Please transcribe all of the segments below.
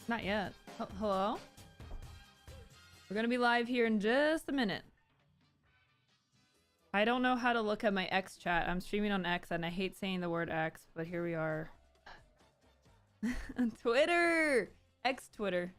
Not yet. Hello? We're gonna be live here in just a minute. I don't know how to look at my X chat. I'm streaming on X and I hate saying the word X, but here we are. Twitter! X Twitter.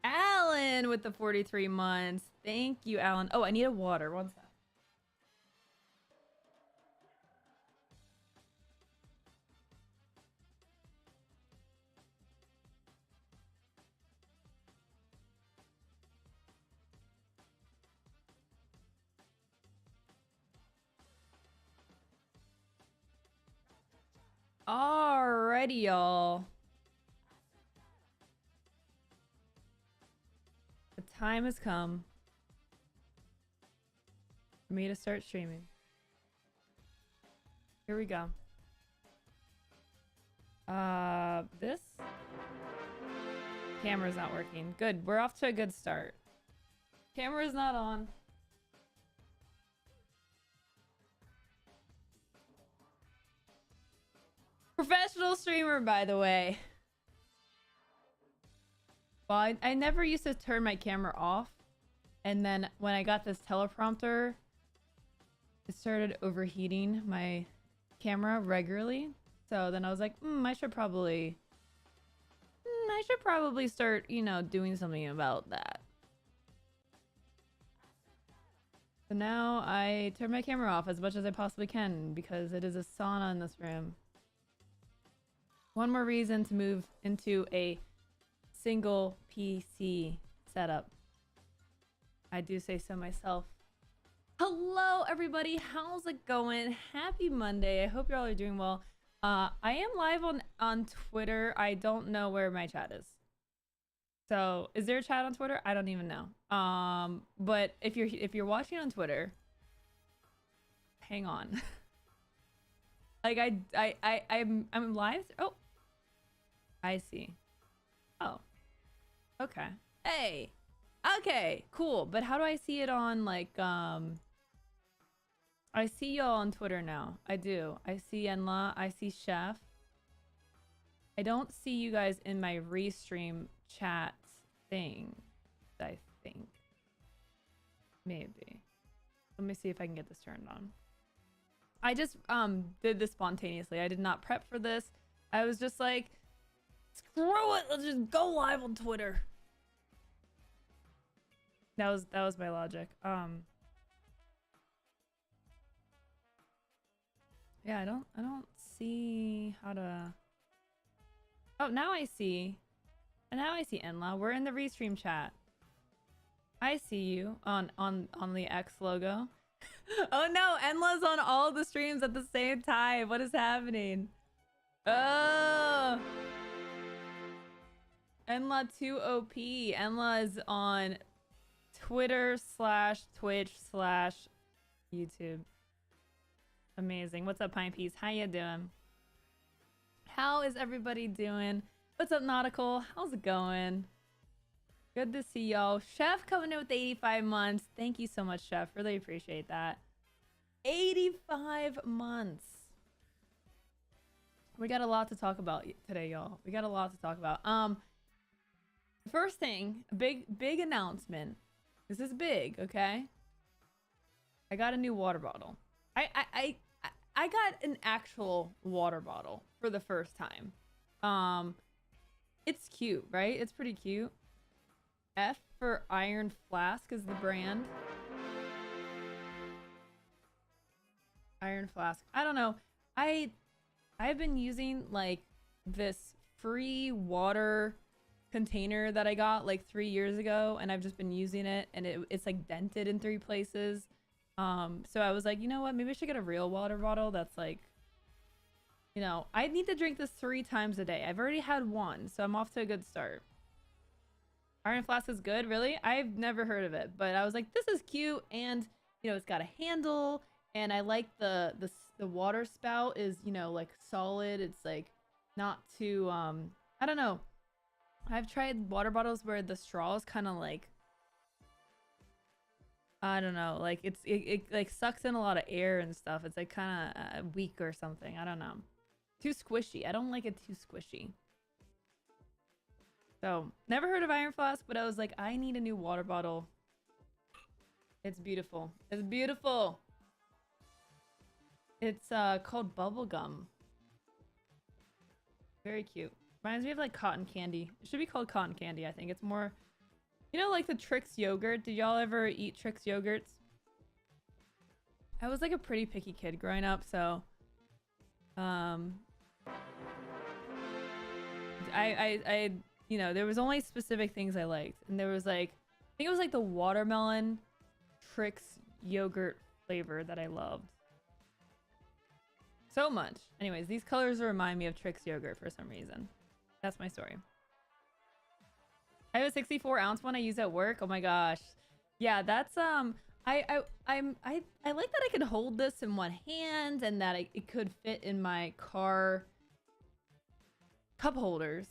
Alan with the 43 months. Thank you, Alan. Oh, I need a water. One sec. Alrighty, y'all. The time has come for me to start streaming. Here we go. This camera's not working. Good. We're off to a good start. Camera's not on. Professional streamer, by the way. Well, I never used to turn my camera off. And then when I got this teleprompter, it started overheating my camera regularly. So then I was like, I should probably start, you know, doing something about that. So now I turn my camera off as much as I possibly can because it is a sauna in this room. One more reason to move into a single PC setup. I do say so myself. Hello, everybody. How's it going? Happy Monday. I hope you all are doing well. I am live on Twitter. I don't know where my chat is. So, is there a chat on Twitter? I don't even know. But if you're watching on Twitter, hang on. Like I'm live. Oh. I see. Oh. Okay. Hey. Okay, cool. But how do I see it on, like, I see y'all on Twitter now. I do. I see Enla. I see Chef. I don't see you guys in my restream chat thing, I think. Maybe. Let me see if I can get this turned on. I just did this spontaneously. I did not prep for this. I was just like, screw it, let's just go live on Twitter. That was my logic. Yeah, I don't see how to. Oh, now I see. And now I see Enla. We're in the restream chat. I see you on the X logo. Oh no, Enla's on all the streams at the same time. What is happening? Oh. Enla 2 OP. Enla is on Twitter / Twitch / YouTube. Amazing. What's up, Pine Peas? How you doing? How is everybody doing? What's up, Nautical? How's it going? Good to see y'all. Chef coming in with 85 months. Thank you so much, Chef. Really appreciate that. 85 months. We got a lot to talk about today, y'all. We got a lot to talk about. First thing, big announcement. This is big, okay? I got a new water bottle. I got an actual water bottle for the first time. It's cute, right? It's pretty cute. F for Iron Flask is the brand. Iron Flask. I don't know. I've been using like this free water container that I got like 3 years ago, and I've just been using it, and it's like dented in 3 places. So I was like, you know what? Maybe I should get a real water bottle that's like, you know, I need to drink this 3 times a day. I've already had 1, so I'm off to a good start. Iron Flask is good, really? I've never heard of it, but I was like, this is cute, and you know, it's got a handle, and I like the water spout is, you know, like solid. It's like not too I don't know. I've tried water bottles where the straw is kind of like, I don't know, like it like sucks in a lot of air and stuff. It's like kind of weak or something. I don't know. Too squishy. I don't like it too squishy. So, never heard of Iron Flask, but I was like, I need a new water bottle. It's beautiful. It's beautiful. It's called Bubblegum. Very cute. Reminds me of like cotton candy. It should be called cotton candy, I think. It's more, you know, like the Trix yogurt. Did y'all ever eat Trix yogurts? I was like a pretty picky kid growing up, so I you know, there was only specific things I liked, and there was like, I think it was like the watermelon Trix yogurt flavor that I loved so much. Anyways, these colors remind me of Trix yogurt for some reason. That's my story. I have a 64-ounce one I use at work. Oh my gosh. Yeah, that's I like that I can hold this in one hand and that it could fit in my car cup holders.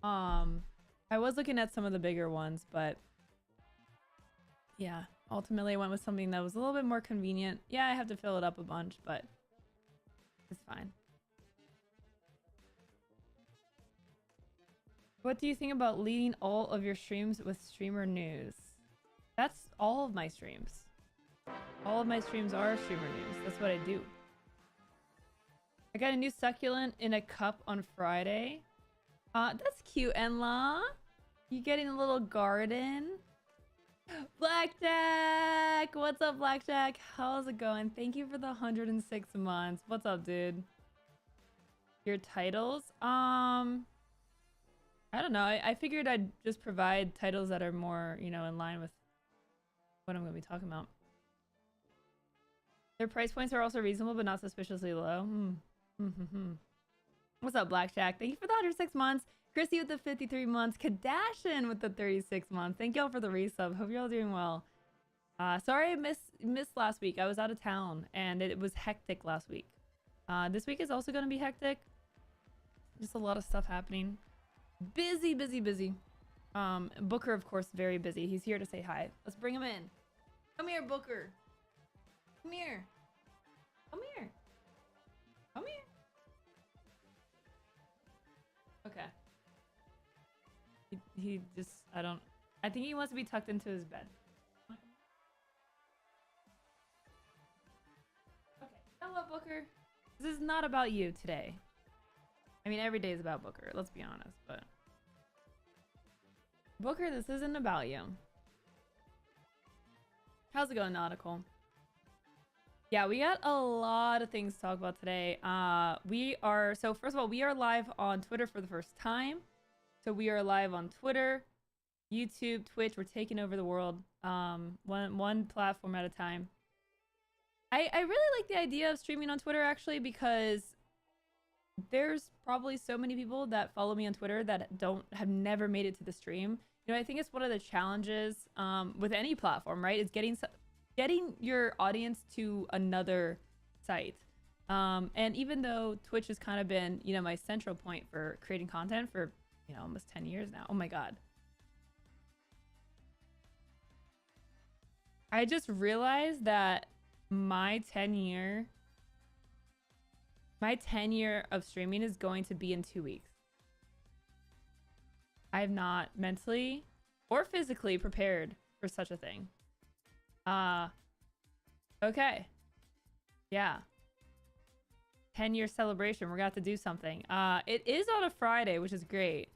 I was looking at some of the bigger ones, but yeah, ultimately I went with something that was a little bit more convenient. Yeah, I have to fill it up a bunch, but it's fine. What do you think about leading all of your streams with streamer news? That's all of my streams. All of my streams are streamer news. That's what I do. I got a new succulent in a cup on Friday. That's cute, Enla. You getting a little garden? Blackjack! What's up, Blackjack? How's it going? Thank you for the 106 months. What's up, dude? Your titles? I don't know. I figured I'd just provide titles that are more, you know, in line with what I'm going to be talking about. Their price points are also reasonable, but not suspiciously low. What's up, Blackjack? Thank you for the 106 months. Chrissy with the 53 months. Kadashin with the 36 months. Thank y'all for the resub. Hope you're all doing well. Sorry I missed last week. I was out of town, and it was hectic last week. This week is also going to be hectic. Just a lot of stuff happening. Busy, busy, busy. Booker, of course, very busy. He's here to say hi. Let's bring him in. Come here, Booker. Come here. Come here. Come here. Okay. He just, I think he wants to be tucked into his bed. Okay. You know what, Booker? This is not about you today. I mean, every day is about Booker, let's be honest, but... Booker, this isn't about you. How's it going, Nautical? Yeah, we got a lot of things to talk about today. So first of all, we are live on Twitter for the first time. So we are live on Twitter, YouTube, Twitch. We're taking over the world, one platform at a time. I really like the idea of streaming on Twitter, actually, because there's probably so many people that follow me on Twitter that have never made it to the stream. You know, I think it's one of the challenges with any platform, right? Is getting your audience to another site. And even though Twitch has kind of been, you know, my central point for creating content for, you know, almost 10 years now. Oh my God. I just realized that my tenure of streaming is going to be in 2 weeks. I'm not mentally or physically prepared for such a thing. Okay. Yeah. 10-year celebration. We're gonna have to do something. It is on a Friday, which is great.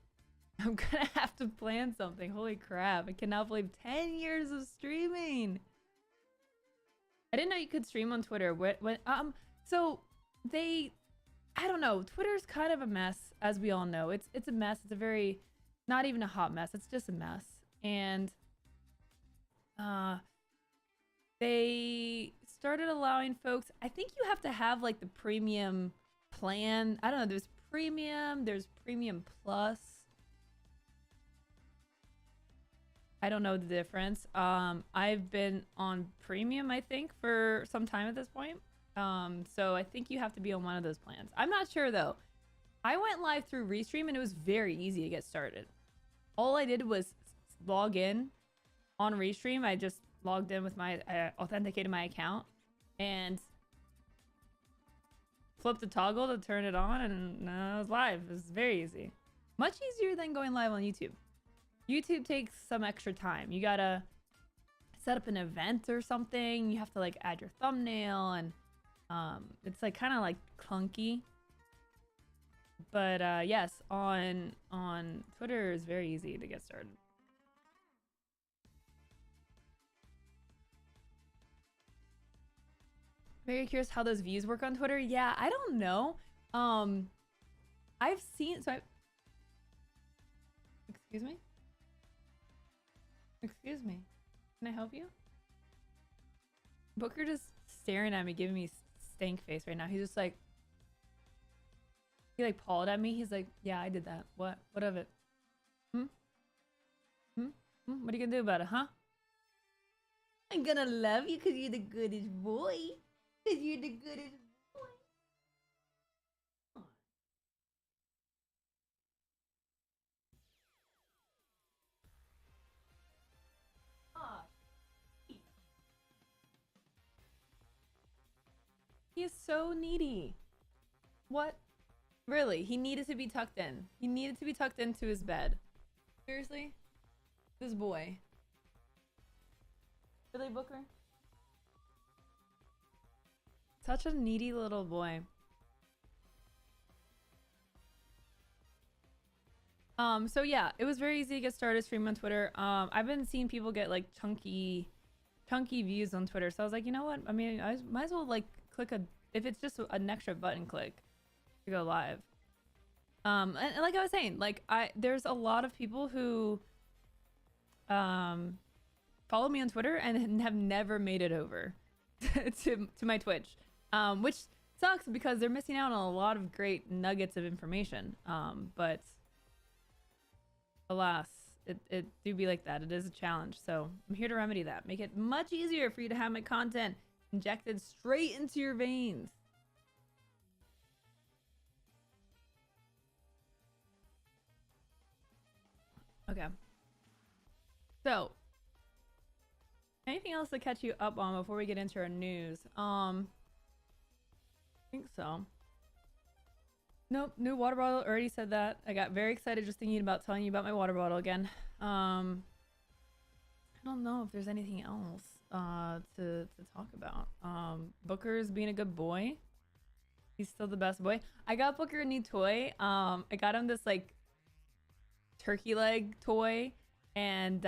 I'm gonna have to plan something. Holy crap. I cannot believe 10 years of streaming. I didn't know you could stream on Twitter. So they, I don't know. Twitter's kind of a mess, as we all know. It's a mess. It's a very, not even a hot mess. It's just a mess. And they started allowing folks, I think you have to have like the premium plan. I don't know. There's premium plus. I don't know the difference. I've been on premium, I think, for some time at this point. So I think you have to be on one of those plans. I'm not sure though. I went live through Restream and it was very easy to get started. all I did was log in on Restream. I just logged in with I authenticated my account and flipped the toggle to turn it on, and I was live. It was very easy. Much easier than going live on YouTube. YouTube takes some extra time. You gotta set up an event or something. You have to like add your thumbnail, and it's like kind of like clunky. But yes, on Twitter is very easy to get started. Very curious how those views work on Twitter. Yeah, I don't know. I've seen excuse me? Excuse me. Can I help you? Booker just staring at me, giving me stank face right now. He's just like, he like pawed at me. He's like, yeah, I did that. What? What of it? Hmm? What are you gonna do about it, huh? I'm gonna love you because you're the goodest boy. Because you're the goodest boy. Ah. He is so needy. What? Really? He needed to be tucked in. He needed to be tucked into his bed. Seriously? This boy. Really, Booker? Such a needy little boy. So yeah, it was very easy to get started streaming on Twitter. I've been seeing people get like chunky views on Twitter. So I was like, you know what? I mean, I might as well like click if it's just an extra button click to go live. And like I was saying, like there's a lot of people who follow me on Twitter and have never made it over to my Twitch. Which sucks because they're missing out on a lot of great nuggets of information. But alas, it do be like that. It is a challenge. So I'm here to remedy that. Make it much easier for you to have my content injected straight into your veins. Okay. So, anything else to catch you up on before we get into our news? I think so. Nope, new water bottle. Already said that. I got very excited just thinking about telling you about my water bottle again. I don't know if there's anything else to talk about. Booker's being a good boy. He's still the best boy. I got Booker a new toy. I got him this like turkey leg toy, and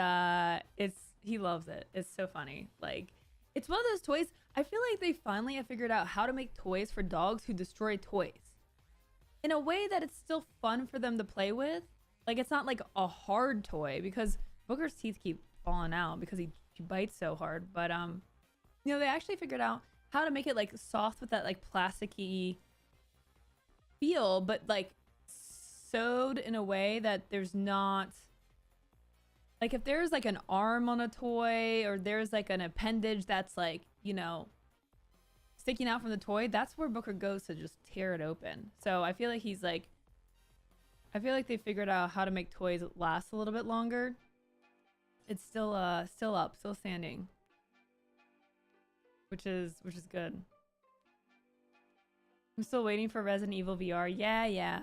he loves it. It's so funny. Like, it's one of those toys. I feel like they finally have figured out how to make toys for dogs who destroy toys in a way that it's still fun for them to play with. Like, it's not like a hard toy, because Booker's teeth keep falling out because he bites so hard. But you know, they actually figured out how to make it like soft with that like plasticky feel, but like sewed in a way that there's not, like, if there's like an arm on a toy, or there's like an appendage that's like, you know, sticking out from the toy, that's where Booker goes to just tear it open. So I feel like he's like, I feel like they figured out how to make toys last a little bit longer. It's still up, still standing, which is good. I'm still waiting for Resident Evil VR. Yeah.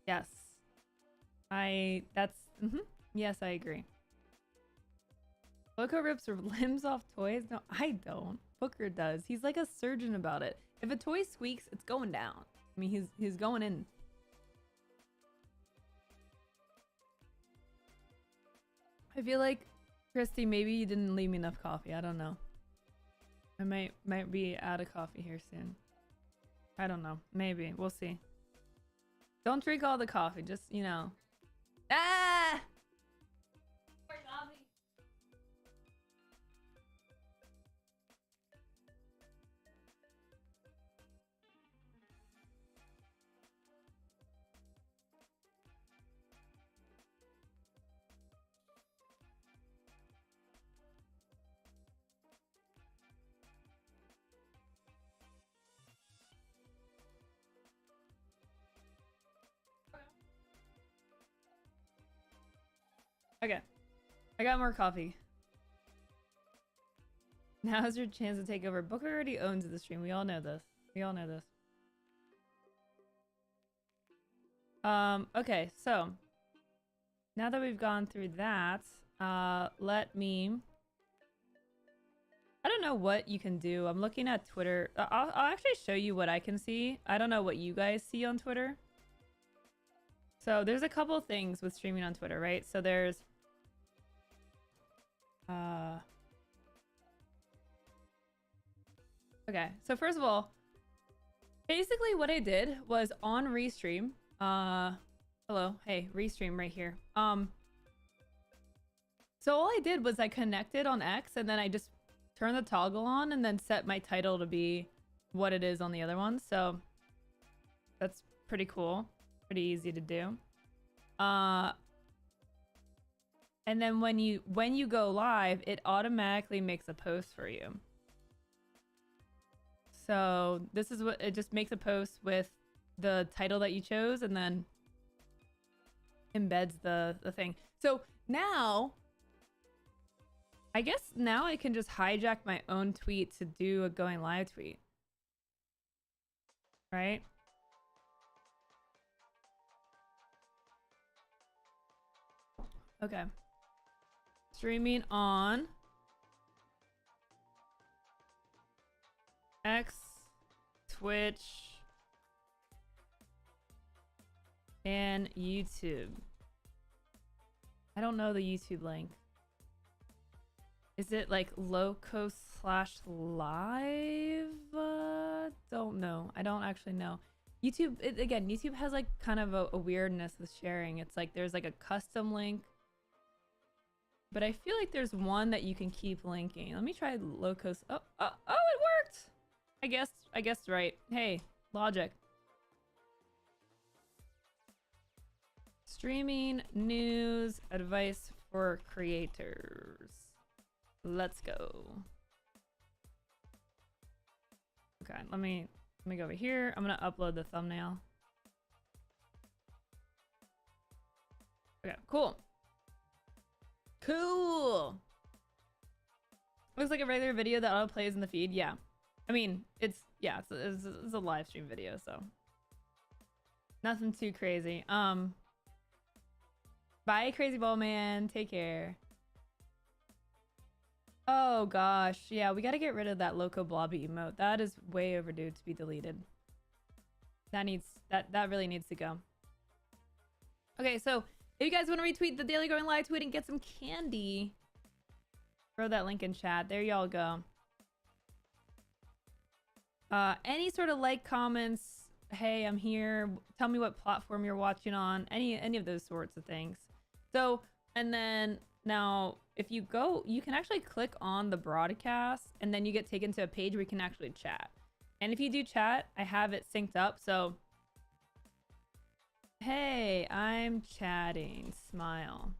Yes. Yes, I agree. Booker rips limbs off toys? No, I don't. Booker does. He's like a surgeon about it. If a toy squeaks, it's going down. I mean, he's going in. I feel like, Christy, maybe you didn't leave me enough coffee. I don't know. I might be out of coffee here soon. I don't know. Maybe. We'll see. Don't drink all the coffee. Just, you know. Ah! More coffee. Okay. I got more coffee. Now's your chance to take over. Booker already owns the stream. We all know this. We all know this. Okay, so now that we've gone through that, let me... I don't know what you can do. I'm looking at Twitter. I'll actually show you what I can see. I don't know what you guys see on Twitter. So there's a couple of things with streaming on Twitter, right? So there's... Okay, so first of all, basically what I did was on Restream. Hello, hey, Restream right here. So all I did was I connected on X and then I just turned the toggle on and then set my title to be what it is on the other one. So that's pretty cool, pretty easy to do. And then when you go live, it automatically makes a post for you. So this is what it just makes a post with the title that you chose and then embeds the thing. So now, I guess now I can just hijack my own tweet to do a going live tweet. Right? Okay. Streaming on X, Twitch, and YouTube. I don't know the YouTube link. Is it like loco/live? Don't know. I don't actually know. YouTube, again, YouTube has like kind of a weirdness with sharing. It's like there's like a custom link. But I feel like there's one that you can keep linking. Let me try locos. Oh, it worked! I guess right. Hey, logic. Streaming news advice for creators. Let's go. Okay, let me go over here. I'm gonna upload the thumbnail. Okay, cool. Cool. Looks like a regular video that auto plays in the feed. Yeah. I mean, it's a live stream video, so nothing too crazy. Bye, Crazy Ball Man. Take care. Oh gosh, yeah, we gotta get rid of that Loco Blobby emote. That is way overdue to be deleted. That really needs to go. Okay, so if you guys want to retweet the Daily Going Live tweet and get some candy, throw that link in chat. There y'all go. Any sort of like, comments, hey, I'm here, tell me what platform you're watching on, any of those sorts of things. So, and then now if you go, you can actually click on the broadcast and then you get taken to a page where you can actually chat. And if you do chat, I have it synced up, so hey, I'm chatting, smile.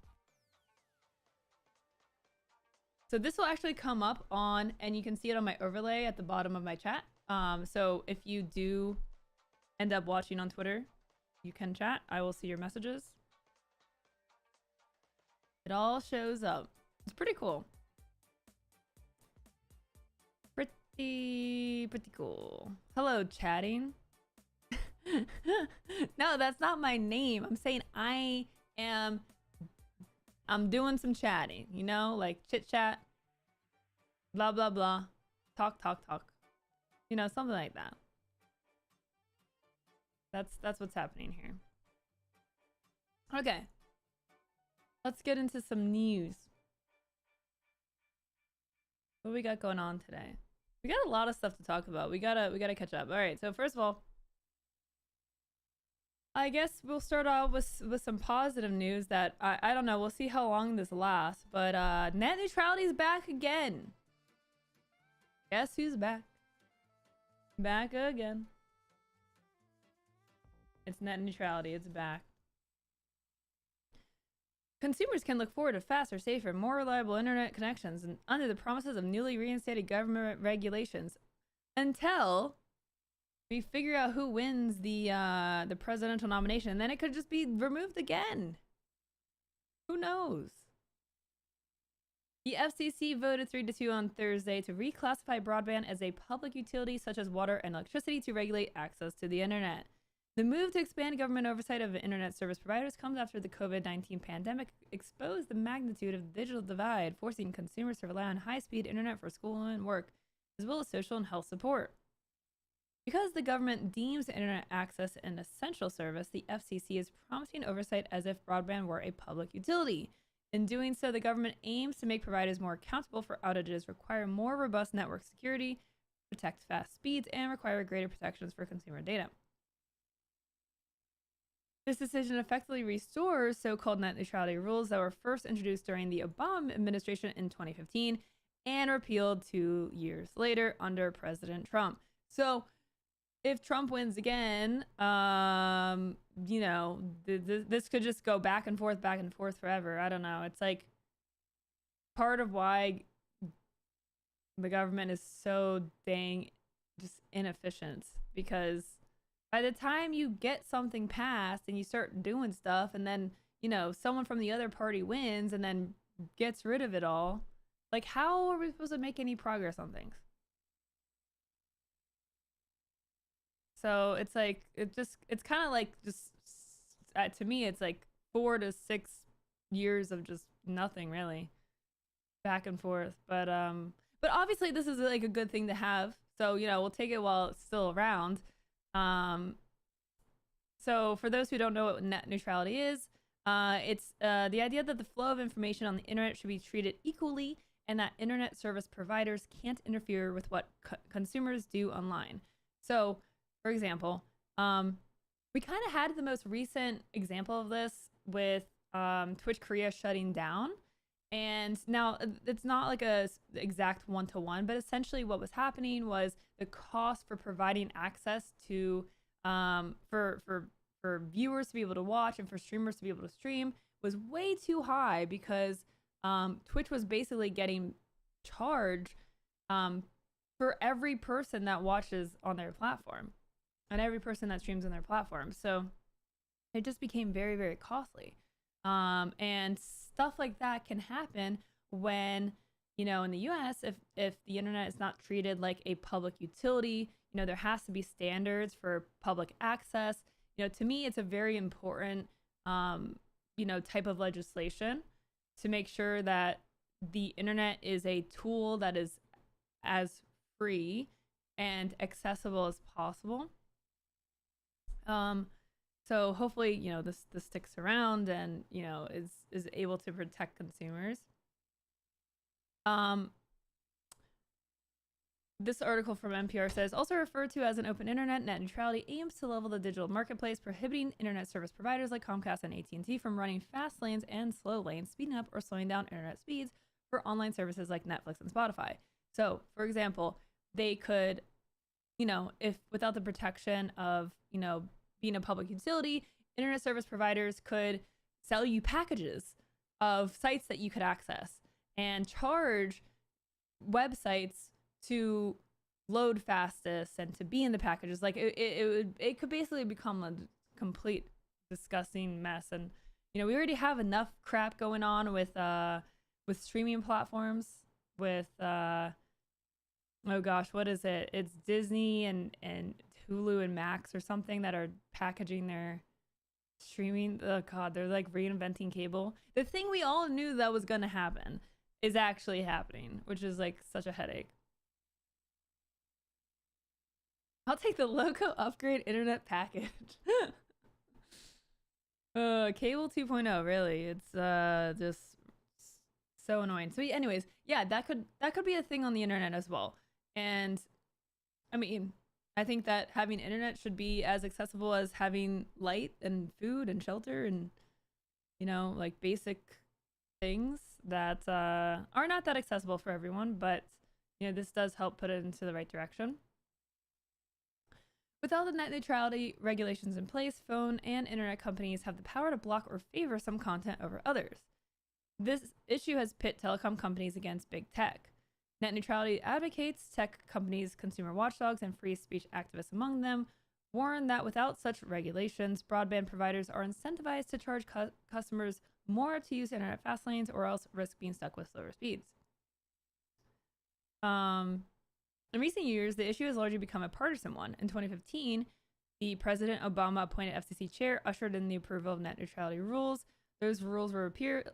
So this will actually come up on, and you can see it on my overlay at the bottom of my chat. So if you do end up watching on Twitter, you can chat. I will see your messages. It all shows up. It's pretty cool. Pretty cool. Hello, chatting. No, that's not my name. I'm saying I'm doing some chatting, you know, like chit chat, blah, blah, blah, talk, you know, something like that. That's what's happening here. Okay. Let's get into some news. What we got going on today? We got a lot of stuff to talk about. We gotta catch up. All right. So first of all, I guess we'll start off with some positive news that I don't know. We'll see how long this lasts. But net neutrality is back again. Guess who's back? Back again. It's net neutrality. It's back. Consumers can look forward to faster, safer, more reliable internet connections and under the promises of newly reinstated government regulations until we figure out who wins the presidential nomination. And then it could just be removed again. Who knows? The FCC voted 3-2 on Thursday to reclassify broadband as a public utility such as water and electricity to regulate access to the internet. The move to expand government oversight of internet service providers comes after the COVID-19 pandemic exposed the magnitude of the digital divide, forcing consumers to rely on high-speed internet for school and work, as well as social and health support. Because the government deems internet access an essential service, the FCC is promising oversight as if broadband were a public utility. In doing so, the government aims to make providers more accountable for outages, require more robust network security, protect fast speeds, and require greater protections for consumer data. This decision effectively restores so-called net neutrality rules that were first introduced during the Obama administration in 2015 and repealed 2 years later under President Trump. So if Trump wins again, you know, this could just go back and forth forever. I don't know. It's like part of why the government is so dang just inefficient, because by the time you get something passed and you start doing stuff and then, you know, someone from the other party wins and then gets rid of it all, like, how are we supposed to make any progress on things? So it's like, it's kind of like just, to me, it's like 4 to 6 years of just nothing really, back and forth. But obviously this is like a good thing to have. So, you know, we'll take it while it's still around. So for those who don't know what net neutrality is, it's the idea that the flow of information on the internet should be treated equally and that internet service providers can't interfere with what consumers do online. So, for example, we kind of had the most recent example of this with Twitch Korea shutting down. And now it's not like a exact one-to-one, but essentially what was happening was the cost for providing access to for viewers to be able to watch and for streamers to be able to stream was way too high, because Twitch was basically getting charged for every person that watches on their platform and every person that streams on their platform. So it just became very, very costly. And stuff like that can happen when, you know, in the US, if the internet is not treated like a public utility, you know, there has to be standards for public access. You know, to me, it's a very important, you know, type of legislation to make sure that the internet is a tool that is as free and accessible as possible. So hopefully, you know, this sticks around and, you know, is able to protect consumers. This article from NPR says, also referred to as an open internet, net neutrality aims to level the digital marketplace, prohibiting internet service providers like Comcast and AT&T from running fast lanes and slow lanes, speeding up or slowing down internet speeds for online services like Netflix and Spotify. So, for example, they could, you know, if without the protection of, you know, being a public utility, internet service providers could sell you packages of sites that you could access and charge websites to load fastest and to be in the packages. Like it could basically become a complete disgusting mess. And, you know, we already have enough crap going on with streaming platforms, with oh gosh, what is it? It's Disney and Hulu and Max or something that are packaging their streaming. Oh god, they're like reinventing cable. The thing we all knew that was gonna happen is actually happening, which is like such a headache. I'll take the loco upgrade internet package. Cable 2.0, really. It's just so annoying. So anyways, yeah, that could be a thing on the internet as well. And I mean, I think that having internet should be as accessible as having light and food and shelter and, you know, like basic things that are not that accessible for everyone, but, you know, this does help put it into the right direction. With all the net neutrality regulations in place, phone and internet companies have the power to block or favor some content over others. This issue has pit telecom companies against big tech. Net neutrality advocates tech companies, consumer watchdogs, and free speech activists among them warned that without such regulations, broadband providers are incentivized to charge customers more to use internet fast lanes or else risk being stuck with slower speeds. In recent years, the issue has largely become a partisan one. In 2015, the President Obama appointed FCC chair ushered in the approval of net neutrality rules. Those rules were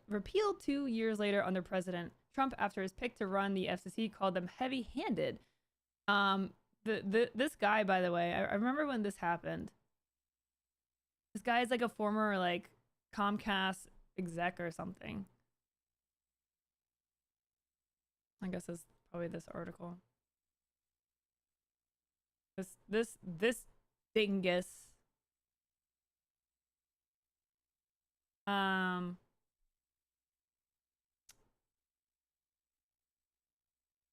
repealed 2 years later under President Trump after his pick to run the FCC called them heavy-handed. This guy, by the way, I remember when this happened. This guy is like a former like Comcast exec or something. I guess it's probably this article. This dingus.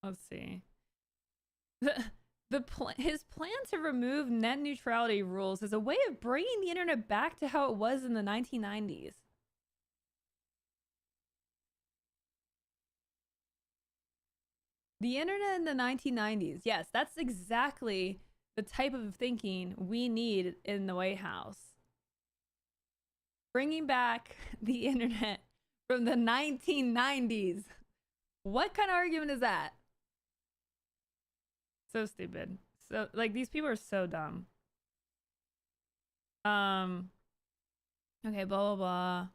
Let's see. His plan to remove net neutrality rules is a way of bringing the internet back to how it was in the 1990s. The internet in the 1990s. Yes, that's exactly the type of thinking we need in the White House. Bringing back the internet from the 1990s. What kind of argument is that? So stupid. So, like, these people are so dumb. Okay, blah, blah, blah.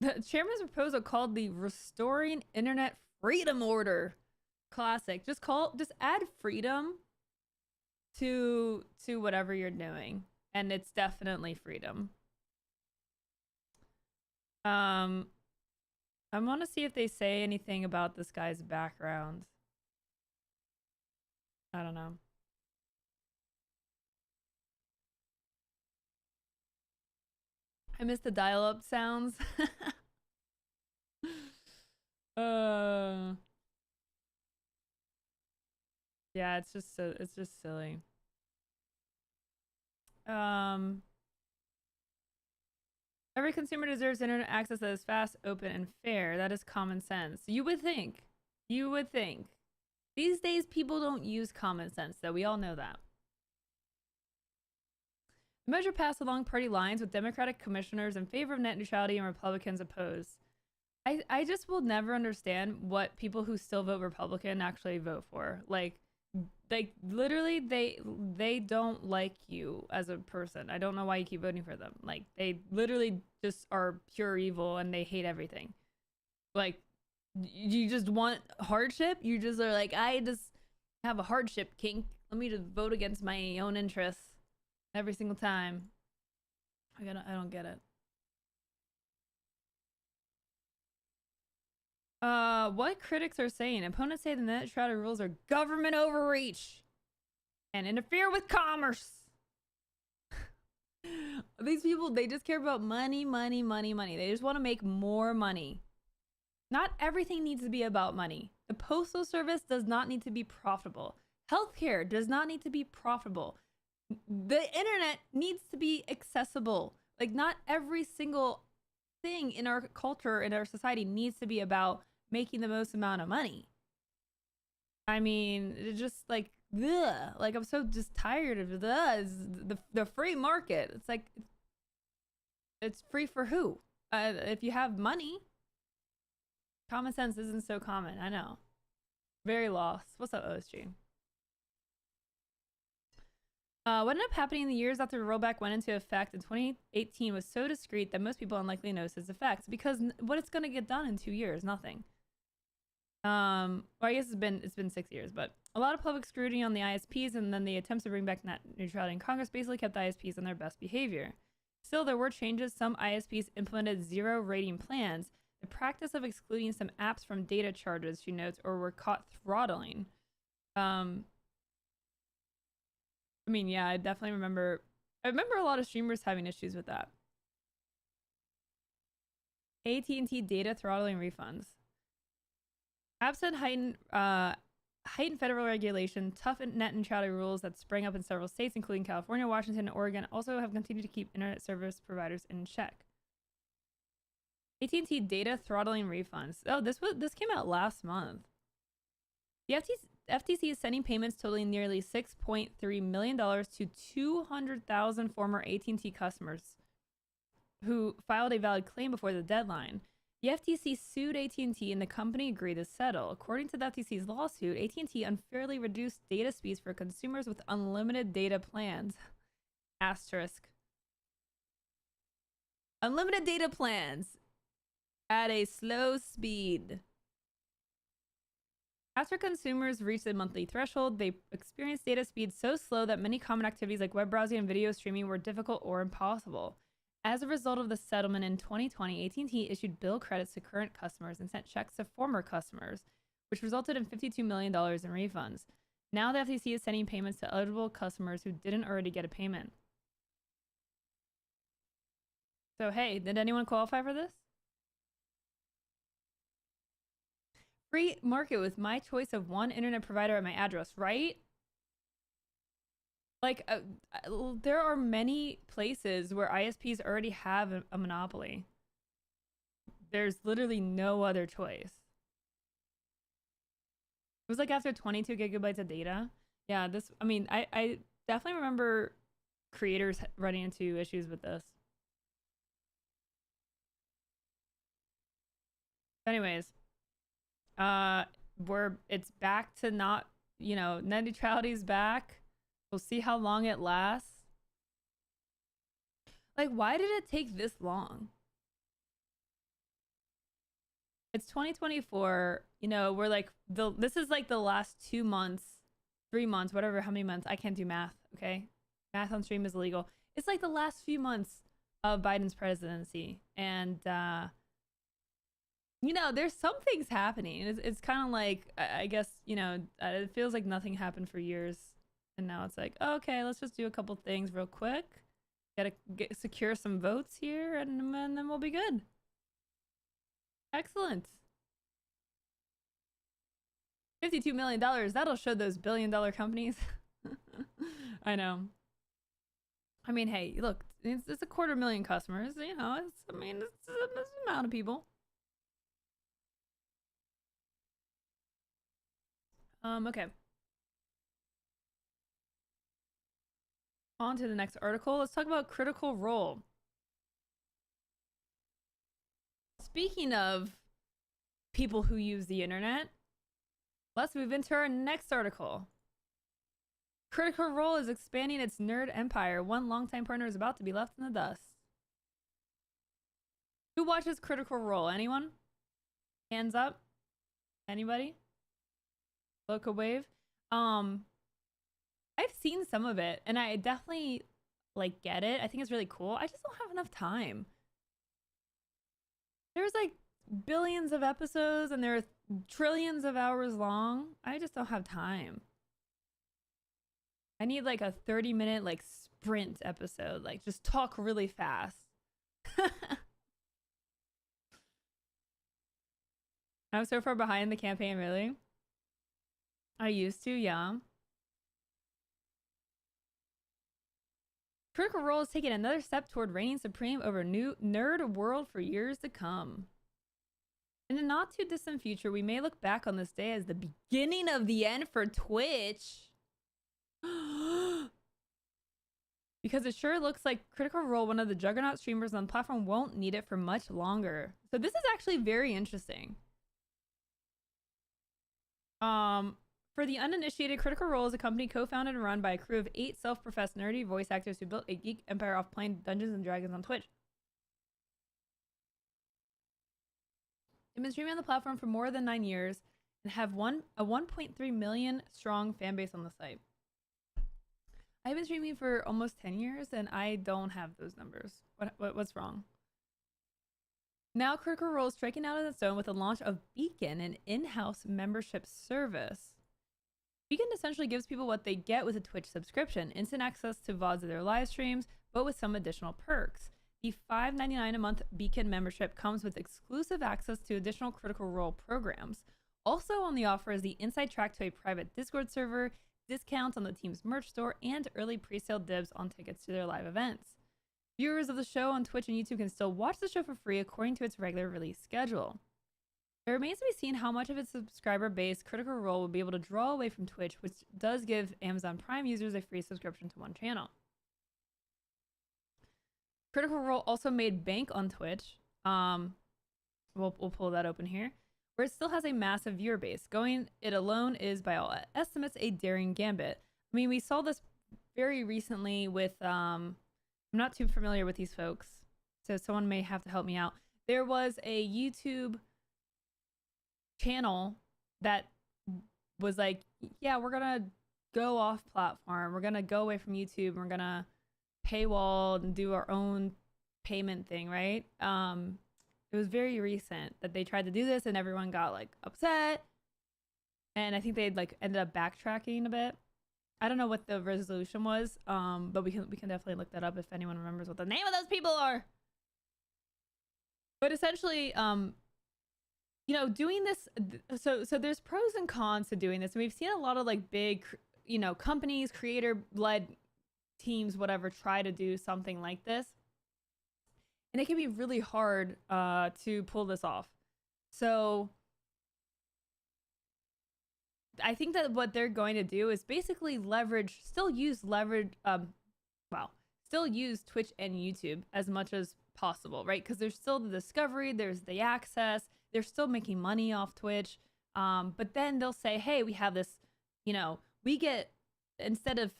The chairman's proposal called the Restoring Internet Freedom Order. Classic. Just add freedom to whatever you're doing. And it's definitely freedom. I want to see if they say anything about this guy's background. I don't know. I miss the dial-up sounds. Yeah, it's just silly. Every consumer deserves internet access that is fast, open, and fair. That is common sense. You would think. You would think. These days, people don't use common sense, though. We all know that. The measure passed along party lines with Democratic commissioners in favor of net neutrality and Republicans opposed. I just will never understand what people who still vote Republican actually vote for. Like literally, they don't like you as a person. I don't know why you keep voting for them. Like, they literally just are pure evil and they hate everything. Like, you just want hardship? You just are like, I just have a hardship kink. Let me just vote against my own interests every single time. I don't get it. What critics are saying? Opponents say the net neutrality rules are government overreach and interfere with commerce. These people, they just care about money, money, money, money. They just want to make more money. Not everything needs to be about money. The Postal Service does not need to be profitable. Healthcare does not need to be profitable. The internet needs to be accessible. Like, not every single thing in our culture, in our society, needs to be about making the most amount of money. I mean, it's just like, ugh. Like, I'm so just tired of the free market. It's like, it's free for who? If you have money. Common sense isn't so common. I know. Very lost. What's up, OSG? What ended up happening in the years after the rollback went into effect in 2018 was so discreet that most people unlikely noticed its effects, because what it's going to get done in 2 years? Nothing. Well, I guess it's been 6 years, but a lot of public scrutiny on the ISPs, and then the attempts to bring back net neutrality in Congress basically kept the ISPs on their best behavior. Still, there were changes. Some ISPs implemented zero rating plans, the practice of excluding some apps from data charges, she notes, or were caught throttling. I mean, yeah, I definitely remember. I remember a lot of streamers having issues with that. AT&T data throttling refunds. Absent heightened federal regulation, tough net neutrality rules that sprang up in several states, including California, Washington, and Oregon, also have continued to keep internet service providers in check. AT&T data throttling refunds. Oh, this came out last month. The FTC is sending payments totaling nearly $6.3 million to 200,000 former AT&T customers who filed a valid claim before the deadline. The FTC sued AT&T and the company agreed to settle. According to the FTC's lawsuit, AT&T unfairly reduced data speeds for consumers with unlimited data plans. Asterisk. Unlimited data plans at a slow speed. After consumers reached a monthly threshold, they experienced data speeds so slow that many common activities like web browsing and video streaming were difficult or impossible. As a result of the settlement in 2020, AT&T issued bill credits to current customers and sent checks to former customers, which resulted in $52 million in refunds. Now the FTC is sending payments to eligible customers who didn't already get a payment. So hey, did anyone qualify for this? Free market with my choice of one internet provider at my address, right? Like, there are many places where ISPs already have a monopoly. There's literally no other choice. It was like after 22 gigabytes of data. Yeah, this, I mean, I definitely remember creators running into issues with this. Anyways, it's back to not, net neutrality's back. We'll see how long it lasts. Like, why did it take this long? It's 2024. We're like, this is like the last 2 months, 3 months, whatever, how many months. I can't do math, okay? Math on stream is illegal. It's like the last few months of Biden's presidency. And, there's some things happening. It's kind of like, I guess, it feels like nothing happened for years. And now it's like, okay, let's just do a couple things real quick. Gotta secure some votes here, and then we'll be good. Excellent. $52 million. That'll show those billion-dollar companies. I know. I mean, hey, look, it's 250,000 customers. It's an amount of people. Okay. On to the next article. Let's talk about Critical Role. Speaking of people who use the internet, let's move into our next article. Critical Role is expanding its nerd empire. One longtime partner is about to be left in the dust. Who watches Critical Role? Anyone? Hands up? Anybody? Local wave? I've seen some of it, and I definitely, get it. I think it's really cool. I just don't have enough time. There's, billions of episodes, and they're trillions of hours long. I just don't have time. I need, a 30-minute, sprint episode. Just talk really fast. I'm so far behind the campaign, really. I used to, yeah. Critical Role is taking another step toward reigning supreme over new nerd world for years to come. In the not too distant future, we may look back on this day as the beginning of the end for Twitch. Because it sure looks like Critical Role, one of the juggernaut streamers on the platform, won't need it for much longer. So this is actually very interesting. For the uninitiated, Critical Role is a company co-founded and run by a crew of 8 self-professed nerdy voice actors who built a geek empire off playing Dungeons and Dragons on Twitch. They've been streaming on the platform for more than 9 years and have a 1.3 million strong fan base on the site. I've been streaming for almost 10 years and I don't have those numbers. What's wrong? Now Critical Role is striking out on its own with the launch of Beacon, an in-house membership service. Beacon essentially gives people what they get with a Twitch subscription, instant access to VODs of their live streams, but with some additional perks. The $5.99 a month Beacon membership comes with exclusive access to additional Critical Role programs. Also on the offer is the inside track to a private Discord server, discounts on the team's merch store, and early pre-sale dibs on tickets to their live events. Viewers of the show on Twitch and YouTube can still watch the show for free according to its regular release schedule. It remains to be seen how much of its subscriber base Critical Role will be able to draw away from Twitch, which does give Amazon Prime users a free subscription to one channel. Critical Role also made bank on Twitch. We'll pull that open here, where it still has a massive viewer base. Going it alone is, by all estimates, a daring gambit. I mean, we saw this very recently with, I'm not too familiar with these folks, so someone may have to help me out. There was a YouTube channel that was like, yeah, we're gonna go off platform. We're gonna go away from YouTube. We're gonna paywall and do our own payment thing, right? It was very recent that they tried to do this and everyone got like upset. And I think they'd like ended up backtracking a bit. I don't know what the resolution was, but we can definitely look that up if anyone remembers what the name of those people are. But essentially, you know, doing this, so there's pros and cons to doing this. And we've seen a lot of like big, you know, companies, creator-led teams, whatever, try to do something like this. And it can be really hard to pull this off. So I think that what they're going to do is basically still use Twitch and YouTube as much as possible, right? Because there's still the discovery, there's the access, they're still making money off Twitch. But then they'll say, hey, we have this, you know, we get, instead of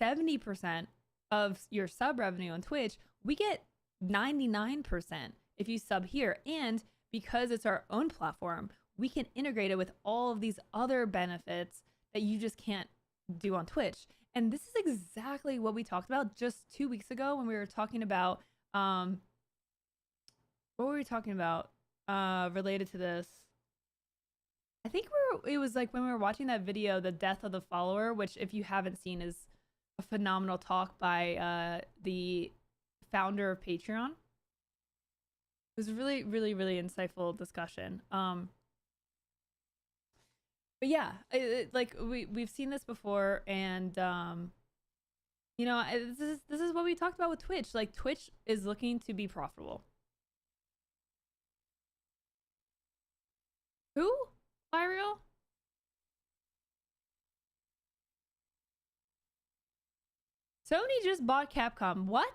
70% of your sub revenue on Twitch, we get 99% if you sub here. And because it's our own platform, we can integrate it with all of these other benefits that you just can't do on Twitch. And this is exactly what we talked about just 2 weeks ago when we were talking about, what were we talking about related to this? I think it was like when we were watching that video, The Death of the Follower, which if you haven't seen is a phenomenal talk by the founder of Patreon. It was really, really, really insightful discussion. But yeah, like we've seen this before, and you know, this is what we talked about with Twitch. Like Twitch is looking to be profitable. Who? Lyreal? Sony just bought Capcom. What?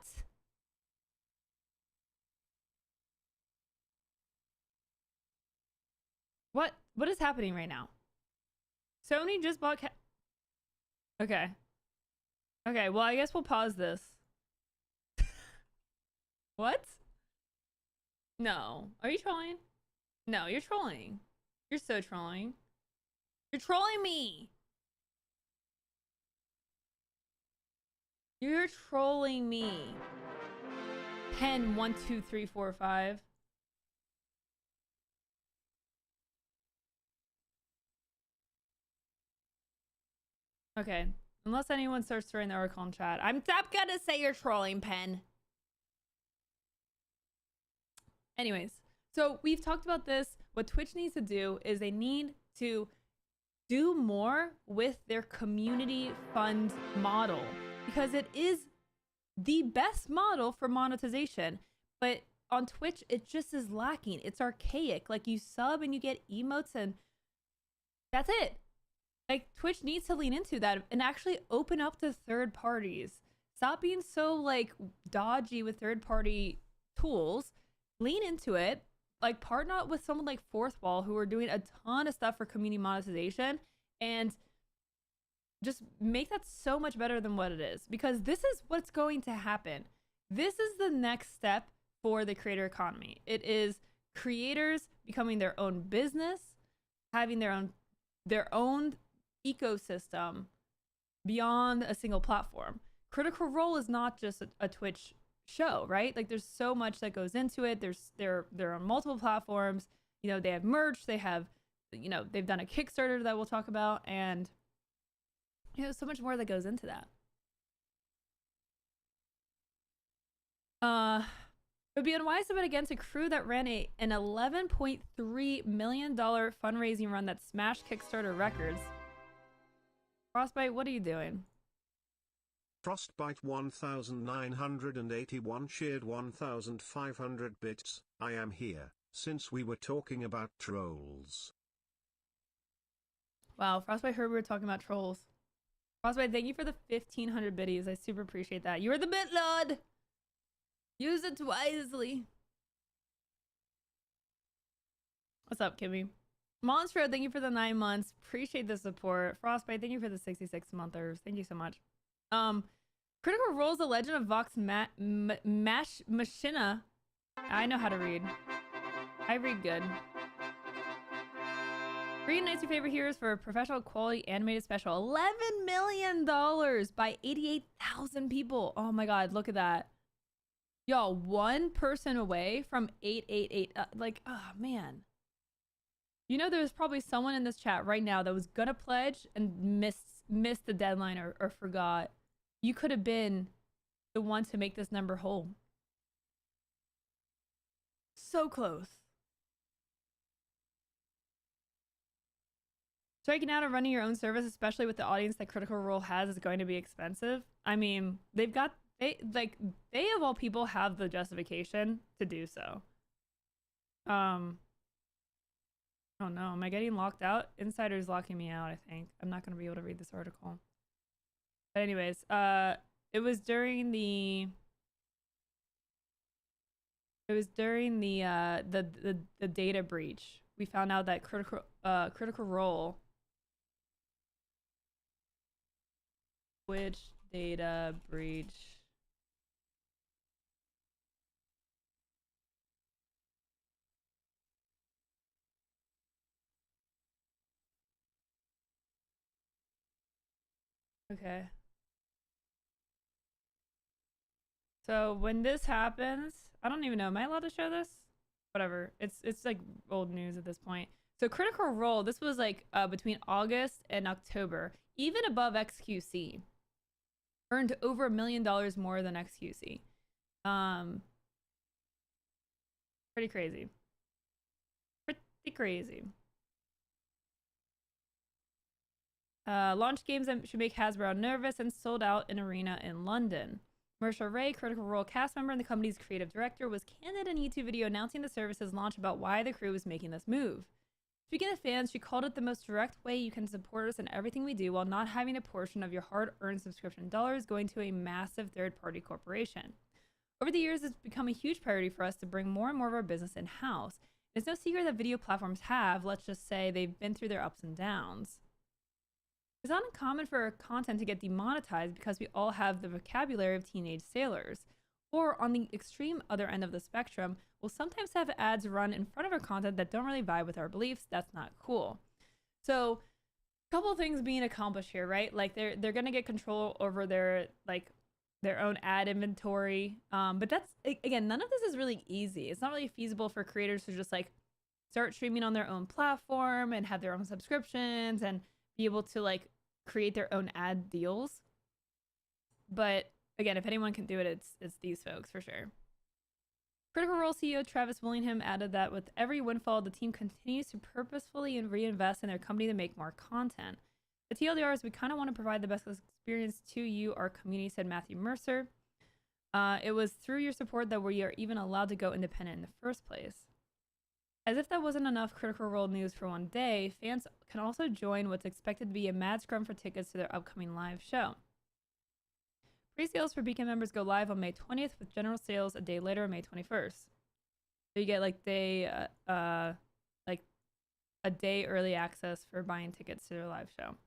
What is happening right now? Sony just bought Okay. Okay, well, I guess we'll pause this. What? No. Are you trolling? No, you're trolling. You're so trolling. You're trolling me. You're trolling me. Pen 1 2 3 4 5. Okay. Unless anyone starts throwing the article in chat. I'm not gonna say you're trolling, Pen. Anyways, so we've talked about this. What Twitch needs to do is they need to do more with their community fund model, because it is the best model for monetization. But on Twitch, it just is lacking. It's archaic. Like, you sub and you get emotes and that's it. Like, Twitch needs to lean into that and actually open up to third parties. Stop being so like dodgy with third party tools. Lean into it. Like, partner up with someone like Fourth Wall, who are doing a ton of stuff for community monetization, and just make that so much better than what it is. Because this is what's going to happen. This is the next step for the creator economy. It is creators becoming their own business, having their own ecosystem beyond a single platform. Critical Role is not just a Twitch show, right? Like, there's so much that goes into it. They're on multiple platforms. You know, they have merch, they have, you know, they've done a Kickstarter that we'll talk about, and you know, so much more that goes into that. It would be unwise to bet against a crew that ran an $11.3 million fundraising run that smashed Kickstarter records. Frostbite, what are you doing? Frostbite 1981 shared 1,500 bits. I am here. since we were talking about trolls. Wow, Frostbite heard we were talking about trolls. Frostbite, thank you for the 1,500 biddies. I super appreciate that. You're the bit lord. Use it wisely. What's up, Kimmy? Monstro, thank you for the 9 months. Appreciate the support. Frostbite, thank you for the 66 monthers. Thank you so much. Critical Role's The Legend of Vox Machina. I know how to read. I read good. Reunites your favorite heroes for a professional quality animated special. $11 million by 88,000 people. Oh my god, look at that. Y'all, one person away from 888. Like, oh man. You know, there's probably someone in this chat right now that was gonna pledge and missed the deadline or forgot. You could have been the one to make this number whole. So close. Striking out and running your own service, especially with the audience that Critical Role has, is going to be expensive. I mean, they of all people have the justification to do so. Oh no, am I getting locked out? Insider's locking me out, I think. I'm not going to be able to read this article. But anyways, it was during the data breach. We found out that Critical Role, which data breach? Okay. So when this happens, I don't even know. Am I allowed to show this? Whatever. It's like old news at this point. So Critical Role, this was like between August and October, even above XQC. Earned over $1 million more than XQC. Pretty crazy. Pretty crazy. Launched games that should make Hasbro nervous and sold out in arena in London. Marsha Ray, Critical Role cast member and the company's creative director, was candid in a YouTube video announcing the service's launch about why the crew was making this move. Speaking of fans, she called it the most direct way you can support us in everything we do while not having a portion of your hard-earned subscription dollars going to a massive third-party corporation. Over the years, it's become a huge priority for us to bring more and more of our business in-house. It's no secret that video platforms have, let's just say, they've been through their ups and downs. It's not uncommon for content to get demonetized because we all have the vocabulary of teenage sailors. Or on the extreme other end of the spectrum, we'll sometimes have ads run in front of our content that don't really vibe with our beliefs. That's not cool. So, a couple of things being accomplished here, right? Like they're gonna get control over their own ad inventory. But that's, again, none of this is really easy. It's not really feasible for creators to just like start streaming on their own platform and have their own subscriptions and be able to like create their own ad deals. But again, if anyone can do it, it's these folks for sure. Critical Role CEO Travis Willingham added that with every windfall, the team continues to purposefully reinvest in their company to make more content. The TLDR is we kind of want to provide the best experience to you, our community, said Matthew Mercer. It was through your support that we are even allowed to go independent in the first place. As if that wasn't enough Critical Role news for one day, fans can also join what's expected to be a mad scrum for tickets to their upcoming live show. Pre-sales for Beacon members go live on May 20th, with general sales a day later on May 21st. So you get like a day early access for buying tickets to their live show.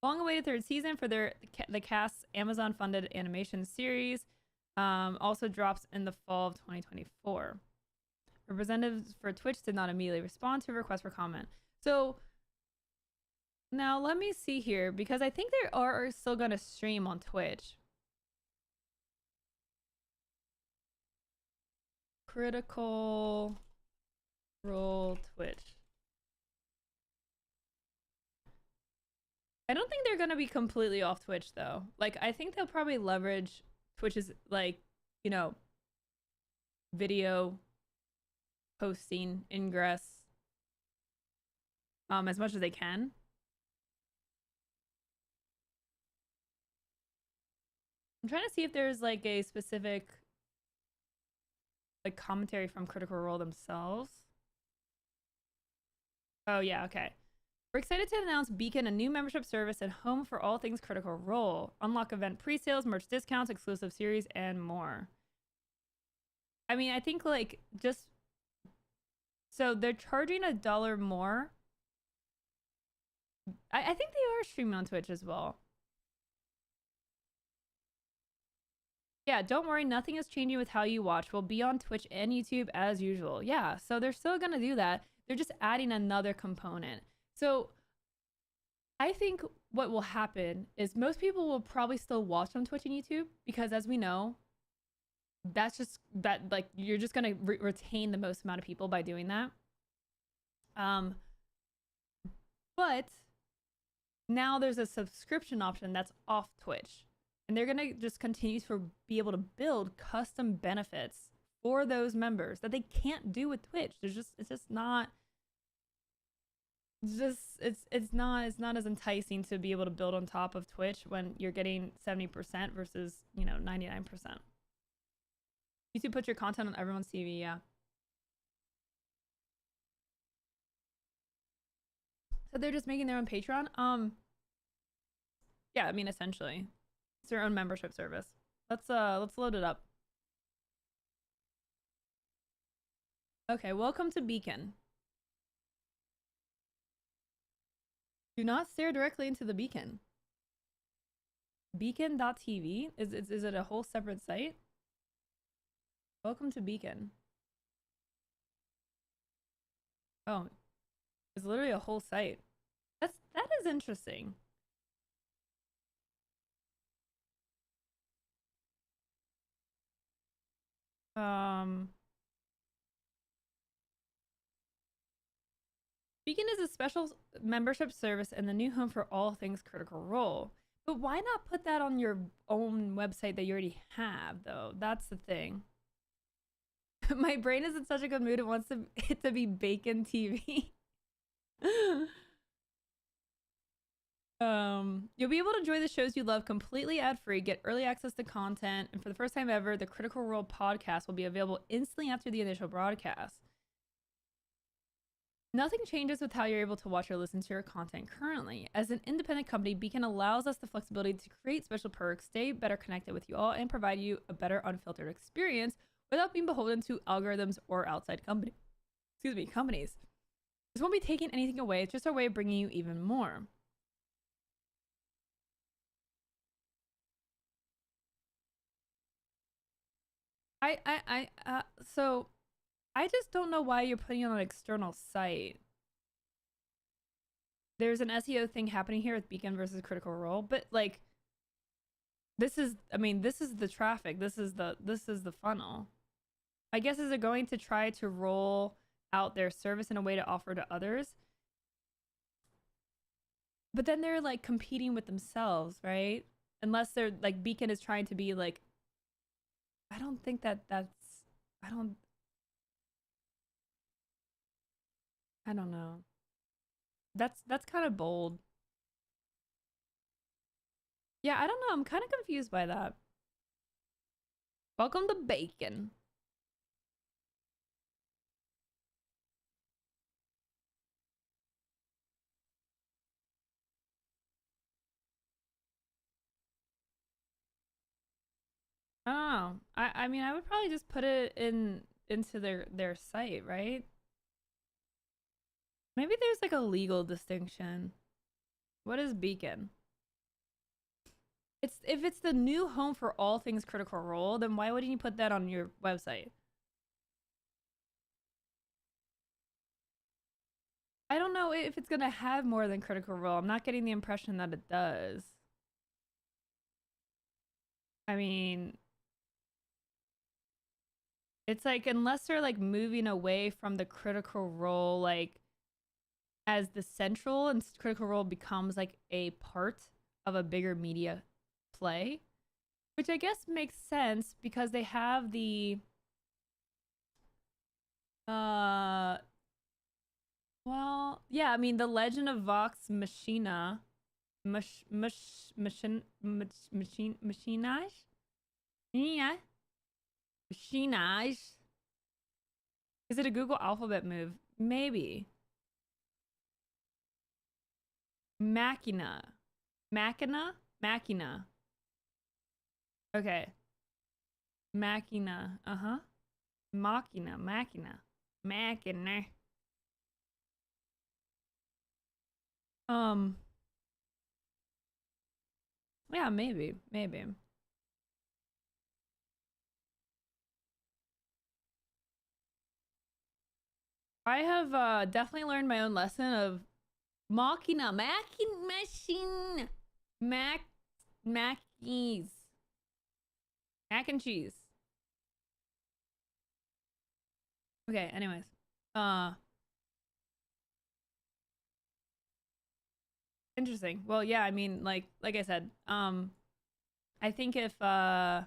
Long-awaited third season for the cast's Amazon-funded animation series also drops in the fall of 2024. Representatives for Twitch did not immediately respond to a request for comment. So now let me see here, because I think they are still going to stream on Twitch. Critical Role Twitch. I don't think they're going to be completely off Twitch though. Like, I think they'll probably leverage Twitch's, like, you know, video posting ingress as much as they can. I'm trying to see if there's like a specific like commentary from Critical Role themselves. Oh yeah, okay. We're excited to announce Beacon, a new membership service and home for all things Critical Role. Unlock event pre-sales, merch discounts, exclusive series, and more. I mean, I think like just so they're charging $1 more. I think they are streaming on Twitch as well. Yeah, don't worry, nothing is changing with how you watch. We'll be on Twitch and YouTube as usual. Yeah, so they're still gonna do that. They're just adding another component. So I think what will happen is most people will probably still watch on Twitch and YouTube because, as we know, that's just that like you're just gonna retain the most amount of people by doing that. But now there's a subscription option that's off Twitch. And they're going to just continue to be able to build custom benefits for those members that they can't do with Twitch. It's not as enticing to be able to build on top of Twitch when you're getting 70% versus, 99%. YouTube put your content on everyone's TV, yeah. So they're just making their own Patreon? Yeah, I mean, essentially. It's their own membership service. Let's load it up. Okay, welcome to Beacon. Do not stare directly into the beacon. Beacon.tv? Is it a whole separate site? Welcome to Beacon. Oh, it's literally a whole site. That is interesting. Beacon is a special membership service and the new home for all things Critical Role. But why not put that on your own website that you already have, though? That's the thing. My brain is in such a good mood, it wants it to be Bacon TV. You'll be able to enjoy the shows you love completely ad-free, get early access to content, and for the first time ever, the Critical Role podcast will be available instantly after the initial broadcast. Nothing changes with how you're able to watch or listen to your content currently. As an independent company, Beacon allows us the flexibility to create special perks, stay better connected with you all, and provide you a better unfiltered experience without being beholden to algorithms or outside companies. This won't be taking anything away, it's just our way of bringing you even more. So I just don't know why you're putting it on an external site. There's an SEO thing happening here with Beacon versus Critical Role, but like, this is the traffic. This is the funnel. I guess is it going to try to roll out their service in a way to offer to others? But then they're like competing with themselves, right? Unless they're like Beacon is trying to be like, I don't think that's, I don't know. That's kind of bold. Yeah, I don't know. I'm kind of confused by that. Welcome to Bacon. I don't know. I mean, I would probably just put it into their site, right? Maybe there's like a legal distinction. What is Beacon? If it's the new home for all things Critical Role, then why wouldn't you put that on your website? I don't know if it's gonna have more than Critical Role. I'm not getting the impression that it does. I mean, it's like unless they're like moving away from the Critical Role like as the central and Critical Role becomes like a part of a bigger media play, which I guess makes sense because they have the well, yeah, I mean the Legend of Vox Machina machinage? Yeah. Machinage. Is it a Google Alphabet move? Maybe. Machina. Machina? Machina. Okay. Machina. Uh-huh. Machina. Machina. Machina. Yeah, maybe. Maybe. I have definitely learned my own lesson of Machina. Machine. Mackies. Mac and cheese. Okay, anyways. Interesting. Well, yeah, I mean, like I said, I think if I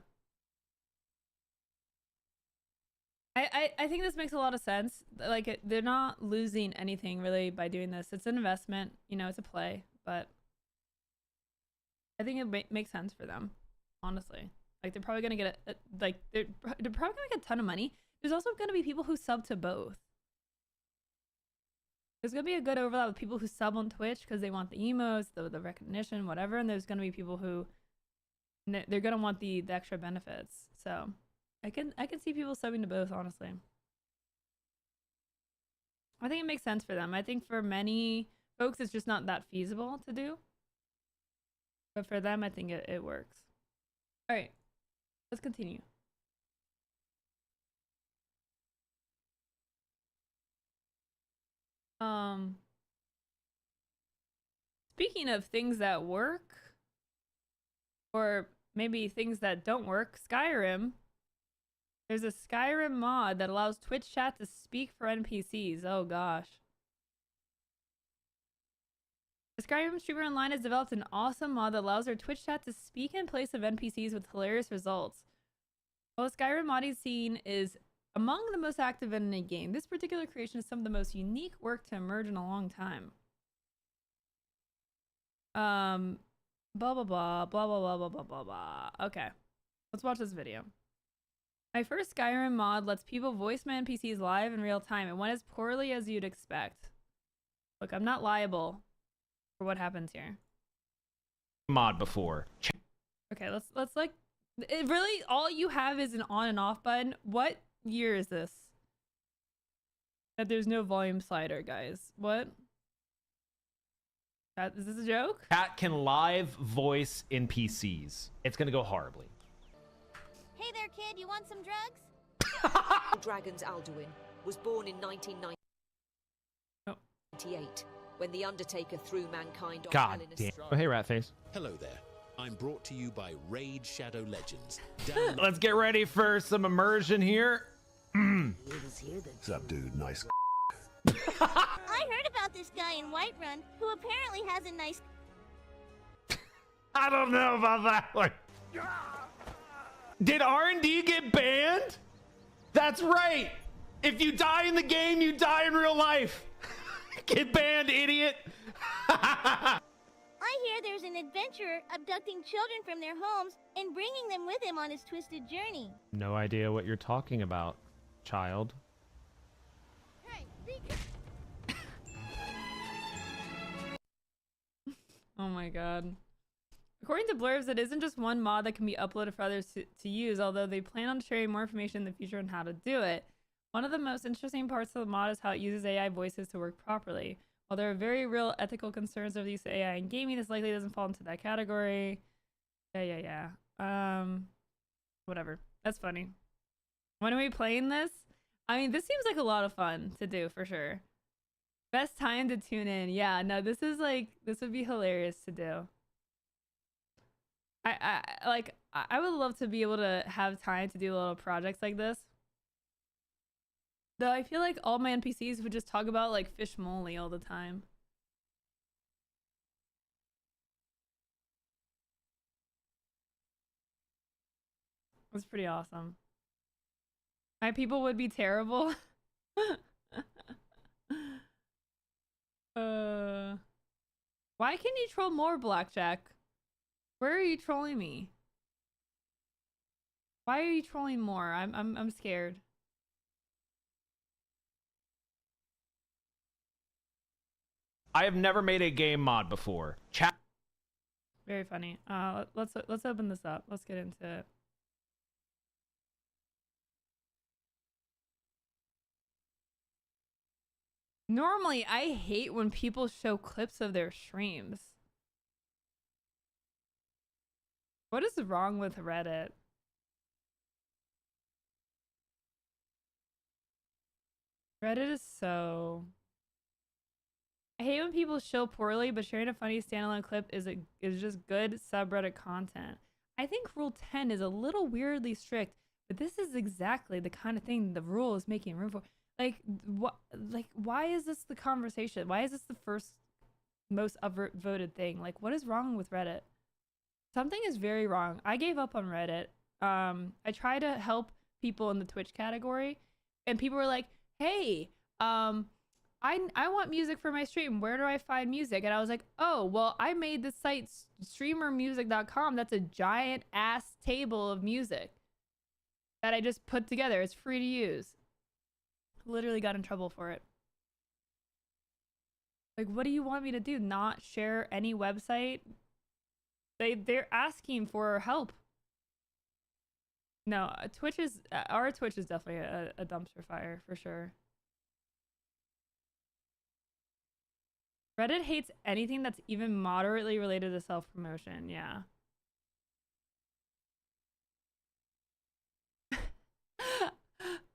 think this makes a lot of sense. Like they're not losing anything really by doing this. It's an investment, you know, it's a play, but I think it makes sense for them, honestly. Like they're probably gonna get they're probably gonna get a ton of money. There's also gonna be people who sub to both. There's gonna be a good overlap with people who sub on Twitch because they want the emotes, the recognition, whatever, and there's gonna be people who they're gonna want the extra benefits. So I can see people subbing to both, honestly. I think it makes sense for them. I think for many folks it's just not that feasible to do. But for them I think it works. Alright. Let's continue. Speaking of things that work, or maybe things that don't work, Skyrim. There's a Skyrim mod that allows Twitch chat to speak for NPCs. Oh gosh. The Skyrim streamer online has developed an awesome mod that allows their Twitch chat to speak in place of NPCs with hilarious results. While the Skyrim modding scene is among the most active in a game, this particular creation is some of the most unique work to emerge in a long time. Blah blah blah blah blah blah blah blah blah blah. Okay, let's watch this video. My first Skyrim mod lets people voice my NPCs live in real time. It went as poorly as you'd expect. Look, I'm not liable for what happens here. Mod before. Okay, let's like, it really all you have is an on and off button. What year is this? That there's no volume slider, guys. What? Is this a joke? Chat can live voice NPCs. It's gonna go horribly. Hey there, kid. You want some drugs? Dragons Alduin was born in 1998 when the Undertaker threw mankind on God damn. Oh, hey, Ratface. Hello there. I'm brought to you by Raid Shadow Legends. Let's get ready for some immersion here. What's up, dude? Nice. I heard about this guy in Whiterun who apparently has a nice... I don't know about that one. Did R&D get banned? That's right. If you die in the game, you die in real life. Get banned, idiot. I hear there's an adventurer abducting children from their homes and bringing them with him on his twisted journey. No idea what you're talking about, child. Hey, Oh my god. According to Blurbs, it isn't just one mod that can be uploaded for others to use, although they plan on sharing more information in the future on how to do it. One of the most interesting parts of the mod is how it uses AI voices to work properly. While there are very real ethical concerns of the use of AI in gaming, this likely doesn't fall into that category. Yeah. Whatever. That's funny. When are we playing this? I mean, this seems like a lot of fun to do, for sure. Best time to tune in. Yeah, no, this would be hilarious to do. I would love to be able to have time to do little projects like this. Though I feel like all my NPCs would just talk about like fish moly all the time. That's pretty awesome. My people would be terrible. Why can you troll more, Blackjack? Where are you trolling me? Why are you trolling more? I'm scared. I have never made a game mod before. Chat. Very funny. Let's open this up. Let's get into it. Normally, I hate when people show clips of their streams. What is wrong with Reddit? Reddit is so... I hate when people show poorly, but sharing a funny standalone clip is just good subreddit content. I think Rule 10 is a little weirdly strict, but this is exactly the kind of thing the rule is making room for. Like, what? Like, why is this the conversation? Why is this the first most voted thing? Like, what is wrong with Reddit? Something is very wrong. I gave up on Reddit. I tried to help people in the Twitch category, and people were like, "Hey, I want music for my stream. Where do I find music?" And I was like, "Oh, well, I made this site streamermusic.com. That's a giant ass table of music that I just put together. It's free to use." Literally got in trouble for it. Like, what do you want me to do? Not share any website? They're asking for help. No, our Twitch is definitely a dumpster fire for sure. Reddit hates anything that's even moderately related to self-promotion. Yeah.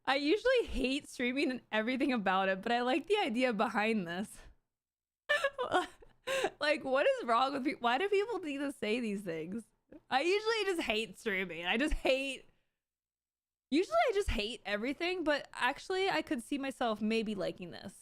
I usually hate streaming and everything about it, but I like the idea behind this. Like, what is wrong with people? Why do people need to say these things? I usually just hate streaming. Usually I just hate everything, but actually I could see myself maybe liking this.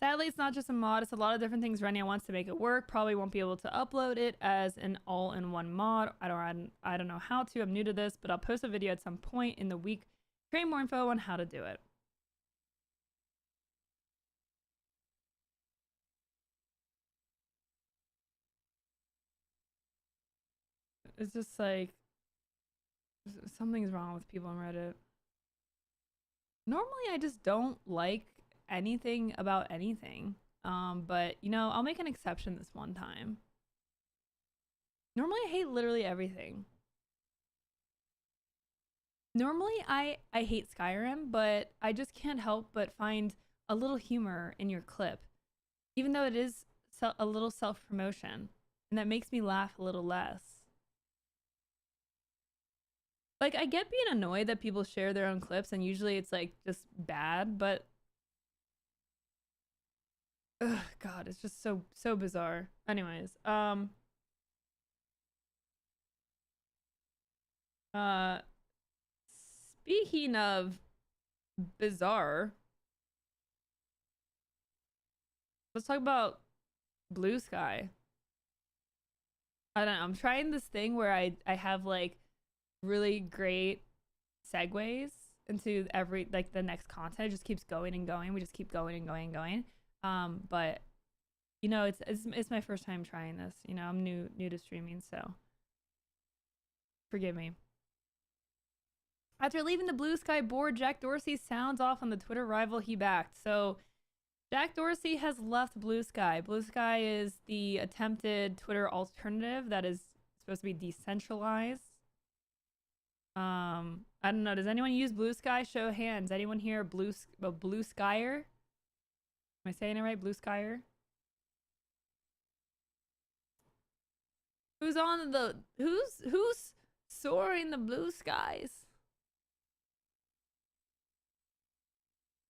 Sadly, it's not just a mod, it's a lot of different things running at once to make it work. Probably won't be able to upload it as an all-in-one mod. I don't know how to. I'm new to this, but I'll post a video at some point in the week sharing more info on how to do it. It's just like something's wrong with people on Reddit. Normally, I just don't like anything about anything, but you know, I'll make an exception this one time. Normally I hate literally everything. Normally I hate Skyrim, but I just can't help but find a little humor in your clip, even though it is a little self-promotion, and that makes me laugh a little less. Like, I get being annoyed that people share their own clips, and usually it's like just bad, but ugh, God, it's just so bizarre. Anyways, speaking of bizarre, let's talk about Blue Sky. I don't know, I'm trying this thing where I have like really great segues into every, like, the next content. It just keeps going and going. We just keep going and going and going. But you know, it's my first time trying this. You know, I'm new to streaming, so forgive me. After leaving the Blue Sky board, Jack Dorsey sounds off on the Twitter rival he backed. So Jack Dorsey has left Blue Sky. Blue Sky is the attempted Twitter alternative that is supposed to be decentralized. I don't know. Does anyone use Blue Sky? Show of hands. Anyone here a Blue Skyer? Am I saying it right? Blue Skyer? Who's soaring the blue skies?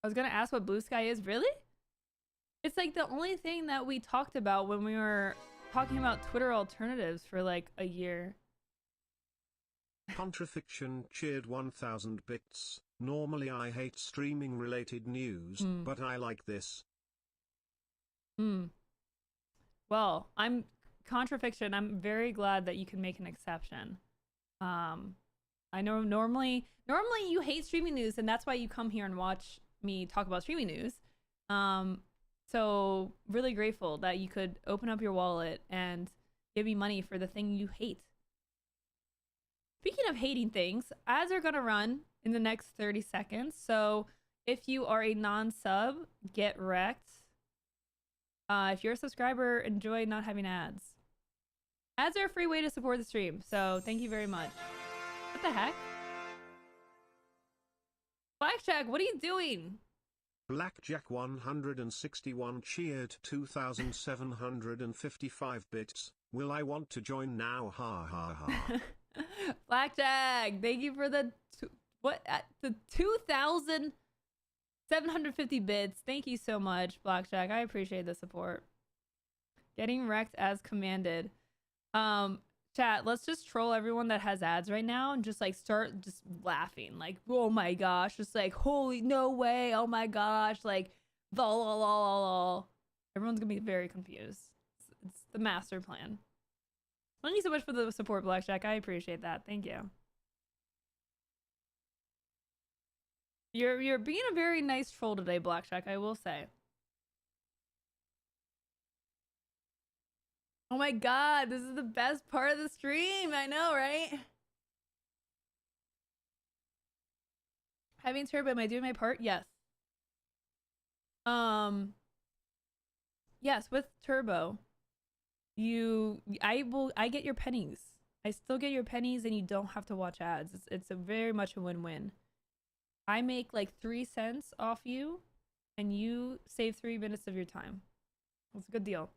I was gonna ask what Blue Sky is. Really? It's like the only thing that we talked about when we were talking about Twitter alternatives for like a year. Contrafiction cheered 1000 bits. Normally I hate streaming related news, but I like this. Well, I'm Contrafiction. I'm very glad that you can make an exception. I know normally you hate streaming news, and that's why you come here and watch me talk about streaming news. So really grateful that you could open up your wallet and give me money for the thing you hate. Speaking of hating things, ads are gonna run in the next 30 seconds. So if you are a non-sub, get wrecked. If you're a subscriber, enjoy not having ads. Ads are a free way to support the stream, so thank you very much. What the heck? Blackjack, what are you doing? Blackjack 161 cheered 2,755 bits. Will I want to join now? Ha ha ha. Blackjack, thank you for the the 2,750 bits. Thank you so much, Blackjack. I appreciate the support. Getting wrecked as commanded. Chat, let's just troll everyone that has ads right now and just like start just laughing. Like, oh my gosh, just like, holy, no way, oh my gosh, like, lol. Everyone's gonna be very confused. It's the master plan. Thank you so much for the support, Blackjack. I appreciate that. Thank you. You're being a very nice troll today, Blackjack, I will say. Oh my god, this is the best part of the stream. I know, right? Having turbo, am I doing my part? Yes. Yes, with turbo, I get your pennies. I still get your pennies and you don't have to watch ads. It's a very much a win-win. I make like 3 cents off you and you save 3 minutes of your time. It's a good deal.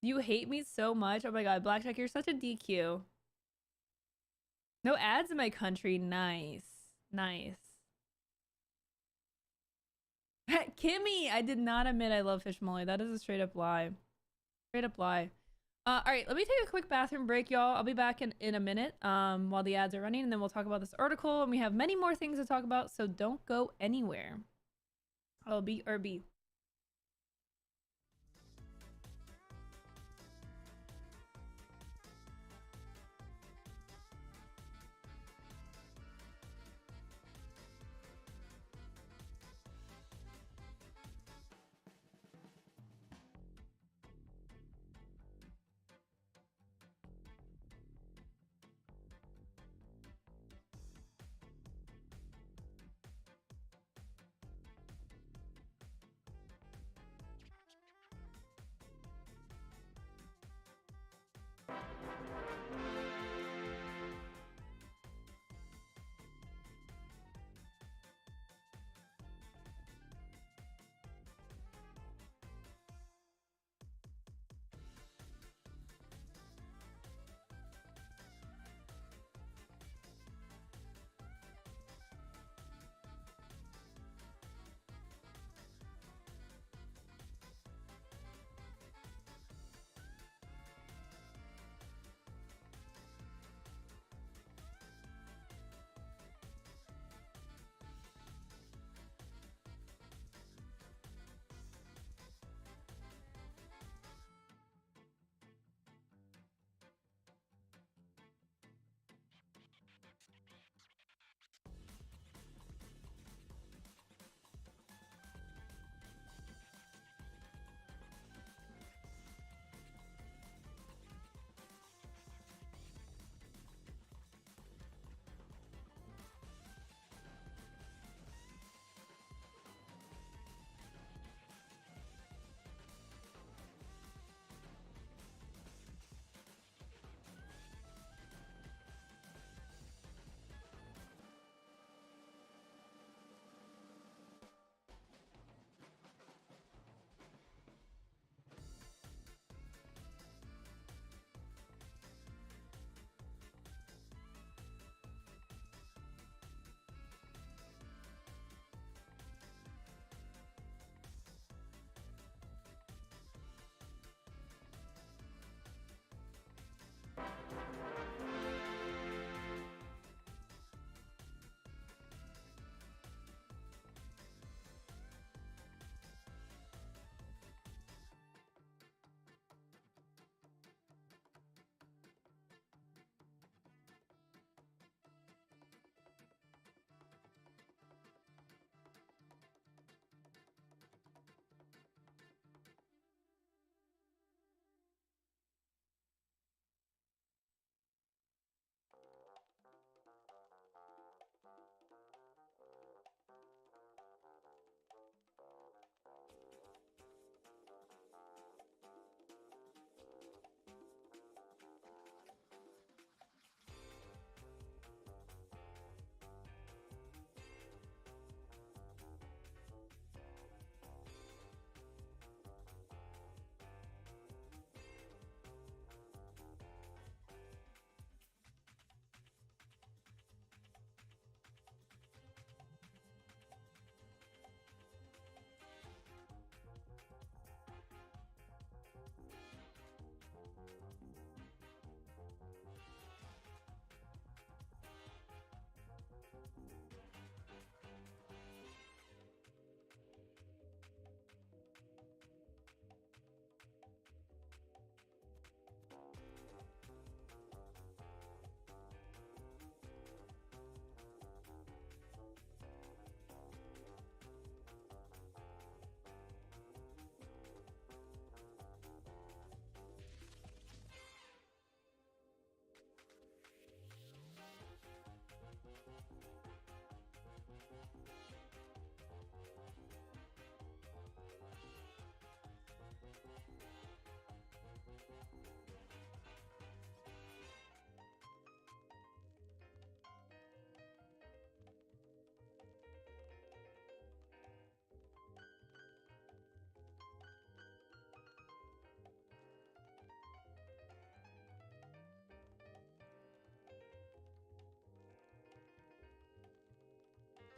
You hate me so much. Oh my god, Blackjack, you're such a DQ. No ads in my country. Nice. Nice. Kimmy, I did not admit I love fish molly. That is a straight up lie. Straight up lie. Alright, let me take a quick bathroom break, y'all. I'll be back in a minute while the ads are running, and then we'll talk about this article, and we have many more things to talk about, so don't go anywhere. I'll be RB.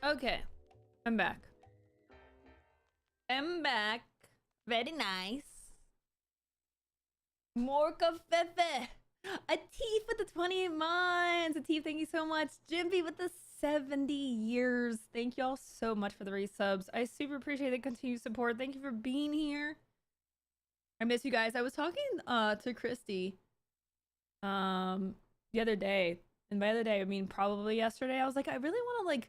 Okay, I'm back. I'm back. Very nice. More cafefe. Atif with the 28 months. Atif, thank you so much. Jimpy with the 70 years. Thank you all so much for the resubs. I super appreciate the continued support. Thank you for being here. I miss you guys. I was talking to Christy the other day. And by the other day, I mean probably yesterday. I was like, I really want to like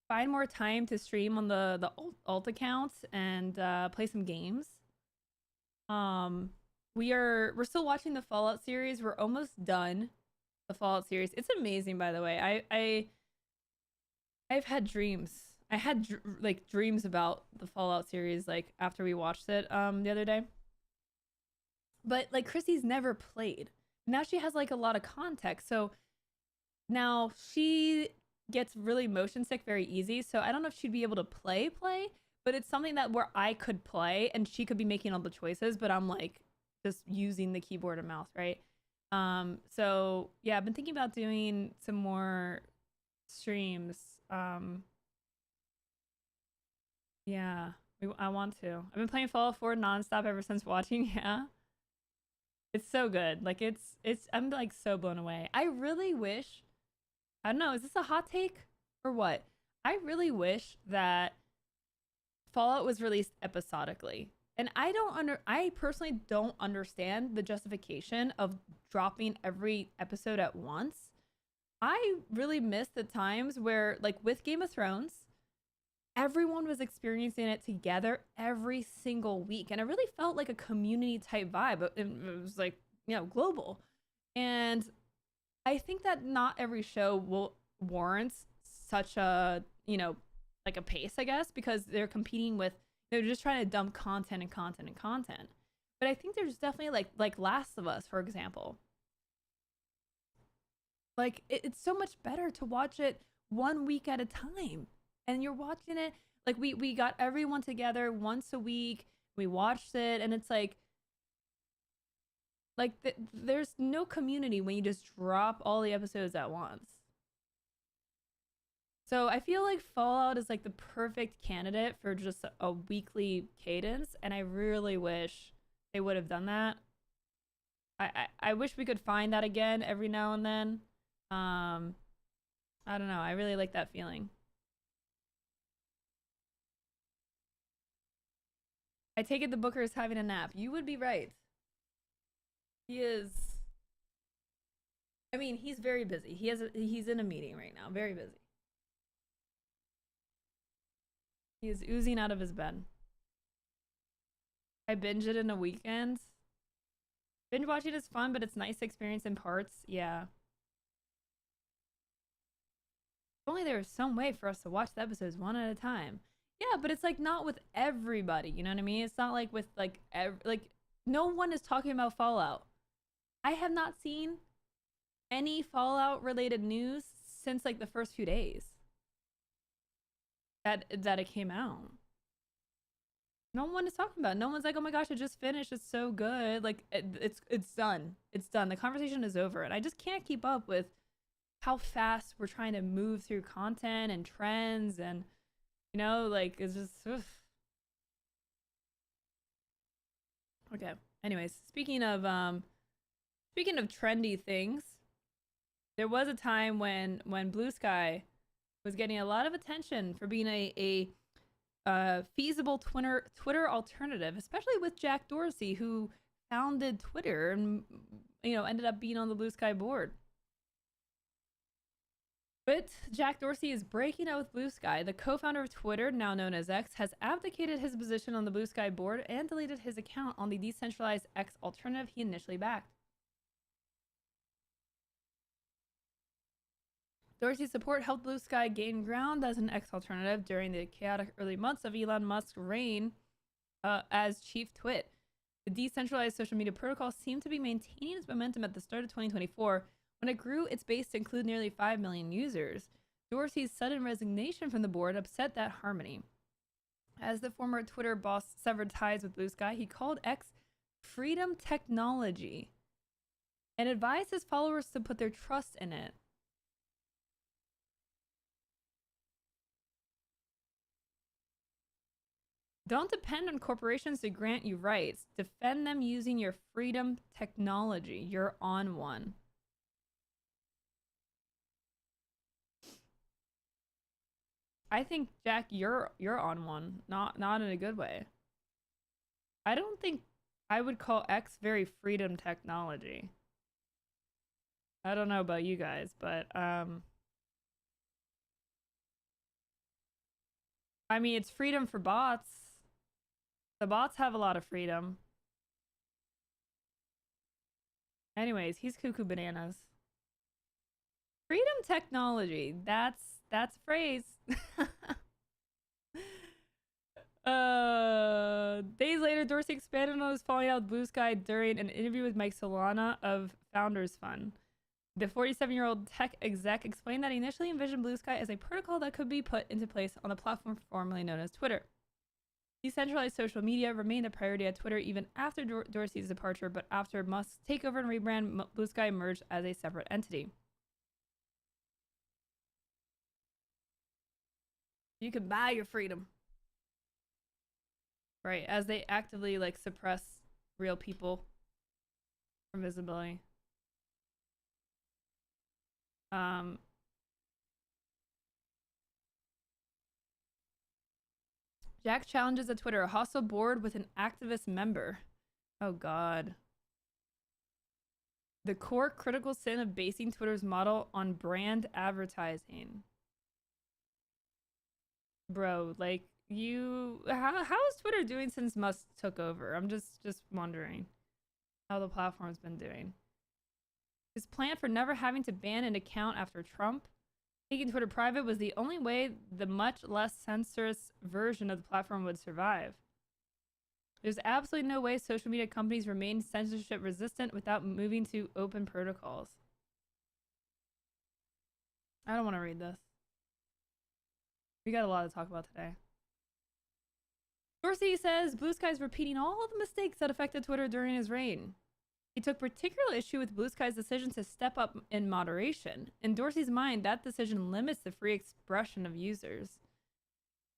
find more time to stream on the alt account and play some games. We're still watching the Fallout series. We're almost done the Fallout series. It's amazing, by the way. I've had dreams. I had like dreams about the Fallout series like after we watched it the other day. But like Chrissy's never played. Now she has like a lot of context. So now she gets really motion sick very easy. So I don't know if she'd be able to play, but it's something that where I could play and she could be making all the choices, but I'm like just using the keyboard and mouse, right? So yeah, I've been thinking about doing some more streams. Yeah, I want to. I've been playing Fallout 4 nonstop ever since watching. Yeah, it's so good. Like I'm like so blown away. I really wish. I don't know. Is this a hot take or what? I really wish that Fallout was released episodically. And I personally don't understand the justification of dropping every episode at once. I really miss the times where, like with Game of Thrones, everyone was experiencing it together every single week. And it really felt like a community type vibe. It was like, you know, global. And I think that not every show will warrant such a, you know, like a pace, I guess, because they're competing with, they're just trying to dump content and content and content. But I think there's definitely like Last of Us, for example. Like it's so much better to watch it 1 week at a time. And you're watching it, like we got everyone together once a week. We watched it and it's like there's no community when you just drop all the episodes at once. So I feel like Fallout is like the perfect candidate for just a weekly cadence, and I really wish they would have done that. I wish we could find that again every now and then. I don't know. I really like that feeling. I take it the Booker is having a nap. You would be right. He is. I mean, he's very busy. He's in a meeting right now. Very busy. He is oozing out of his bed. I binge it in a weekend. Binge watching is fun, but it's nice to experience in parts. Yeah. If only there was some way for us to watch the episodes one at a time. Yeah, but it's like not with everybody. You know what I mean? It's not like with like no one is talking about Fallout. I have not seen any Fallout related news since like the first few days that it came out. No one is talking about it. No one's like, oh my gosh, it just finished. It's so good. Like it's done. It's done. The conversation is over. And I just can't keep up with how fast we're trying to move through content and trends and, you know, like it's just oof. Okay. Anyways, speaking of trendy things, there was a time when Blue Sky was getting a lot of attention for being a feasible Twitter alternative, especially with Jack Dorsey, who founded Twitter and, you know, ended up being on the Blue Sky board. But Jack Dorsey is breaking out with Blue Sky. The co-founder of Twitter, now known as X, has abdicated his position on the Blue Sky board and deleted his account on the decentralized X alternative he initially backed. Dorsey's support helped Blue Sky gain ground as an X alternative during the chaotic early months of Elon Musk's reign as chief twit. The decentralized social media protocol seemed to be maintaining its momentum at the start of 2024 when it grew its base to include nearly 5 million users. Dorsey's sudden resignation from the board upset that harmony. As the former Twitter boss severed ties with Blue Sky, he called X freedom technology and advised his followers to put their trust in it. Don't depend on corporations to grant you rights. Defend them using your freedom technology. You're on one. I think, Jack, you're on one. Not in a good way. I don't think I would call X very freedom technology. I don't know about you guys, but I mean, it's freedom for bots. The bots have a lot of freedom. Anyways, he's cuckoo bananas. Freedom technology. That's a phrase. Days later, Dorsey expanded on his falling out with Blue Sky during an interview with Mike Solana of Founders Fund. The 47-year-old tech exec explained that he initially envisioned Blue Sky as a protocol that could be put into place on the platform formerly known as Twitter. Decentralized social media remained a priority at Twitter even after Dorsey's departure, but after Musk's takeover and rebrand, Blue Sky emerged as a separate entity. You can buy your freedom. Right, as they actively like suppress real people from visibility. Jack challenges at Twitter, a hostile board with an activist member. Oh god. The core critical sin of basing Twitter's model on brand advertising. Bro, like how is Twitter doing since Musk took over? I'm just wondering how the platform's been doing. His plan for never having to ban an account after Trump taking Twitter private was the only way the much less censorious version of the platform would survive. There's absolutely no way social media companies remain censorship resistant without moving to open protocols. I don't want to read this. We got a lot to talk about today. Dorsey says Blue Sky's repeating all of the mistakes that affected Twitter during his reign. He took particular issue with Blue Sky's decision to step up in moderation. In Dorsey's mind, that decision limits the free expression of users.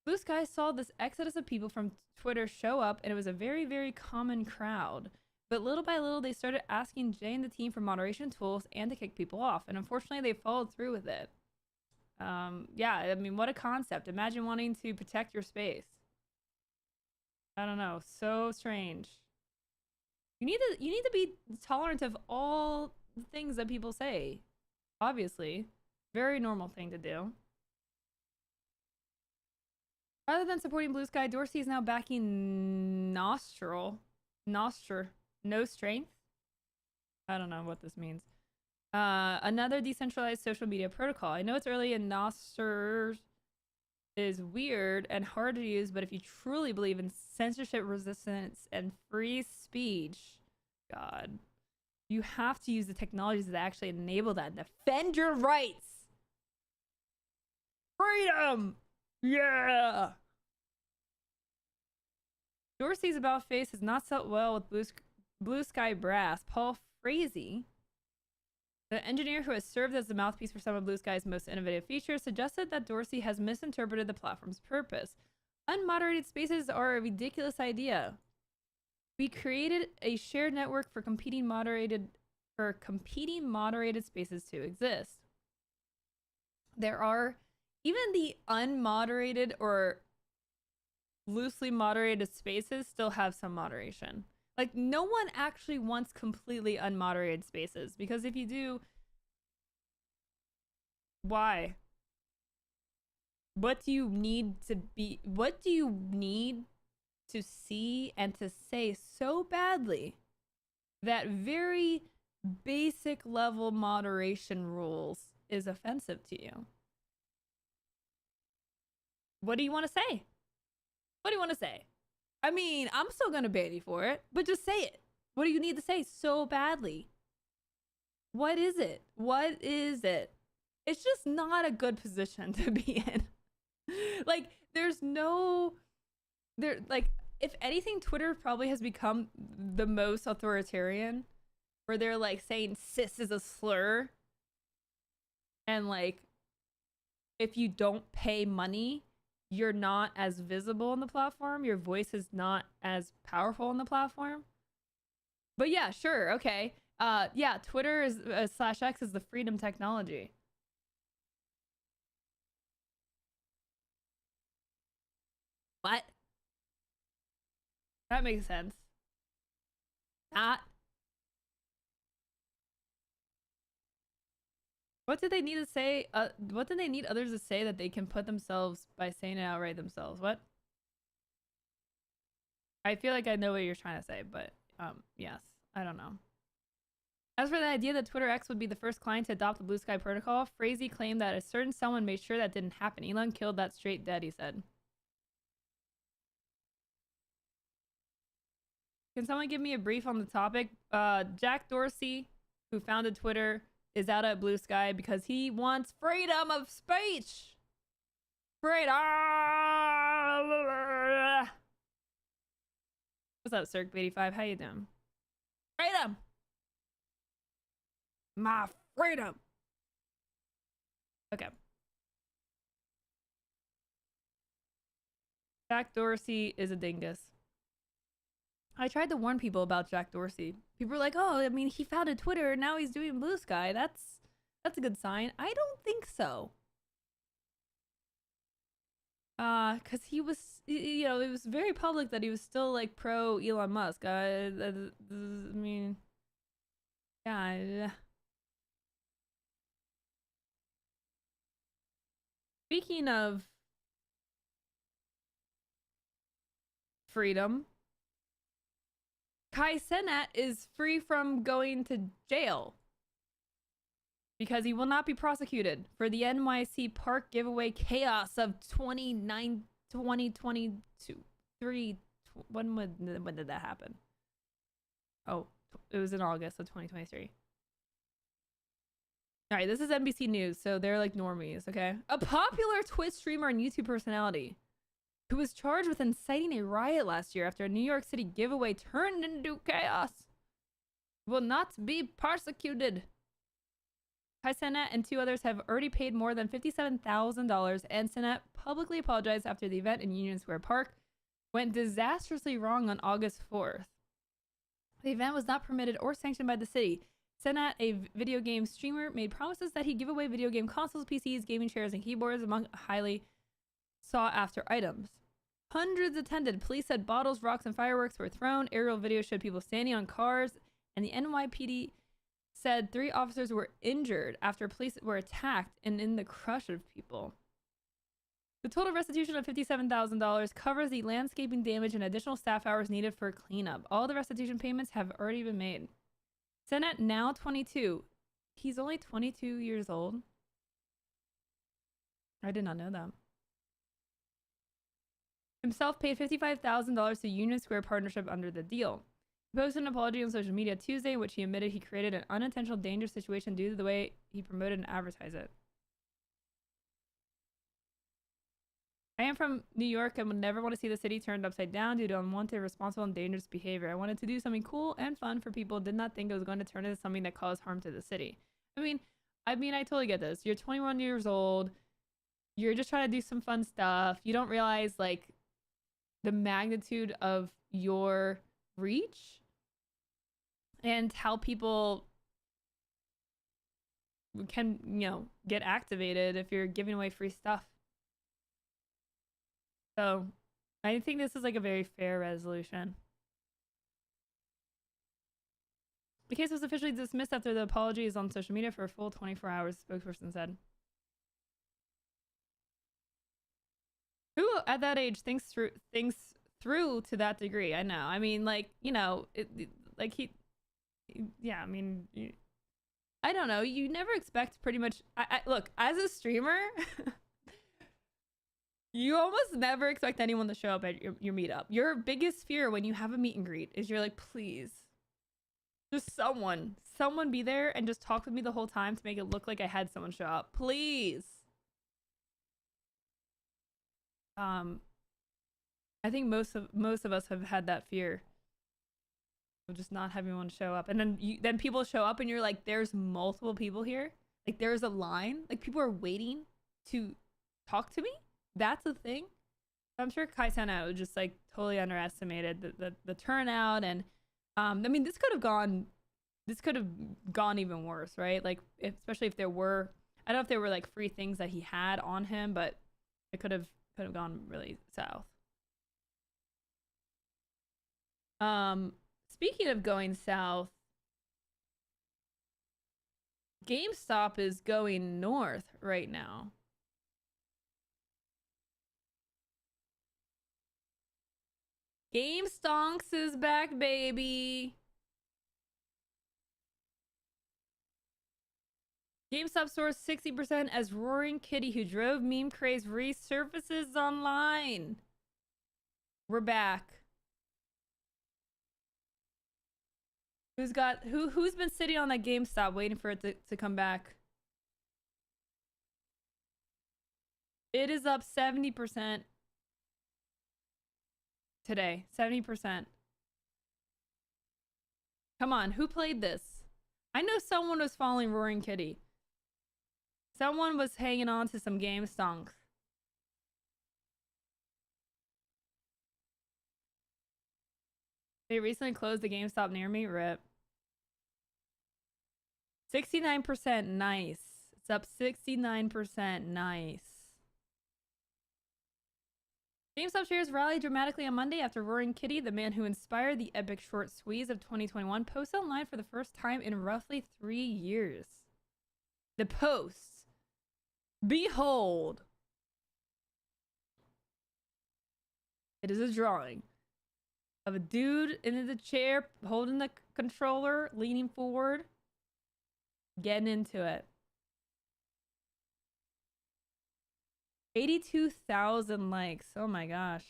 Blue Sky saw this exodus of people from Twitter show up, and it was a very, very common crowd. But little by little, they started asking Jay and the team for moderation tools and to kick people off. And unfortunately, they followed through with it. Yeah, I mean, what a concept. Imagine wanting to protect your space. I don't know. So strange. You need to be tolerant of all the things that people say. Obviously. Very normal thing to do. Rather than supporting Blue Sky, Dorsey is now backing No Strength. I don't know what this means. Another decentralized social media protocol. I know it's early and Nostr is weird and hard to use, but if you truly believe in censorship resistance and free speech, God, you have to use the technologies that actually enable that and defend your rights. Freedom! Yeah! Dorsey's about face has not set well with Blue Sky brass. Paul Frazee, the engineer who has served as the mouthpiece for some of Blue Sky's most innovative features, suggested that Dorsey has misinterpreted the platform's purpose. Unmoderated spaces are a ridiculous idea. We created a shared network for competing moderated spaces to exist. There are even the unmoderated or loosely moderated spaces still have some moderation. Like, no one actually wants completely unmoderated spaces, because if you do, why? What do you need to see and to say so badly that very basic level moderation rules is offensive to you? What do you want to say? What do you want to say? I mean, I'm still gonna ban you for it, but just say it. What do you need to say so badly? What is it? What is it? It's just not a good position to be in. Like, if anything, Twitter probably has become the most authoritarian, where they're like saying cis is a slur. And like, if you don't pay money, you're not as visible on the platform. Your voice is not as powerful on the platform. But yeah, sure, okay. Yeah, Twitter is /X is the freedom technology. What? That makes sense. Not. What did they need to say? What did they need others to say that they can put themselves by saying it outright themselves? What? I feel like I know what you're trying to say, but yes, I don't know. As for the idea that Twitter X would be the first client to adopt the Blue Sky Protocol, Frazee claimed that a certain someone made sure that didn't happen. Elon killed that straight dead, he said. Can someone give me a brief on the topic? Jack Dorsey, who founded Twitter, is out at Blue Sky because he wants freedom of speech. Freedom. What's up, Cirque85? How you doing? Freedom. My freedom. Okay. Jack Dorsey is a dingus. I tried to warn people about Jack Dorsey. People were like, "Oh, I mean, he founded Twitter, and now he's doing Blue Sky. That's a good sign." I don't think so. Cause he was, you know, it was very public that he was still like pro Elon Musk. I mean, yeah. Speaking of freedom, Kai Cenat is free from going to jail because he will not be prosecuted for the NYC Park giveaway chaos of 2022. When did that happen? Oh, it was in August of 2023. All right, this is NBC News, so they're like normies, okay? A popular Twitch streamer and YouTube personality who was charged with inciting a riot last year after a New York City giveaway turned into chaos will not be prosecuted. Kai Cenat and 2 others have already paid more than $57,000, and Cenat publicly apologized after the event in Union Square Park went disastrously wrong on August 4th. The event was not permitted or sanctioned by the city. Cenat, a video game streamer, made promises that he'd give away video game consoles, PCs, gaming chairs, and keyboards among highly sought-after items. Hundreds attended. Police said bottles, rocks, and fireworks were thrown. Aerial video showed people standing on cars, and the NYPD said 3 officers were injured after police were attacked and in the crush of people. The total restitution of $57,000 covers the landscaping damage and additional staff hours needed for cleanup. All the restitution payments have already been made. Cenat, now 22. He's only 22 years old. I did not know that. Himself paid $55,000 to Union Square Partnership under the deal. He posted an apology on social media Tuesday, in which he admitted he created an unintentional dangerous situation due to the way he promoted and advertised it. I am from New York and would never want to see the city turned upside down due to unwanted, irresponsible, and dangerous behavior. I wanted to do something cool and fun for people. Did not think it was going to turn into something that caused harm to the city. I mean, I totally get this. You're 21 years old. You're just trying to do some fun stuff. You don't realize, like, the magnitude of your reach and how people can, you know, get activated if you're giving away free stuff. So I think this is like a very fair resolution. The case was officially dismissed after the apology is on social media for a full 24 hours, spokesperson said. Who at that age thinks through to that degree? I know. I mean, like, you know, yeah, I mean, I don't know. You never expect pretty much. Look, as a streamer, you almost never expect anyone to show up at your meetup. Your biggest fear when you have a meet and greet is you're like, please, just someone be there and just talk with me the whole time to make it look like I had someone show up. Please. I think most of us have had that fear of just not having anyone show up, and then people show up and you're like, there's multiple people here, like there's a line, like people are waiting to talk to me. That's a thing. I'm sure Kai Cenat just like totally underestimated the turnout, and I mean this could have gone even worse, right? Like especially if there were, I don't know if there were like free things that he had on him, but it could have gone really south. Speaking of going south, GameStop is going north right now. Game Stonks is back, baby. GameStop soars 60% as RoaringKitty, who drove meme craze, resurfaces online. We're back. Who's been sitting on that GameStop waiting for it to come back? It is up 70% today. 70%. Come on, who played this? I know someone was following RoaringKitty. Someone was hanging on to some Game Stonks. They recently closed the GameStop near me. RIP. 69%. Nice. It's up 69%. Nice. GameStop shares rallied dramatically on Monday after RoaringKitty, the man who inspired the epic short squeeze of 2021, posted online for the first time in roughly 3 years. The post. Behold. It is a drawing of a dude in the chair holding the controller, leaning forward, getting into it. 82,000 likes. Oh my gosh.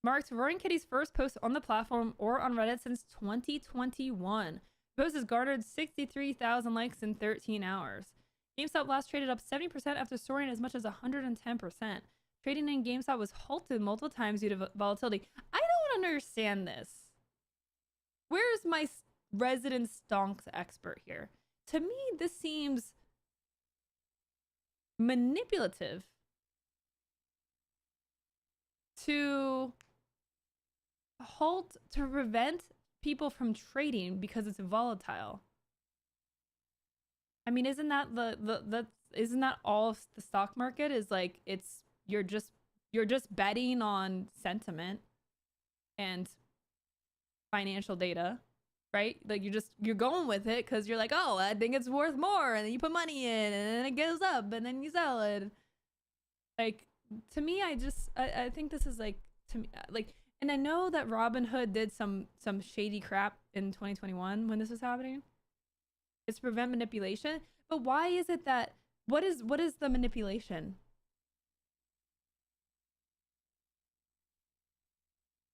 Marks RoaringKitty's first post on the platform or on Reddit since 2021. The post has garnered 63,000 likes in 13 hours. GameStop last traded up 70% after soaring as much as 110%. Trading in GameStop was halted multiple times due to volatility. I don't understand this. Where's my resident stonks expert here? To me, this seems manipulative to prevent people from trading because it's volatile. I mean, isn't that isn't that all the stock market is like? You're just betting on sentiment and financial data, right? Like you're going with it because you're like, oh, I think it's worth more, and then you put money in, and then it goes up, and then you sell it. Like, to me, I think this is like, to me, like, and I know that Robinhood did some shady crap in 2021 when this was happening. It's to prevent manipulation, but why is it that what is the manipulation?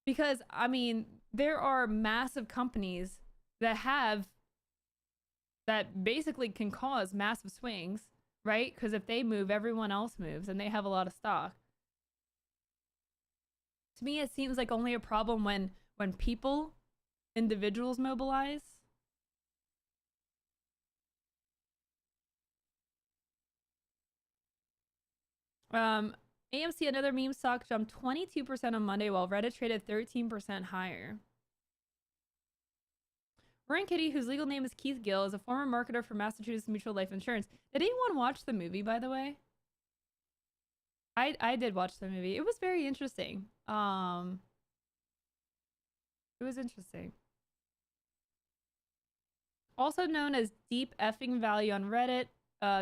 Because I mean, there are massive companies that basically can cause massive swings, right? Because if they move, everyone else moves, and they have a lot of stock. To me, it seems like only a problem when individuals mobilize. AMC, another meme stock, jumped 22% on Monday, while Reddit traded 13% higher. RoaringKitty, whose legal name is Keith Gill, is a former marketer for Massachusetts Mutual Life Insurance. Did anyone watch the movie, by the way? I did watch the movie. It was very interesting. It was interesting. Also known as Deep Effing Value on Reddit,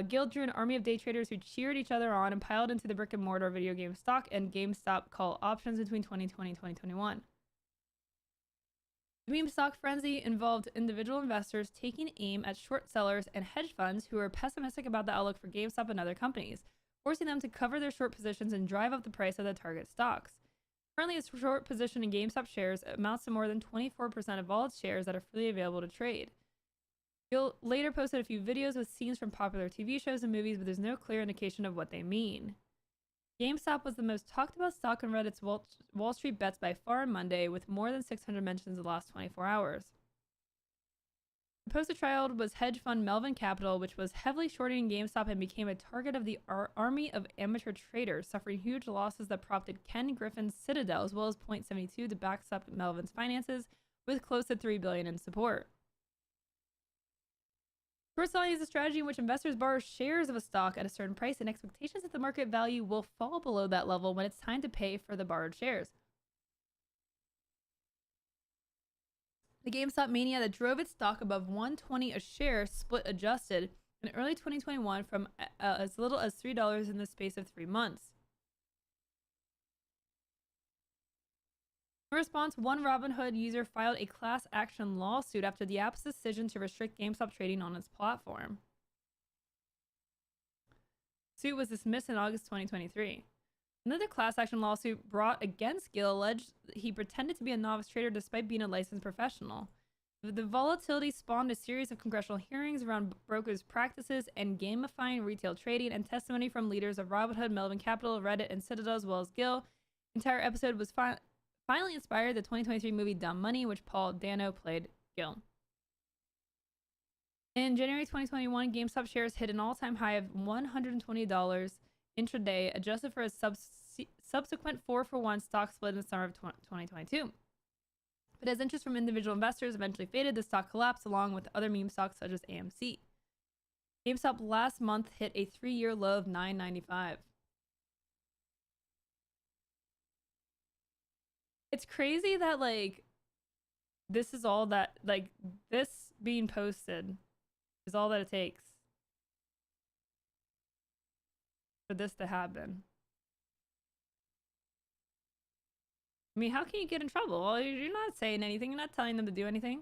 Gill drew an army of day traders who cheered each other on and piled into the brick and mortar video game stock and GameStop call options between 2020 and 2021. The meme stock frenzy involved individual investors taking aim at short sellers and hedge funds who were pessimistic about the outlook for GameStop and other companies, forcing them to cover their short positions and drive up the price of the target stocks. Currently, a short position in GameStop shares amounts to more than 24% of all its shares that are freely available to trade. Gill later posted a few videos with scenes from popular TV shows and movies, but there's no clear indication of what they mean. GameStop was the most talked about stock on Reddit's Wall Street bets by far on Monday, with more than 600 mentions in the last 24 hours. The poster child was hedge fund Melvin Capital, which was heavily shorting GameStop and became a target of the army of amateur traders, suffering huge losses that prompted Ken Griffin's Citadel, as well as Point72, to backstop Melvin's finances with close to $3 billion in support. Short selling is a strategy in which investors borrow shares of a stock at a certain price and expectations that the market value will fall below that level when it's time to pay for the borrowed shares. The GameStop mania that drove its stock above $120 a share split adjusted in early 2021 from as little as $3 in the space of 3 months. In response, one Robinhood user filed a class action lawsuit after the app's decision to restrict GameStop trading on its platform. The suit was dismissed in August 2023. Another class action lawsuit brought against Gill alleged he pretended to be a novice trader despite being a licensed professional. The volatility spawned a series of congressional hearings around brokers' practices and gamifying retail trading, and testimony from leaders of Robinhood, Melvin Capital, Reddit, and Citadel, as well as Gill. The entire episode was finally inspired the 2023 movie Dumb Money, which Paul Dano played Gill. In January 2021, GameStop shares hit an all-time high of $120 intraday, adjusted for a subsequent 4-for-1 stock split in the summer of 2022. But as interest from individual investors eventually faded, the stock collapsed along with other meme stocks such as AMC. GameStop last month hit a 3-year low of $9.95. It's crazy that, like, this is all that, like, this being posted is all that it takes for this to happen. I mean, how can you get in trouble? Well, you're not saying anything. You're not telling them to do anything.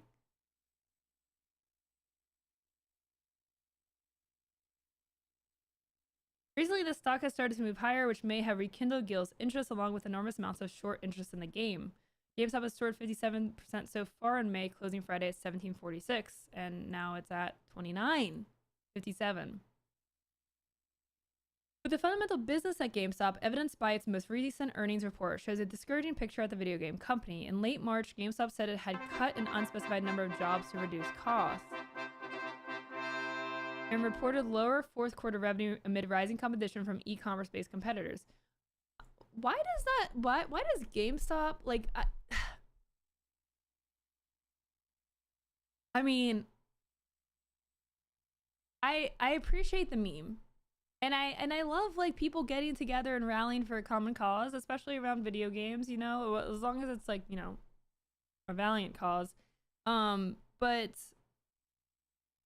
Recently, the stock has started to move higher, which may have rekindled Gill's interest along with enormous amounts of short interest in the game. GameStop has soared 57% so far in May, closing Friday at $17.46, and now it's at $29.57. But the fundamental business at GameStop, evidenced by its most recent earnings report, shows a discouraging picture at the video game company. In late March, GameStop said it had cut an unspecified number of jobs to reduce costs and reported lower fourth quarter revenue amid rising competition from e-commerce based competitors. Why does GameStop, like, I mean, I appreciate the meme. And I love, like, people getting together and rallying for a common cause, especially around video games, you know, as long as it's, like, you know, a valiant cause. But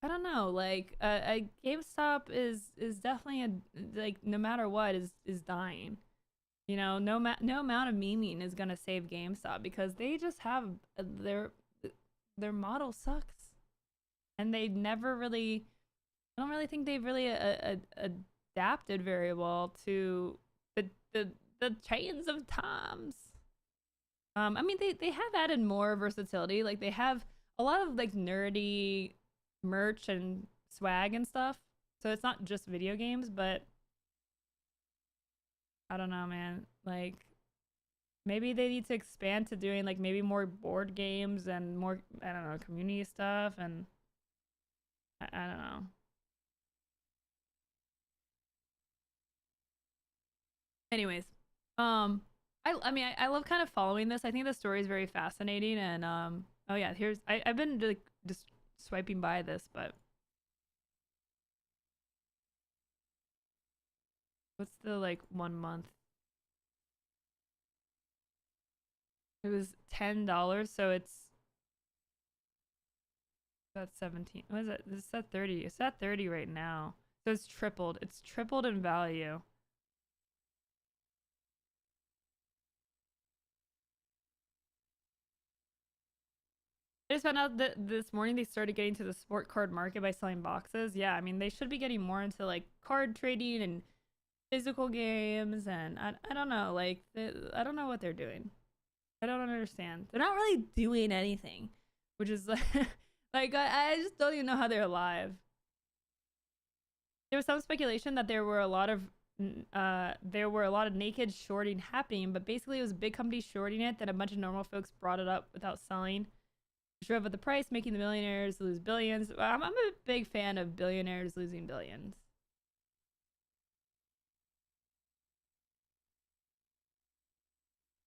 I don't know, like, GameStop is definitely like, no matter what, is dying. You know, no amount of memeing is gonna save GameStop, because they just have their model sucks, and they never really, I don't really think they've really adapted very well to the chains of times. I mean, they have added more versatility. Like, they have a lot of, like, nerdy merch and swag and stuff, so it's not just video games. But I don't know, man, like, maybe they need to expand to doing, like, maybe more board games and more, I don't know, community stuff, and I don't know. Anyways, I mean, I love kind of following this. I think the story is very fascinating, and oh yeah, I've been, like, just swiping by this, but what's the, like, 1 month? It was $10, so it's at 17. What is it? It's at 30. It's at 30 right now. So it's tripled. It's tripled in value. I just found out that this morning they started getting to the sport card market by selling boxes. Yeah, I mean, they should be getting more into, like, card trading and physical games, and I don't know, like, I don't know what they're doing. I don't understand. They're not really doing anything, which is like I just don't even know how they're alive. There was some speculation that there were a lot of naked shorting happening, but basically it was big companies shorting it, that a bunch of normal folks brought it up without selling. Drove up the price, making the millionaires lose billions. I'm a big fan of billionaires losing billions.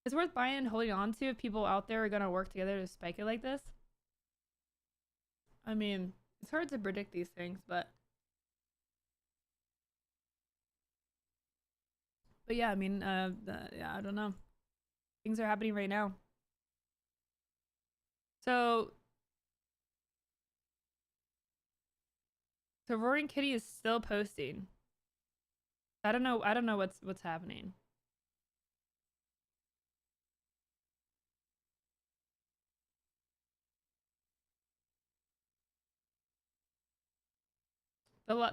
It's worth buying and holding on to if people out there are going to work together to spike it like this. I mean, it's hard to predict these things, but yeah, I mean, yeah, I don't know. Things are happening right now. So RoaringKitty is still posting. I don't know what's happening.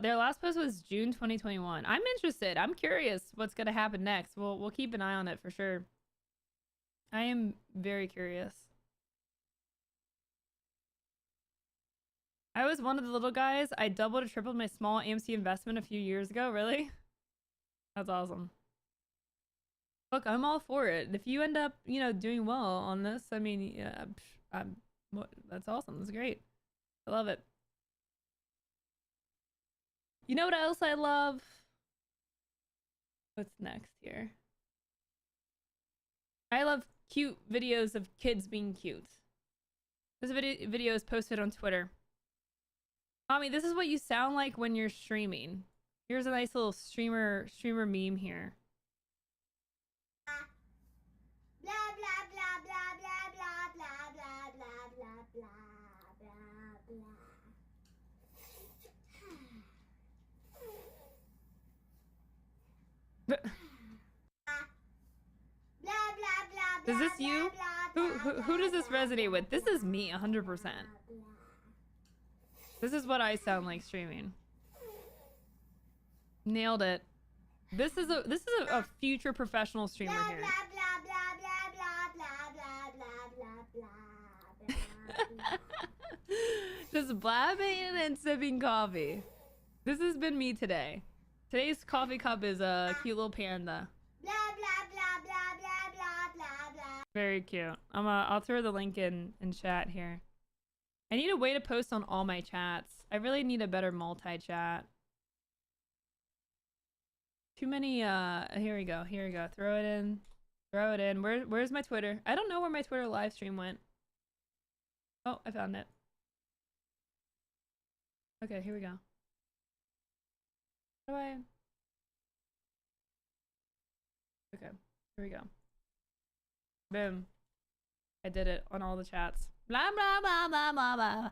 Their last post was June 2021. I'm interested. I'm curious what's gonna happen next. We'll keep an eye on it for sure. I am very curious. I was one of the little guys. I doubled or tripled my small AMC investment a few years ago. Really? That's awesome. Look, I'm all for it. If you end up, you know, doing well on this, I mean, yeah, that's awesome. That's great. I love it. You know what else I love? What's next here? I love cute videos of kids being cute. This video is posted on Twitter. Mommy, this is what you sound like when you're streaming. Here's a nice little streamer meme here. Blah blah blah blah blah blah blah blah blah blah blah blah blah. Is this you? Who does this resonate with? This is me, 100%. This is what I sound like streaming. Nailed it. This is a future professional streamer here. Just blabbing and sipping coffee. This has been me today. Today's coffee cup is a cute little panda. Very cute. I'll throw the link in chat here. I need a way to post on all my chats. I really need a better multi-chat. Too many, here we go. Throw it in. Where's my Twitter? I don't know where my Twitter live stream went. Oh, I found it. Okay, here we go. How do I... Okay, here we go. Boom. I did it on all the chats. Blah, blah, blah, blah, blah, blah.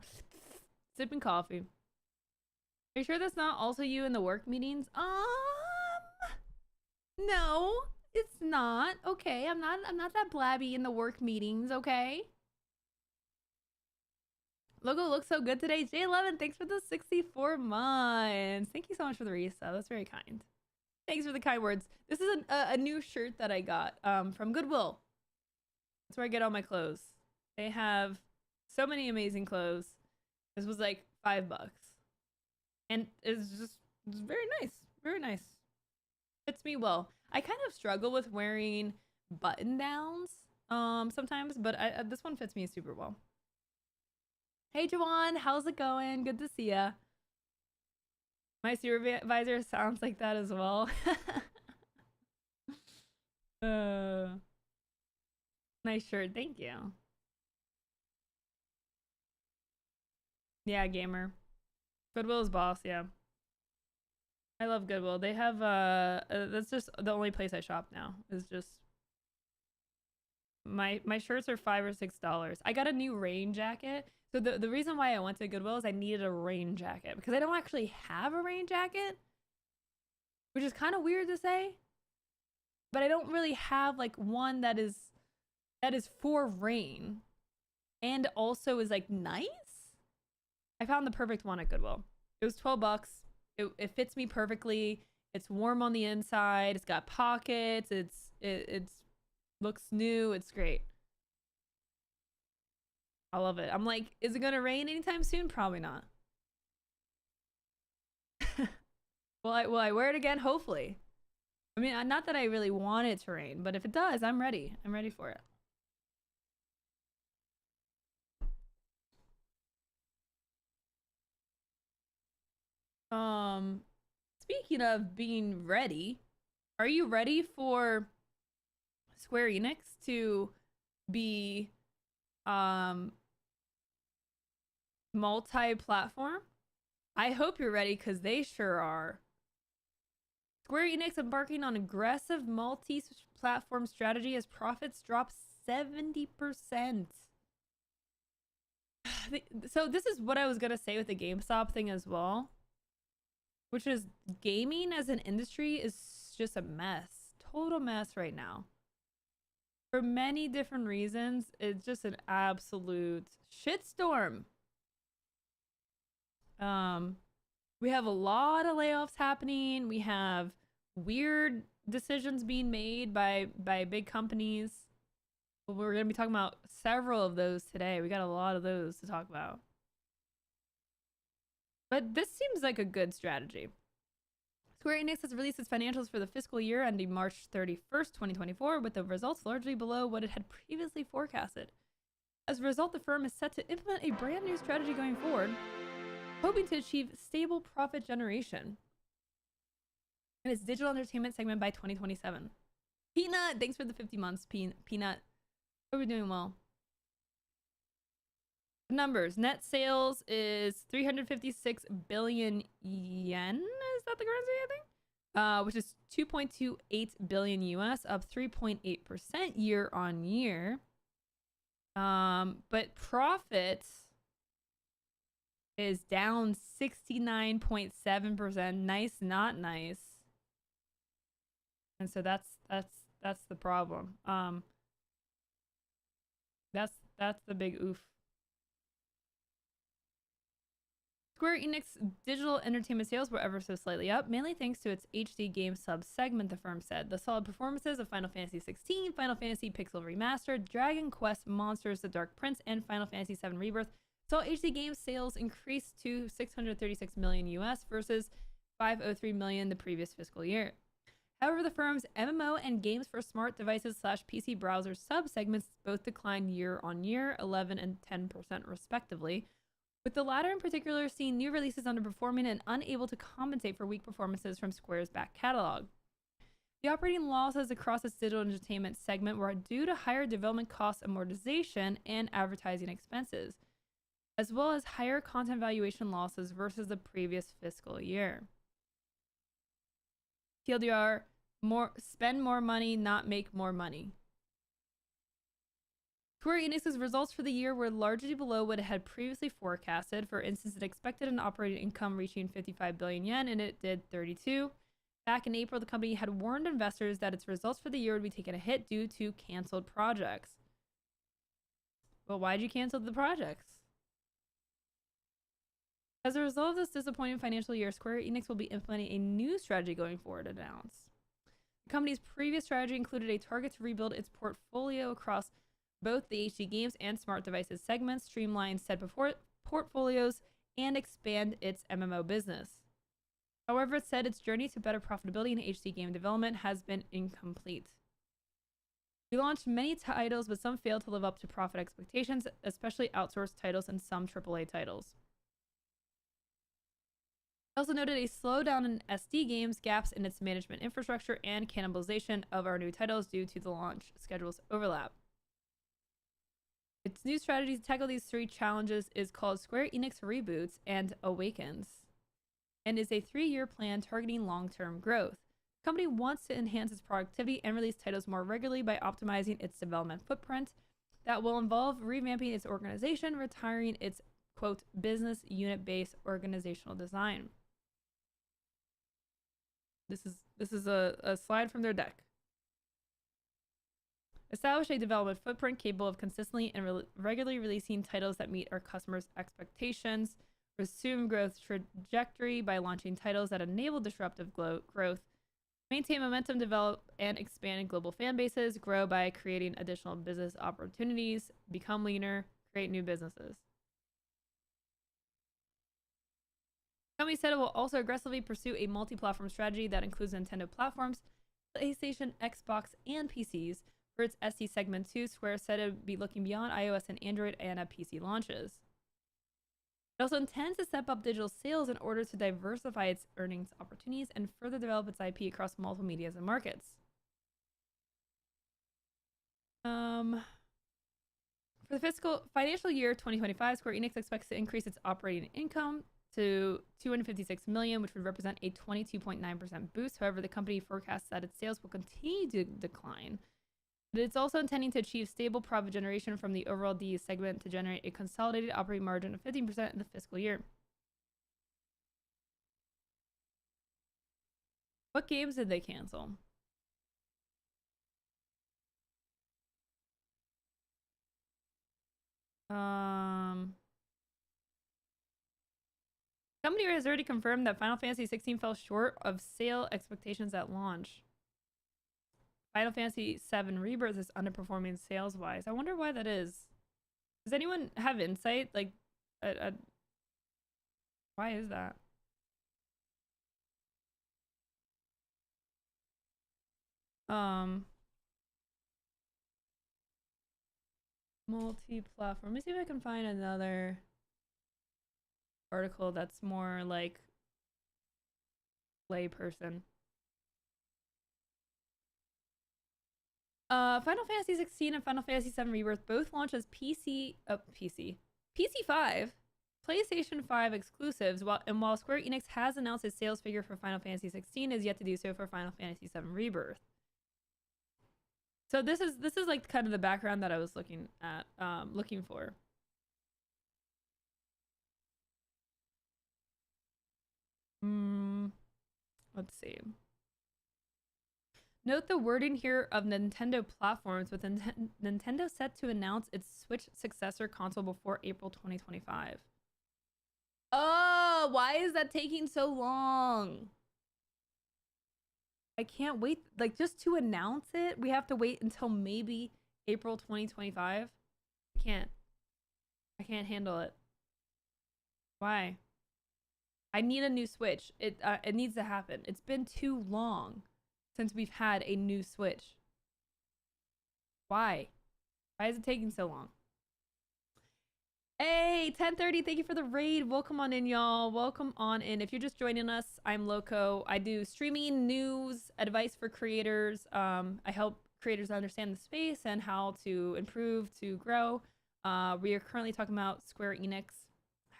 Sipping coffee. Are you sure that's not also you in the work meetings? No, it's not. Okay, I'm not that blabby in the work meetings, okay? Logo looks so good today. J11, thanks for the 64 months. Thank you so much for the resub. That's very kind. Thanks for the kind words. This is a new shirt that I got from Goodwill. That's where I get all my clothes. They have so many amazing clothes. This was like $5. And it's very nice. Very nice. Fits me well. I kind of struggle with wearing button downs sometimes, but this one fits me super well. Hey Jawan, how's it going? Good to see ya. My supervisor sounds like that as well. Nice shirt, thank you. Yeah, gamer. Goodwill's boss, yeah. I love Goodwill. They have that's just the only place I shop now. Is just my shirts are $5 or $6. I got a new rain jacket. So the reason why I went to Goodwill is I needed a rain jacket because I don't actually have a rain jacket, which is kind of weird to say, but I don't really have like one that is for rain and also is like nice. I found the perfect one at Goodwill. It was $12. It fits me perfectly. It's warm on the inside. It's got pockets. It's looks new. It's great. I love it. I'm like, is it gonna rain anytime soon? Probably not. Will I wear it again? Hopefully. I mean, not that I really want it to rain, but if it does, I'm ready. I'm ready for it. Speaking of being ready, are you ready for Square Enix to be multi-platform? I hope you're ready, because they sure are. Square Enix embarking on aggressive multi-platform strategy as profits drop 70%. So this is what I was gonna say with the GameStop thing as well, which is gaming as an industry is just a mess, total mess right now. For many different reasons, it's just an absolute shitstorm. We have a lot of layoffs happening. We have weird decisions being made by big companies. We're going to be talking about several of those today. We got a lot of those to talk about. But this seems like a good strategy. Square Enix has released its financials for the fiscal year ending March 31st, 2024, with the results largely below what it had previously forecasted. As a result, the firm is set to implement a brand new strategy going forward, hoping to achieve stable profit generation in its digital entertainment segment by 2027. Peanut, thanks for the 50 months, Peanut. Hope we're doing well. Numbers. Net sales is 356 billion yen. Is that the currency, I think? Which is 2.28 billion US, up 3.8% year on year. But profit is down 69.7%. Nice, not nice. And so that's the problem. That's the big oof. Square Enix digital entertainment sales were ever so slightly up, mainly thanks to its HD game sub-segment, the firm said. The solid performances of Final Fantasy XVI, Final Fantasy Pixel Remastered, Dragon Quest Monsters The Dark Prince, and Final Fantasy VII Rebirth saw HD game sales increase to 636 million US versus 503 million the previous fiscal year. However, the firm's MMO and games for smart devices / PC browser sub-segments both declined year on year, 11 and 10% respectively, with the latter in particular seeing new releases underperforming and unable to compensate for weak performances from Square's back catalog. The operating losses across its digital entertainment segment were due to higher development costs, amortization, and advertising expenses, as well as higher content valuation losses versus the previous fiscal year. TLDR, spend more money, not make more money. Square Enix's results for the year were largely below what it had previously forecasted. For instance, it expected an operating income reaching 55 billion yen, and it did 32. Back in April, the company had warned investors that its results for the year would be taking a hit due to canceled projects. Well, why'd you cancel the projects? As a result of this disappointing financial year, Square Enix will be implementing a new strategy going forward, announced. The company's previous strategy included a target to rebuild its portfolio across both the HD games and smart devices segments, streamline said portfolios, and expand its MMO business. However, it said its journey to better profitability in HD game development has been incomplete. We launched many titles, but some failed to live up to profit expectations, especially outsourced titles and some AAA titles. It also noted a slowdown in SD games, gaps in its management infrastructure, and cannibalization of our new titles due to the launch schedule's overlap. Its new strategy to tackle these three challenges is called Square Enix Reboots and Awakens, and is a 3-year plan targeting long-term growth. The company wants to enhance its productivity and release titles more regularly by optimizing its development footprint. That will involve revamping its organization, retiring its, quote, business unit-based organizational design. This is a slide from their deck. Establish a development footprint capable of consistently and regularly releasing titles that meet our customers' expectations. Resume growth trajectory by launching titles that enable disruptive growth. Maintain momentum, develop and expand global fan bases. Grow by creating additional business opportunities. Become leaner. Create new businesses. The company said it will also aggressively pursue a multi-platform strategy that includes Nintendo platforms, PlayStation, Xbox, and PCs. For its SD segment too, Square said it would be looking beyond iOS and Android and at PC launches. It also intends to step up digital sales in order to diversify its earnings opportunities and further develop its IP across multiple medias and markets. For the financial year 2025, Square Enix expects to increase its operating income to $256 million, which would represent a 22.9% boost. However, the company forecasts that its sales will continue to decline. But it's also intending to achieve stable profit generation from the overall DE segment to generate a consolidated operating margin of 15% in the fiscal year. What games did they cancel? Company has already confirmed that Final Fantasy 16 fell short of sale expectations at launch. Final Fantasy 7 Rebirth is underperforming sales-wise. I wonder why that is. Does anyone have insight? Like, why is that? Multi-platform. Let me see if I can find another article that's more like layperson. Final Fantasy 16 and Final Fantasy 7 Rebirth both launched as PC 5, PlayStation 5 exclusives, while Square Enix has announced its sales figure for Final Fantasy 16, is yet to do so for Final Fantasy 7 Rebirth. So this is like kind of the background that I was looking for. Let's see. Note the wording here of Nintendo platforms, with Nintendo set to announce its Switch successor console before April 2025. Oh, why is that taking so long? I can't wait. Like, just to announce it, we have to wait until maybe April 2025. I can't handle it. Why? I need a new Switch. It needs to happen. It's been too long since we've had a new Switch. Why? Why is it taking so long? Hey, 1030, thank you for the raid. Welcome on in, y'all. Welcome on in. If you're just joining us, I'm Loco. I do streaming, news, advice for creators. I help creators understand the space and how to improve, to grow. We are currently talking about Square Enix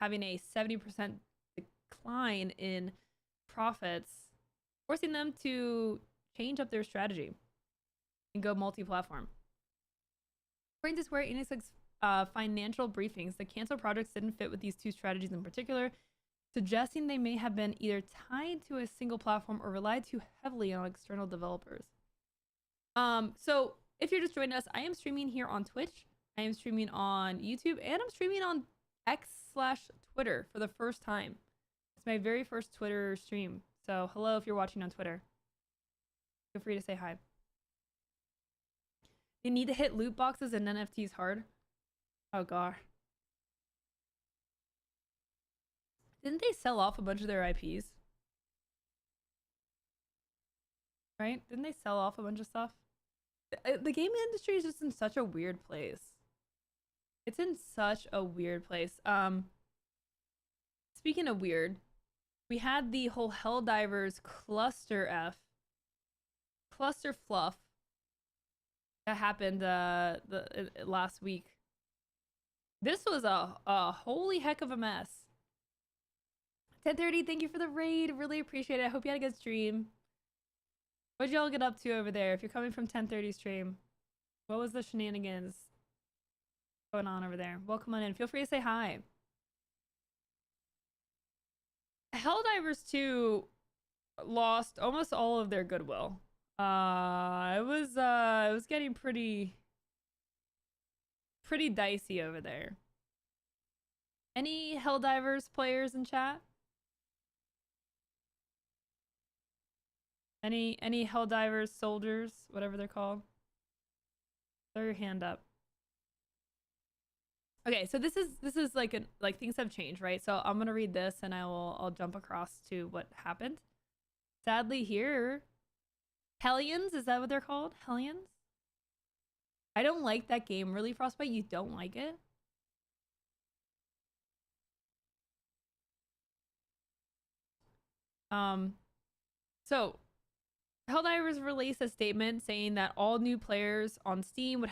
having a 70% decline in profits, forcing them to change up their strategy and go multi-platform. According to Square Enix's financial briefings, the canceled projects didn't fit with these two strategies in particular, suggesting they may have been either tied to a single platform or relied too heavily on external developers. So if you're just joining us, I am streaming here on Twitch, I am streaming on YouTube, and I'm streaming on X/Twitter for the first time. It's my very first Twitter stream. So hello if you're watching on Twitter. Feel free to say hi. You need to hit loot boxes and NFTs hard. Oh god. Didn't they sell off a bunch of their IPs? Right? Didn't they sell off a bunch of stuff? The gaming industry is just in such a weird place. It's in such a weird place. Speaking of weird, we had the whole Helldivers cluster fluff that happened last week. This was a holy heck of a mess. 1030, thank you for the raid. Really appreciate it. I hope you had a good stream. What'd y'all get up to over there? If you're coming from 1030 stream, what was the shenanigans going on over there? Welcome on in. Feel free to say hi. Helldivers 2 lost almost all of their goodwill. It was getting pretty dicey over there. Any Helldivers players in chat? Any Helldivers soldiers, whatever they're called? Throw your hand up. Okay, so this is like things have changed, right? So I'm gonna read this and I'll jump across to what happened. Sadly here, Hellions, is that what they're called? Hellions? I don't like that game. Really, Frostbite, you don't like it? So Helldivers released a statement saying that all new players on Steam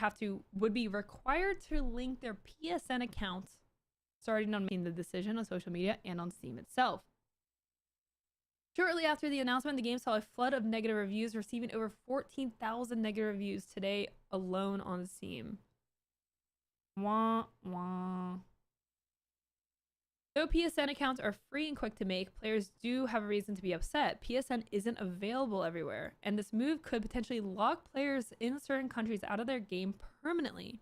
would be required to link their PSN accounts starting on making the decision on social media and on Steam itself. Shortly after the announcement, the game saw a flood of negative reviews, receiving over 14,000 negative reviews today alone on Steam. Wah, wah. Though PSN accounts are free and quick to make, players do have a reason to be upset. PSN isn't available everywhere, and this move could potentially lock players in certain countries out of their game permanently.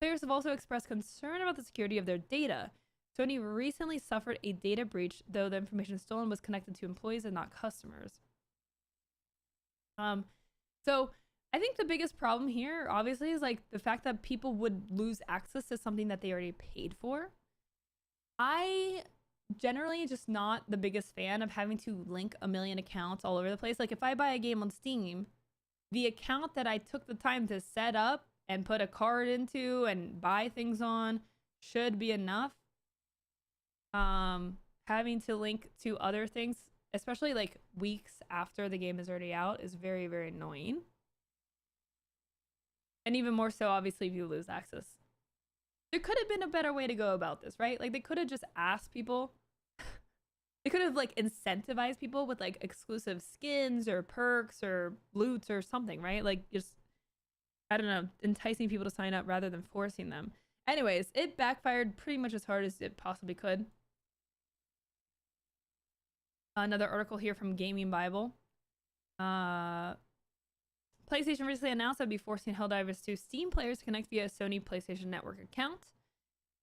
Players have also expressed concern about the security of their data. Sony recently suffered a data breach, though the information stolen was connected to employees and not customers. So I think the biggest problem here, obviously, is like the fact that people would lose access to something that they already paid for. I generally just not the biggest fan of having to link a million accounts all over the place. Like if I buy a game on Steam, the account that I took the time to set up and put a card into and buy things on should be enough. Having to link to other things, especially like weeks after the game is already out, is very, very annoying. And even more so, obviously, if you lose access. There could have been a better way to go about this, right? Like they could have just asked people. They could have like incentivized people with like exclusive skins or perks or loots or something, right? Like just, I don't know, enticing people to sign up rather than forcing them. Anyways, it backfired pretty much as hard as it possibly could. Another article here from Gaming Bible. PlayStation recently announced that it would be forcing Helldivers 2 Steam players to connect via a Sony PlayStation Network account.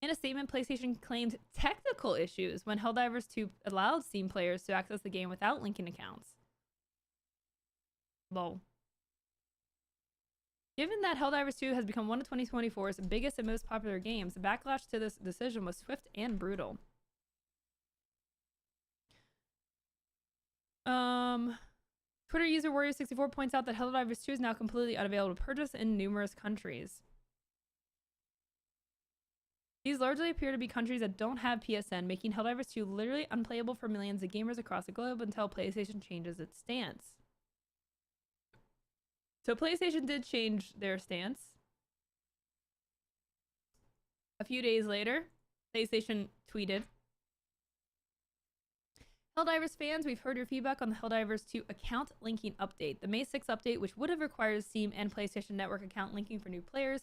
In a statement, PlayStation claimed technical issues when Helldivers 2 allowed Steam players to access the game without linking accounts. Lol. Given that Helldivers 2 has become one of 2024's biggest and most popular games, the backlash to this decision was swift and brutal. Twitter user Warrior64 points out that Helldivers 2 is now completely unavailable to purchase in numerous countries. These largely appear to be countries that don't have PSN, making Helldivers 2 literally unplayable for millions of gamers across the globe until PlayStation changes its stance. So PlayStation did change their stance. A few days later, PlayStation tweeted, Helldivers fans, we've heard your feedback on the Helldivers 2 account linking update. The May 6th update, which would have required Steam and PlayStation Network account linking for new players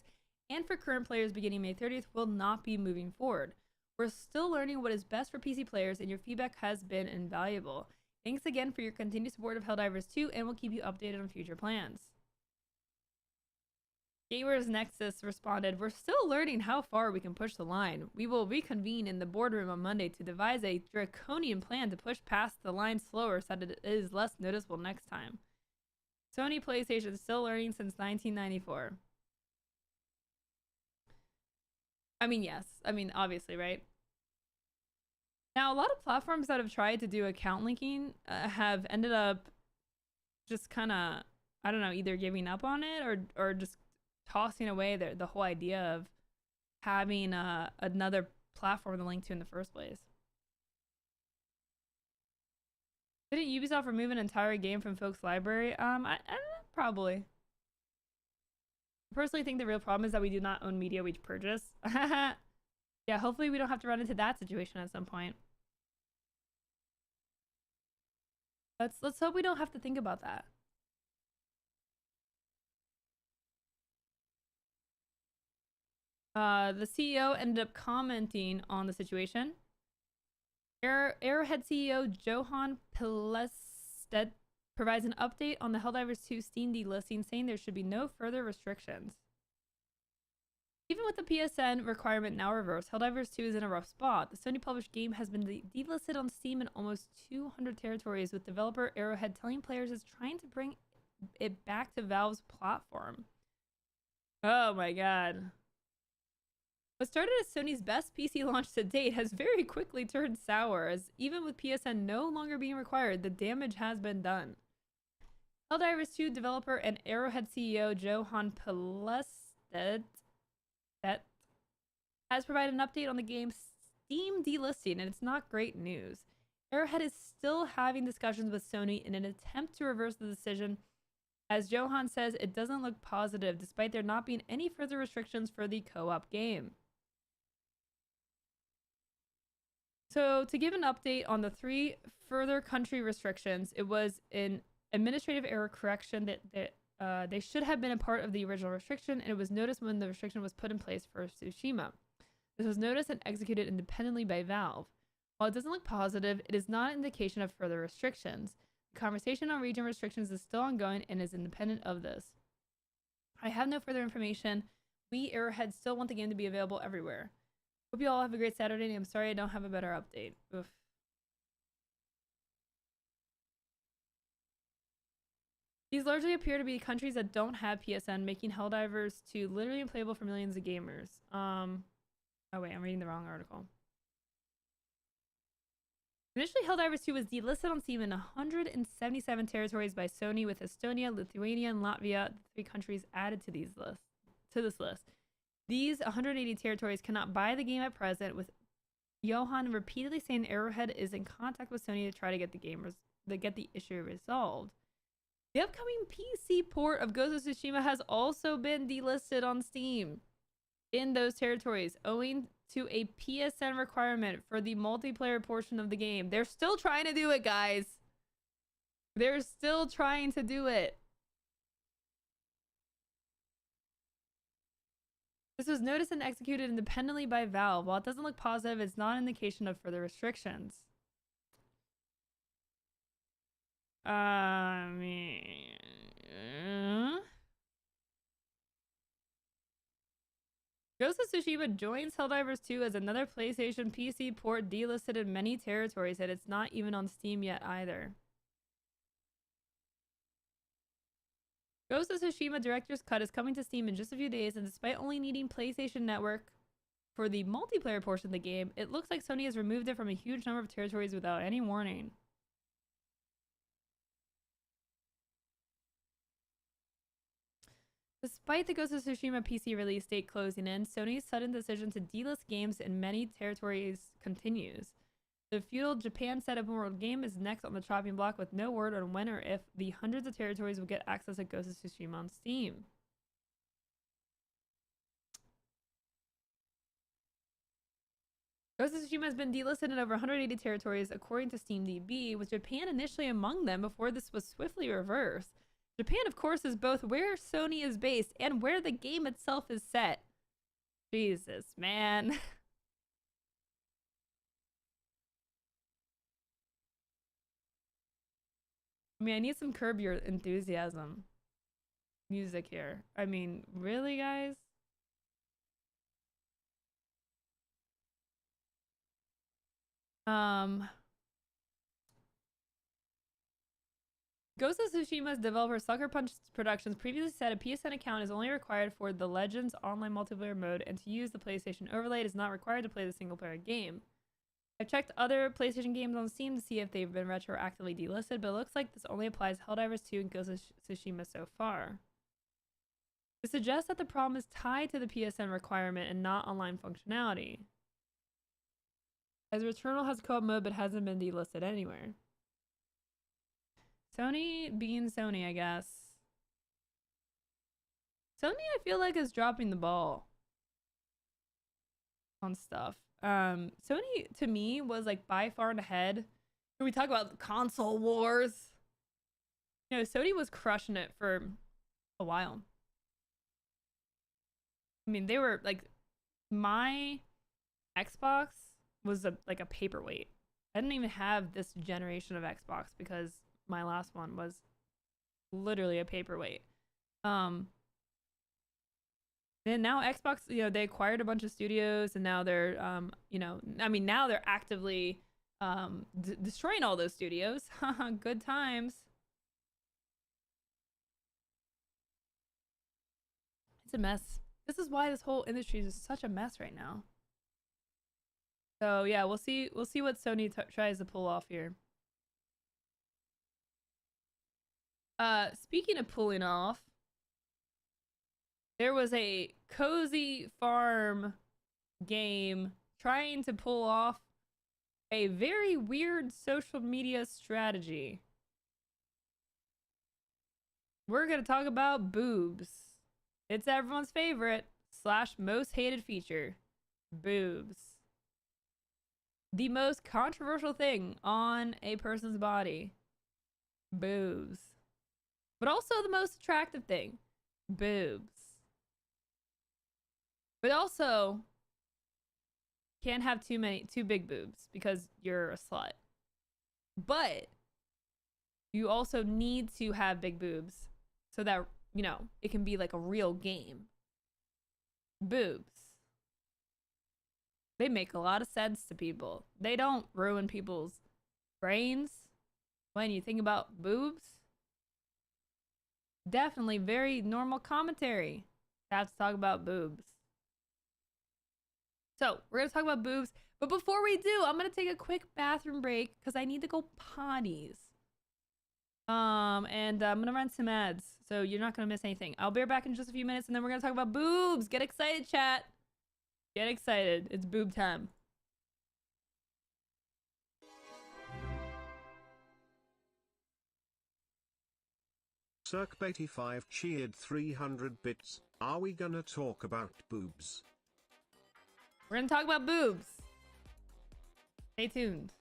and for current players beginning May 30th, will not be moving forward. We're still learning what is best for PC players, and your feedback has been invaluable. Thanks again for your continued support of Helldivers 2, and we'll keep you updated on future plans. Gamers Nexus responded, we're still learning how far we can push the line. We will reconvene in the boardroom on Monday to devise a draconian plan to push past the line slower so that it is less noticeable next time. Sony PlayStation is still learning since 1994. I mean, yes. I mean, obviously, right? Now, a lot of platforms that have tried to do account linking have ended up just kind of, I don't know, either giving up on it or just tossing away the whole idea of having another platform to link to in the first place. Didn't Ubisoft remove an entire game from folks' library? I probably. I personally think the real problem is that we do not own media we purchase. Yeah, hopefully we don't have to run into that situation at some point. Let's hope we don't have to think about that. The CEO ended up commenting on the situation. Arrowhead CEO Johan Pelested provides an update on the Helldivers 2 Steam delisting, saying there should be no further restrictions. Even with the PSN requirement now reversed, Helldivers 2 is in a rough spot. The Sony published game has been delisted on Steam in almost 200 territories, with developer Arrowhead telling players it's trying to bring it back to Valve's platform. Oh my god. What started as Sony's best PC launch to date has very quickly turned sour, as even with PSN no longer being required, the damage has been done. Helldivers 2 developer and Arrowhead CEO Johan Pelested has provided an update on the game's Steam delisting, and it's not great news. Arrowhead is still having discussions with Sony in an attempt to reverse the decision. As Johan says, it doesn't look positive, despite there not being any further restrictions for the co-op game. So, to give an update on the 3 further country restrictions, it was an administrative error correction that they should have been a part of the original restriction, and it was noticed when the restriction was put in place for Tsushima. This was noticed and executed independently by Valve. While it doesn't look positive, it is not an indication of further restrictions. The conversation on region restrictions is still ongoing and is independent of this. I have no further information. We, Arrowhead, still want the game to be available everywhere. Hope you all have a great Saturday, and I'm sorry I don't have a better update. Oof. These largely appear to be countries that don't have PSN, making Helldivers 2 literally unplayable for millions of gamers. Oh wait, I'm reading the wrong article. Initially, Helldivers 2 was delisted on Steam in 177 territories by Sony, with Estonia, Lithuania, and Latvia, the 3 countries added to this list. These 180 territories cannot buy the game at present, with Johan repeatedly saying Arrowhead is in contact with Sony to try to get the issue resolved. The upcoming PC port of Ghost of Tsushima has also been delisted on Steam in those territories, owing to a PSN requirement for the multiplayer portion of the game. They're still trying to do it, guys. They're still trying to do it. This was noticed and executed independently by Valve. While it doesn't look positive, it's not an indication of further restrictions. I mean... Ghost of Tsushima joins Helldivers 2 as another PlayStation PC port delisted in many territories, and it's not even on Steam yet either. Ghost of Tsushima Director's Cut is coming to Steam in just a few days, and despite only needing PlayStation Network for the multiplayer portion of the game, it looks like Sony has removed it from a huge number of territories without any warning. Despite the Ghost of Tsushima PC release date closing in, Sony's sudden decision to delist games in many territories continues. The feudal Japan set open world game is next on the chopping block, with no word on when or if the hundreds of territories will get access to Ghost of Tsushima on Steam. Ghost of Tsushima has been delisted in over 180 territories according to SteamDB, with Japan initially among them before this was swiftly reversed. Japan, of course, is both where Sony is based and where the game itself is set. Jesus, man. I mean, I need some Curb Your Enthusiasm music here. I mean, really, guys? Ghost of Tsushima's developer Sucker Punch Productions previously said a PSN account is only required for the Legends online multiplayer mode, and to use the PlayStation overlay it is not required to play the single player game. I've checked other PlayStation games on Steam to see if they've been retroactively delisted, but it looks like this only applies to Helldivers 2 and Ghost of Tsushima so far. This suggests that the problem is tied to the PSN requirement and not online functionality, as Returnal has co-op mode but hasn't been delisted anywhere. Sony being Sony, I guess. Sony, I feel like, is dropping the ball on stuff. Sony, to me, was like by far and ahead. When we talk about console wars, you know, Sony was crushing it for a while. I mean, they were like, my Xbox was like a paperweight. I didn't even have this generation of Xbox because my last one was literally a paperweight. And now Xbox, you know, they acquired a bunch of studios, and now they're, you know, I mean, now they're actively destroying all those studios. Good times. It's a mess. This is why this whole industry is such a mess right now. So yeah, we'll see what Sony tries to pull off here. Speaking of pulling off, there was a cozy farm game trying to pull off a very weird social media strategy. We're gonna talk about boobs. It's everyone's favorite / most hated feature. Boobs. The most controversial thing on a person's body. Boobs. But also the most attractive thing. Boobs. But also can't have too big boobs because you're a slut. But you also need to have big boobs so that, you know, it can be like a real game. Boobs. They make a lot of sense to people. They don't ruin people's brains when you think about boobs. Definitely very normal commentary. Have to talk about boobs. So, we're going to talk about boobs. But before we do, I'm going to take a quick bathroom break because I need to go potties. And I'm going to run some ads. So, you're not going to miss anything. I'll be back in just a few minutes and then we're going to talk about boobs. Get excited, chat. Get excited. It's boob time. Circ85 cheered 300 bits. Are we gonna talk about boobs? We're gonna talk about boobs. Stay tuned.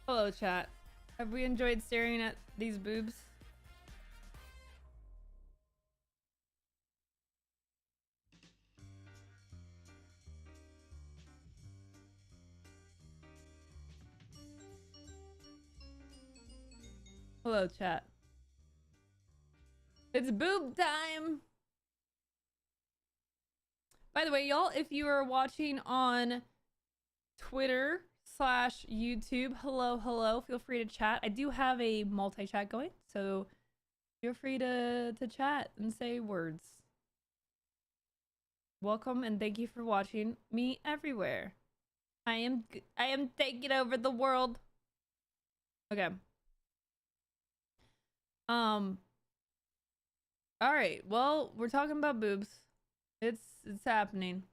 Hello, chat. Have we enjoyed staring at these boobs? Hello, chat. It's boob time! By the way, y'all, if you are watching on Twitter / YouTube, hello, feel free to chat. I do have a multi-chat going, so feel free to chat and say words. Welcome and thank you for watching me everywhere. I am taking over the world. Okay. Alright, well, we're talking about boobs. It's happening.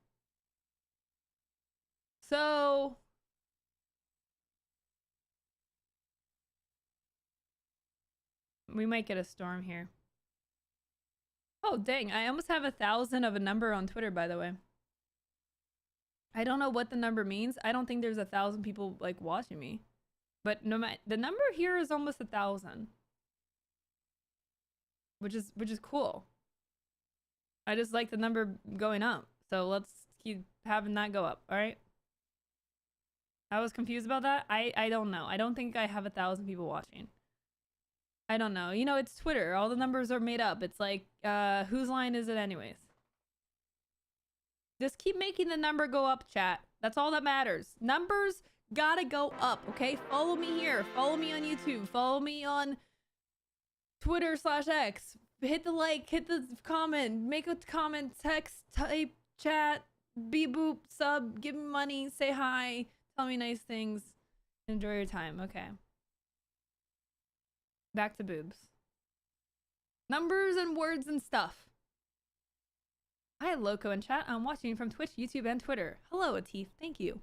So we might get a storm here. Oh dang, I almost have 1,000 of a number on Twitter, by the way. I don't know what the number means. I don't think there's 1,000 people like watching me. But no matter, the number here is almost 1,000, which is cool. I just like the number going up, so let's keep having that go up. All right. I was confused about that. I don't know. I don't think I have 1,000 people watching. I don't know. You know, it's Twitter. All the numbers are made up. It's like, whose line is it anyways? Just keep making the number go up, chat. That's all that matters. Numbers gotta go up, okay? Follow me here. Follow me on YouTube. Follow me on Twitter/X. Hit the like, hit the comment, make a comment, text, type, chat, beep boop, sub, give me money, say hi, tell me nice things. Enjoy your time. Okay. Back to boobs. Numbers and words and stuff. Hi, Loco in chat. I'm watching from Twitch, YouTube, and Twitter. Hello, Atif. Thank you.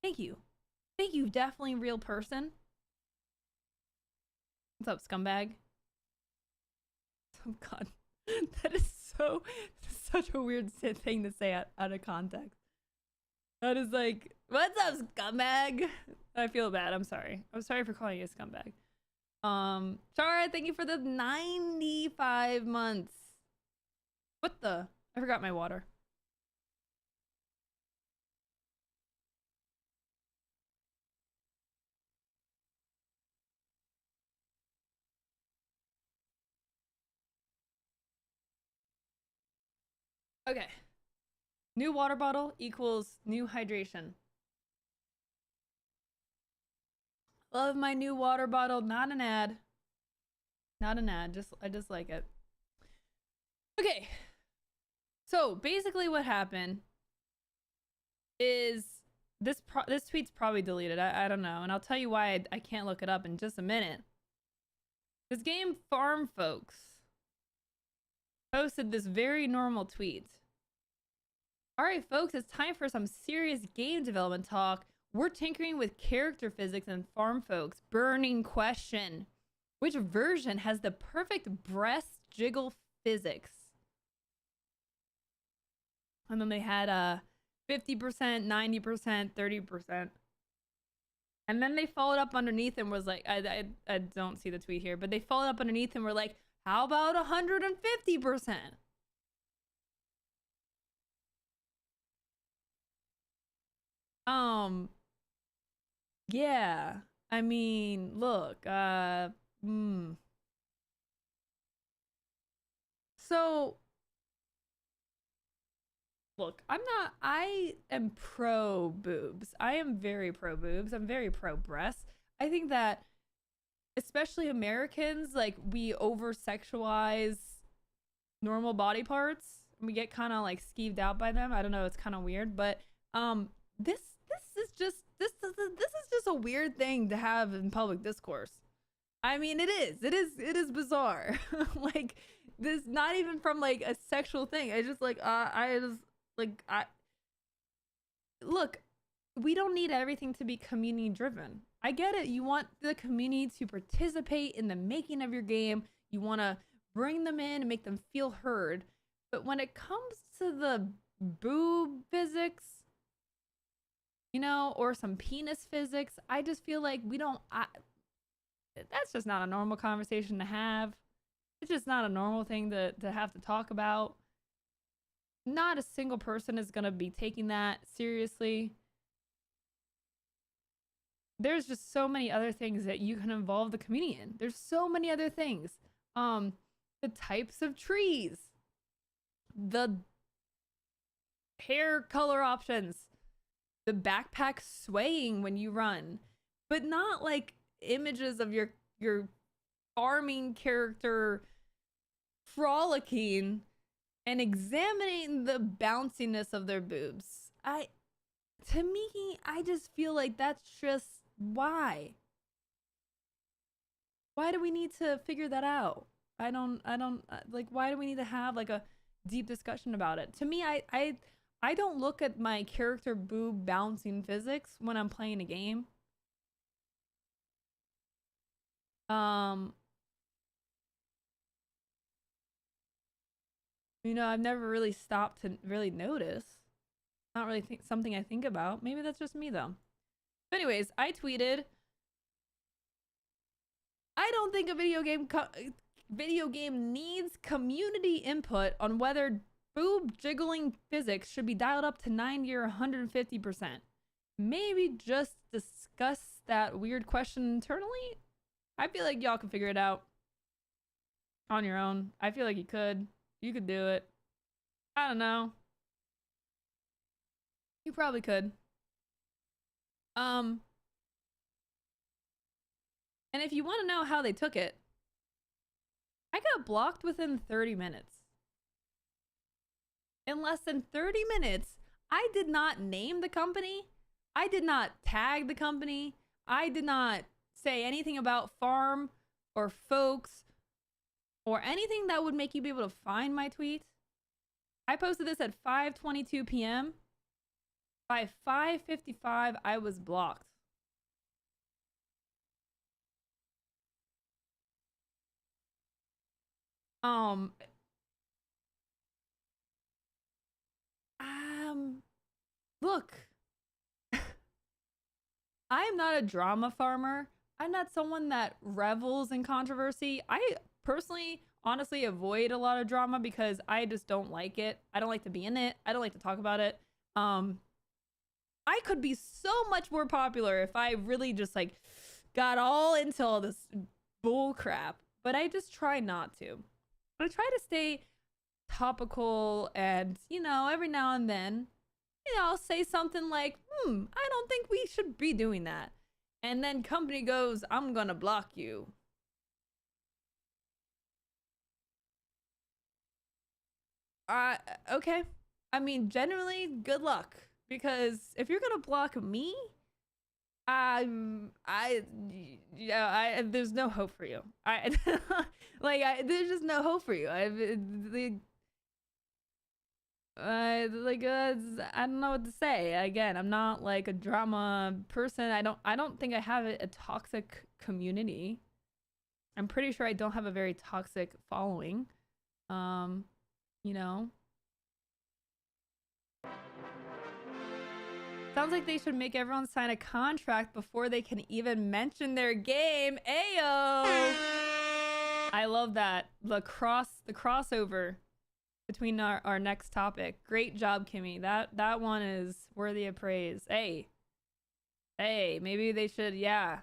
Thank you. Thank you, definitely real person. What's up, scumbag? Oh, God. That is such a weird thing to say out of context. That is like, what's up, scumbag? I feel bad. I'm sorry. I'm sorry for calling you a scumbag. Chara, thank you for the 95 months. What the? I forgot my water. Okay. New water bottle equals new hydration. Love my new water bottle. Not an ad. Not an ad. I just like it. Okay. So basically what happened is this tweet's probably deleted. I don't know. And I'll tell you why I can't look it up in just a minute. This game Farm Folks posted this very normal tweet. Alright folks, it's time for some serious game development talk. We're tinkering with character physics in Farm Folks. Burning question. Which version has the perfect breast jiggle physics? And then they had 50%, 90%, 30%. And then they followed up underneath and was like, I don't see the tweet here, but they followed up underneath and were like, how about 150%? Yeah. I mean, look, So, look, I am pro boobs. I am very pro boobs. I'm very pro breasts. I think that, especially Americans, like, we over-sexualize normal body parts. We get kind of, like, skeeved out by them. I don't know, it's kind of weird, but, this is just a weird thing to have in public discourse. I mean, it is bizarre. Like, this, not even from like a sexual thing. I just like, look, we don't need everything to be community driven. I get it. You want the community to participate in the making of your game. You want to bring them in and make them feel heard. But when it comes to the boob physics, you know, or some penis physics, I just feel like we don't, that's just not a normal conversation to have. It's just not a normal thing to have to talk about. Not a single person is going to be taking that seriously. There's just so many other things that you can involve the community in. There's so many other things. The types of trees, the hair color options, the backpack swaying when you run, but not like images of your farming character frolicking and examining the bounciness of their boobs. To me, I just feel like that's just why do we need to figure that out? I don't like, why do we need to have like a deep discussion about it? To me, I don't look at my character boob bouncing physics when I'm playing a game. You know, I've never really stopped to really notice. Not really something I think about. Maybe that's just me though. But anyways, I tweeted, I don't think a video game needs community input on whether boob jiggling physics should be dialed up to 90 or 150%. Maybe just discuss that weird question internally. I feel like y'all can figure it out on your own. I feel like you could. You could do it. I don't know. You probably could. And if you want to know how they took it, I got blocked within 30 minutes. In less than 30 minutes, I did not name the company. I did not tag the company. I did not say anything about farm or folks or anything that would make you be able to find my tweet. I posted this at 5:22 p.m. By 5:55, I was blocked. Look, I am not a drama farmer. I'm not someone that revels in controversy. I personally, honestly avoid a lot of drama because I just don't like it. I don't like to be in it. I don't like to talk about it. I could be so much more popular if I really just like got all into all this bull crap, but I just try not to. I try to stay topical and, you know, every now and then, you know, I'll say something like, I don't think we should be doing that. And then company goes, I'm gonna block you. Okay. I mean, generally, good luck. Because if you're gonna block me, there's no hope for you. There's just no hope for you. I don't know what to say. Again, I'm not like a drama person. I don't think I have a toxic community. I'm pretty sure I don't have a very toxic following. You know. Sounds like they should make everyone sign a contract before they can even mention their game. Ayo! I love that. The crossover between our next topic. Great job, Kimmy. That one is worthy of praise. Hey, maybe they should, yeah.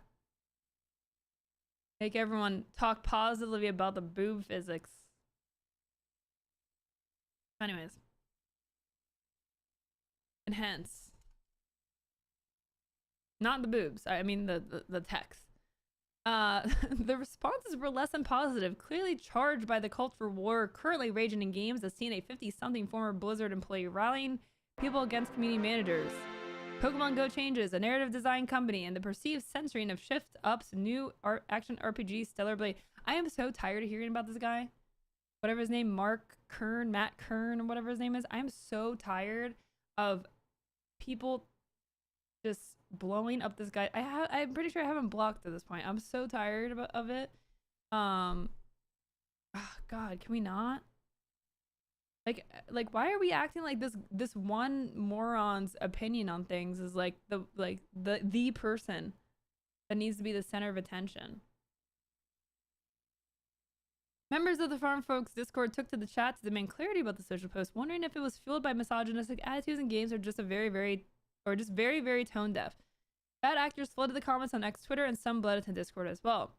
Make everyone talk positively about the boob physics. Anyways. Enhance. Not the boobs. I mean the text. The responses were less than positive, clearly charged by the culture war currently raging in games that's seen a 50-something former Blizzard employee rallying people against community managers. Pokemon Go changes, a narrative design company, and the perceived censoring of Shift Up's new action RPG Stellar Blade. I am so tired of hearing about this guy. Whatever his name, Matt Kern, or whatever his name is. I am so tired of people just blowing up this guy. I'm pretty sure I haven't blocked at this point. I'm so tired of it. God, can we not? Like why are we acting like this one moron's opinion on things is like the person that needs to be the center of attention? Members of the Farm Folks Discord took to the chat to demand clarity about the social post, wondering if it was fueled by misogynistic attitudes in games or just very, very tone deaf. Bad actors flooded the comments on X Twitter, and some bled into Discord as well.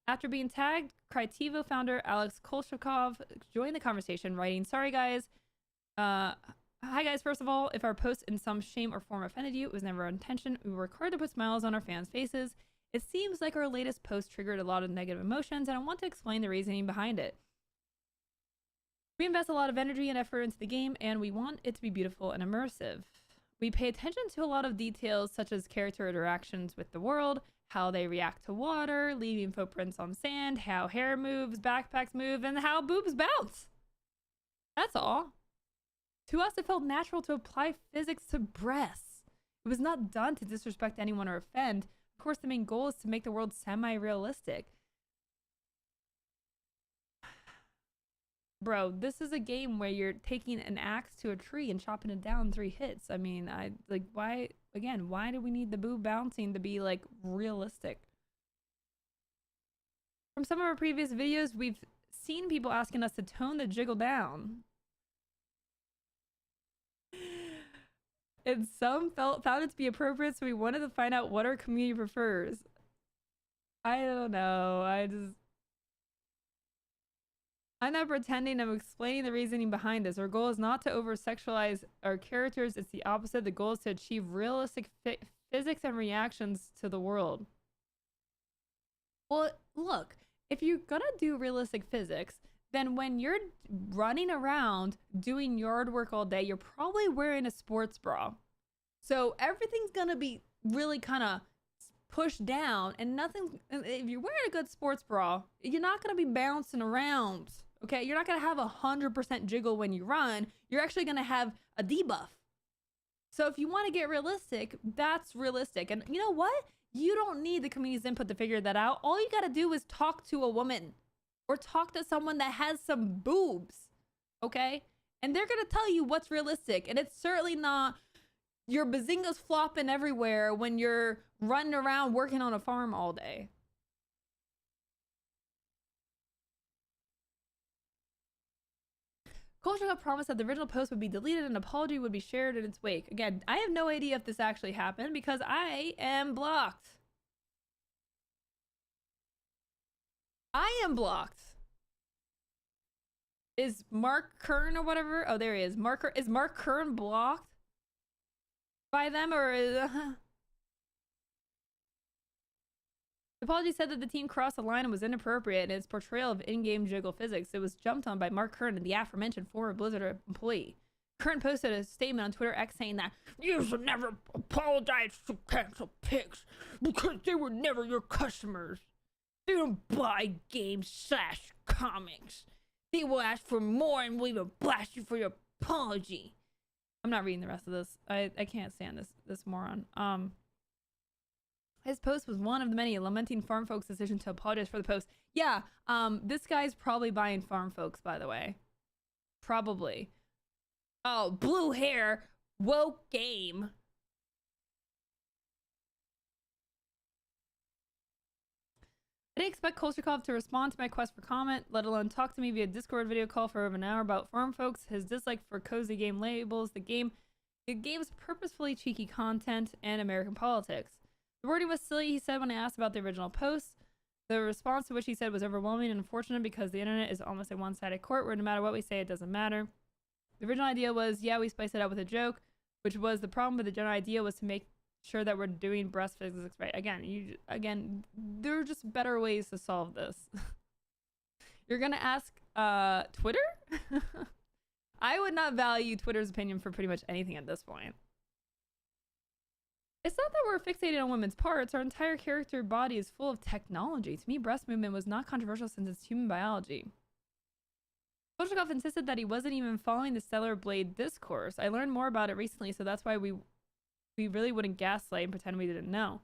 After being tagged, Crytivo founder Alex Kolshakov joined the conversation, writing, "Sorry guys. Hi guys, first of all, if our post in some shame or form offended you, it was never our intention. We work hard to put smiles on our fans' faces. It seems like our latest post triggered a lot of negative emotions, and I want to explain the reasoning behind it. We invest a lot of energy and effort into the game, and we want it to be beautiful and immersive. We pay attention to a lot of details such as character interactions with the world, how they react to water, leaving footprints on sand, how hair moves, backpacks move, and how boobs bounce. That's all. To us, it felt natural to apply physics to breasts. It was not done to disrespect anyone or offend. Of course, the main goal is to make the world semi-realistic." Bro, this is a game where you're taking an axe to a tree and chopping it down in 3 hits. I mean, why do we need the boob bouncing to be like realistic? From some of our previous videos, we've seen people asking us to tone the jiggle down. And some found it to be appropriate, so we wanted to find out what our community prefers. I don't know. I'm not pretending. I'm explaining the reasoning behind this. Our goal is not to over-sexualize our characters. It's the opposite. The goal is to achieve realistic physics and reactions to the world. Well, look, if you're gonna do realistic physics, then when you're running around doing yard work all day, you're probably wearing a sports bra. So everything's gonna be really kind of pushed down, and nothing. If you're wearing a good sports bra, you're not gonna be bouncing around. Okay, you're not gonna have 100% jiggle when you run. You're actually gonna have a debuff. So if you want to get realistic, that's realistic. And you know what? You don't need the community's input to figure that out. All you gotta do is talk to a woman or talk to someone that has some boobs, okay? And they're gonna tell you what's realistic. And it's certainly not your bazingas flopping everywhere when you're running around working on a farm all day. Culture Club promised that the original post would be deleted and an apology would be shared in its wake. Again, I have no idea if this actually happened because I am blocked. I am blocked. Is Mark Kern or whatever? Oh, there he is. Is Mark Kern blocked by them, or is... The apology said that the team crossed the line and was inappropriate in its portrayal of in-game jiggle physics. It was jumped on by Mark Kern, the aforementioned former Blizzard employee. Kern posted a statement on Twitter X saying that you should never apologize to cancel pics because they were never your customers. They don't buy games/comics. They will ask for more and will even blast you for your apology. I'm not reading the rest of this. I can't stand this moron. His post was one of the many lamenting farm folks' decision to apologize for the post. Yeah, this guy's probably buying farm folks, by the way. Probably. Oh, blue hair, woke game. I didn't expect Kolchakov to respond to my quest for comment, let alone talk to me via Discord video call for over an hour about farm folks, his dislike for cozy game labels, the game's purposefully cheeky content, and American politics. The wording was silly, he said when I asked about the original post. The response to which he said was overwhelming and unfortunate because the internet is almost a one-sided court where no matter what we say, it doesn't matter. The original idea was, yeah, we spiced it out with a joke, which was the problem, but the general idea was to make sure that we're doing breast physics right. Again, there are just better ways to solve this. You're gonna ask Twitter? I would not value Twitter's opinion for pretty much anything at this point. It's not that we're fixated on women's parts. Our entire character body is full of technology. To me, breast movement was not controversial since it's human biology. Kolchakov insisted that he wasn't even following the Stellar Blade discourse. I learned more about it recently, so that's why we really wouldn't gaslight and pretend we didn't know.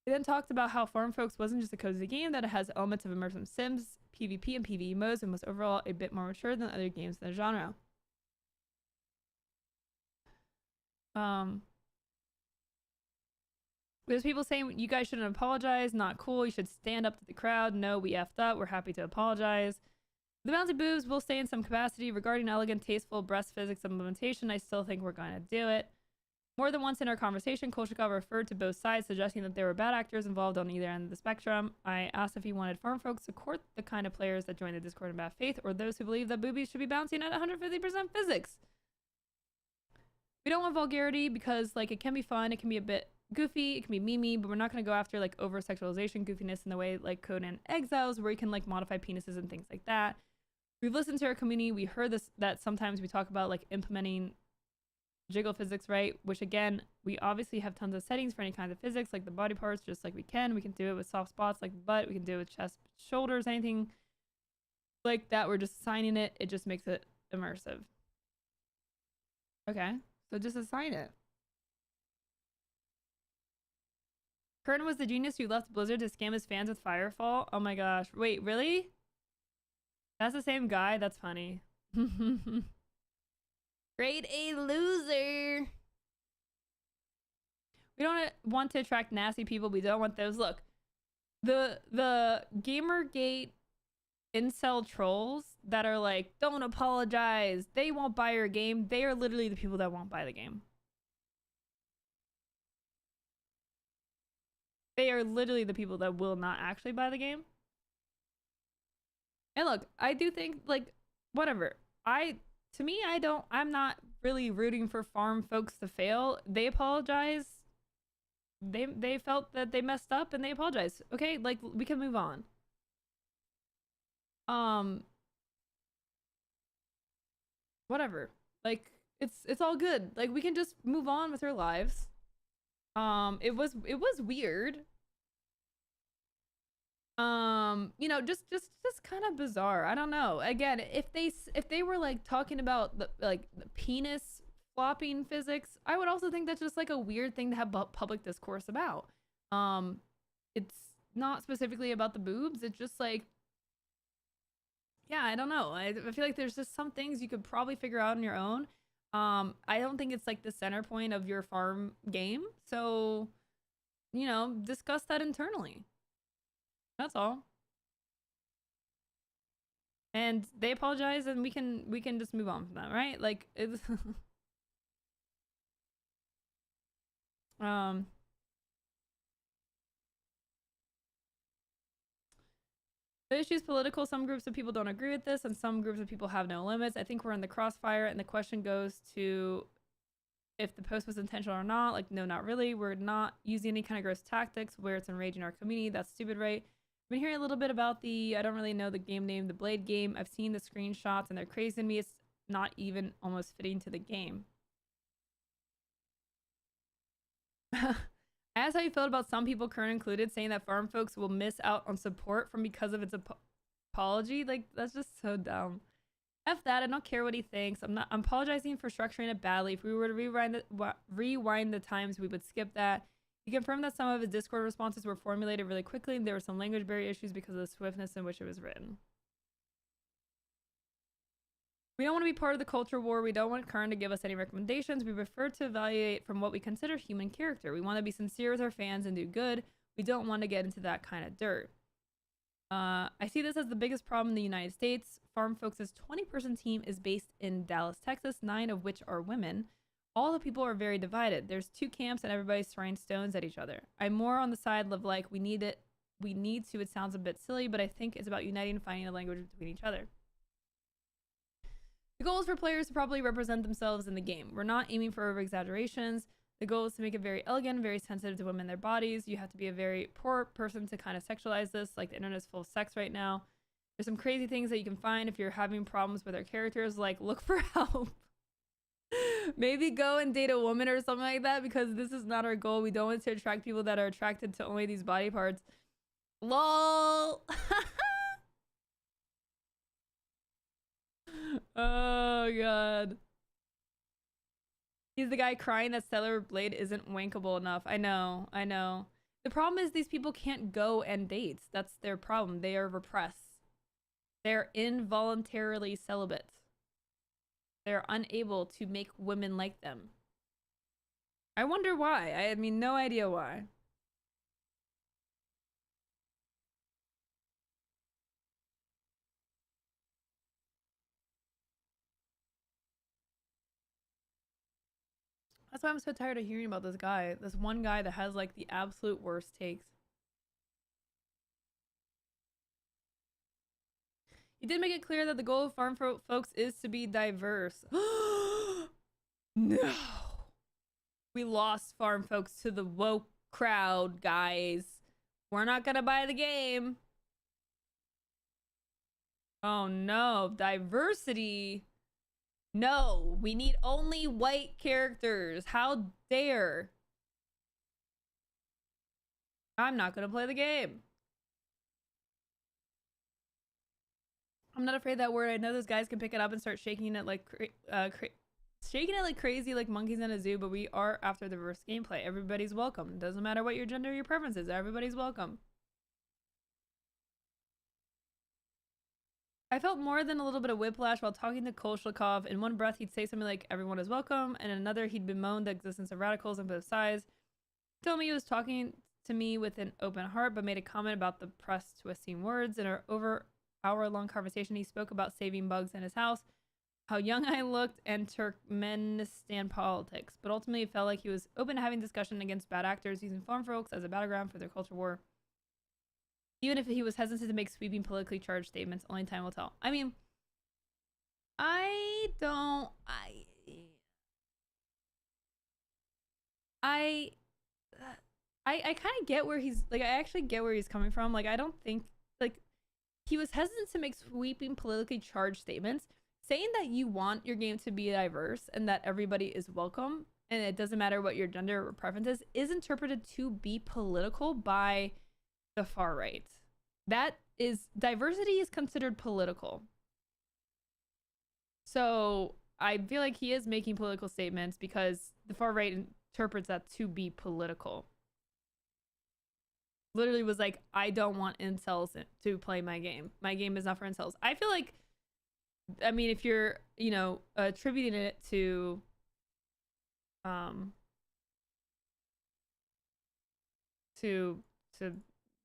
He then talked about how Farm Folks wasn't just a cozy game, that it has elements of immersive sims, PvP, and PvE modes, and was overall a bit more mature than other games in the genre. There's people saying you guys shouldn't apologize, not cool, you should stand up to the crowd. No, we effed up, we're happy to apologize. The bouncy boobs will stay in some capacity. Regarding elegant, tasteful breast physics implementation, I still think we're going to do it. More than once in our conversation, Kolchakov referred to both sides, suggesting that there were bad actors involved on either end of the spectrum. I asked if he wanted farm folks to court the kind of players that join the Discord in bad faith, or those who believe that boobies should be bouncing at 150% physics. We don't want vulgarity because, like, it can be fun, it can be a bit goofy, it can be memey, but we're not going to go after, like, over-sexualization goofiness in the way, like, Conan Exiles, where you can, like, modify penises and things like that. We've listened to our community, we heard this, that sometimes we talk about, like, implementing jiggle physics, right? Which, again, we obviously have tons of settings for any kind of physics, like the body parts, just like we can. We can do it with soft spots like the butt, we can do it with chest, shoulders, anything like that. We're just assigning it, it just makes it immersive. Okay, so just assign it. Kern was the genius who left Blizzard to scam his fans with Firefall. Oh my gosh. Wait, really? That's the same guy? That's funny. Grade A loser. We don't want to attract nasty people. We don't want those. Look, The Gamergate incel trolls that are like, don't apologize, they won't buy your game, they are literally the people that won't buy the game. They are literally the people that will not actually buy the game. And look, I do think, like, whatever. I'm not really rooting for farm folks to fail. They apologize. They felt that they messed up and they apologize. Okay, like, we can move on. Whatever. Like, it's all good. Like, we can just move on with our lives. It was weird. You know, just kind of bizarre. I don't know. Again, if they were like talking about the penis flopping physics, I would also think that's just like a weird thing to have public discourse about. It's not specifically about the boobs. It's just like, yeah, I don't know. I feel like there's just some things you could probably figure out on your own. I don't think it's like the center point of your farm game. So, you know, discuss that internally. That's all. And they apologize and we can just move on from that, right? Like, it's the issue is political. Some groups of people don't agree with this, and some groups of people have no limits. I think we're in the crossfire, and the question goes to if the post was intentional or not. Like, no, not really. We're not using any kind of gross tactics where it's enraging our community. That's stupid, right? I've been hearing a little bit about I don't really know the game name, the Blade game. I've seen the screenshots, and they're crazy to me. It's not even almost fitting to the game. As how you felt about some people, current included, saying that farm folks will miss out on support because of its apology. Like, that's just so dumb. F that. I don't care what he thinks. I'm apologizing for structuring it badly. If we were to rewind the times, we would skip that. He confirmed that some of his Discord responses were formulated really quickly, and there were some language barrier issues because of the swiftness in which it was written. We don't want to be part of the culture war. We don't want Kern to give us any recommendations. We prefer to evaluate from what we consider human character. We want to be sincere with our fans and do good. We don't want to get into that kind of dirt. I see this as the biggest problem in the United States. Farm Folks' 20-person team is based in Dallas, Texas, 9 of which are women. All the people are very divided. There's 2 camps and everybody's throwing stones at each other. I'm more on the side of like, we need to. It sounds a bit silly, but I think it's about uniting and finding a language between each other. The goal is for players to properly represent themselves in the game. We're not aiming for over-exaggerations. The goal is to make it very elegant, very sensitive to women and their bodies. You have to be a very poor person to kind of sexualize this. Like, the internet is full of sex right now. There's some crazy things that you can find if you're having problems with our characters, like look for help. Maybe go and date a woman or something like that, because this is not our goal. We don't want to attract people that are attracted to only these body parts. LOL. Oh god. He's the guy crying that Stellar Blade isn't wankable enough. I know. The problem is these people can't go and date. That's their problem. They are repressed. They're involuntarily celibate. They're unable to make women like them. I wonder why. I mean, no idea why. That's why I'm so tired of hearing about this guy. This one guy that has like the absolute worst takes. You did make it clear that the goal of Farm Folks is to be diverse. No. We lost Farm Folks to the woke crowd, guys. We're not gonna buy the game. Oh no, diversity. No, we need only white characters. How dare. I'm not gonna play the game. I'm not afraid of that word. I know those guys can pick it up and start shaking it like crazy, like monkeys in a zoo, but we are after diverse gameplay. Everybody's welcome. Doesn't matter what your gender or your preference is. Everybody's welcome. I felt more than a little bit of whiplash while talking to Kolshlikov. In one breath, he'd say something like, everyone is welcome, and in another, he'd bemoan the existence of radicals on both sides. He told me he was talking to me with an open heart, but made a comment about the press twisting words. In our over hour-long conversation, he spoke about saving bugs in his house, how young I looked, and Turkmenistan politics. But ultimately, it felt like he was open to having discussion against bad actors using farm folks as a battleground for their culture war. Even if he was hesitant to make sweeping politically charged statements, only time will tell. I mean, I kind of get where he's like, I actually get where he's coming from. Like, I don't think like he was hesitant to make sweeping politically charged statements. Saying that you want your game to be diverse and that everybody is welcome and it doesn't matter what your gender or preference is interpreted to be political by the far right. That is, diversity is considered political. So I feel like he is making political statements because the far right interprets that to be political. Literally was like, I don't want incels to play my game. My game is not for incels. I feel like, I mean, if you're, you know, attributing it to,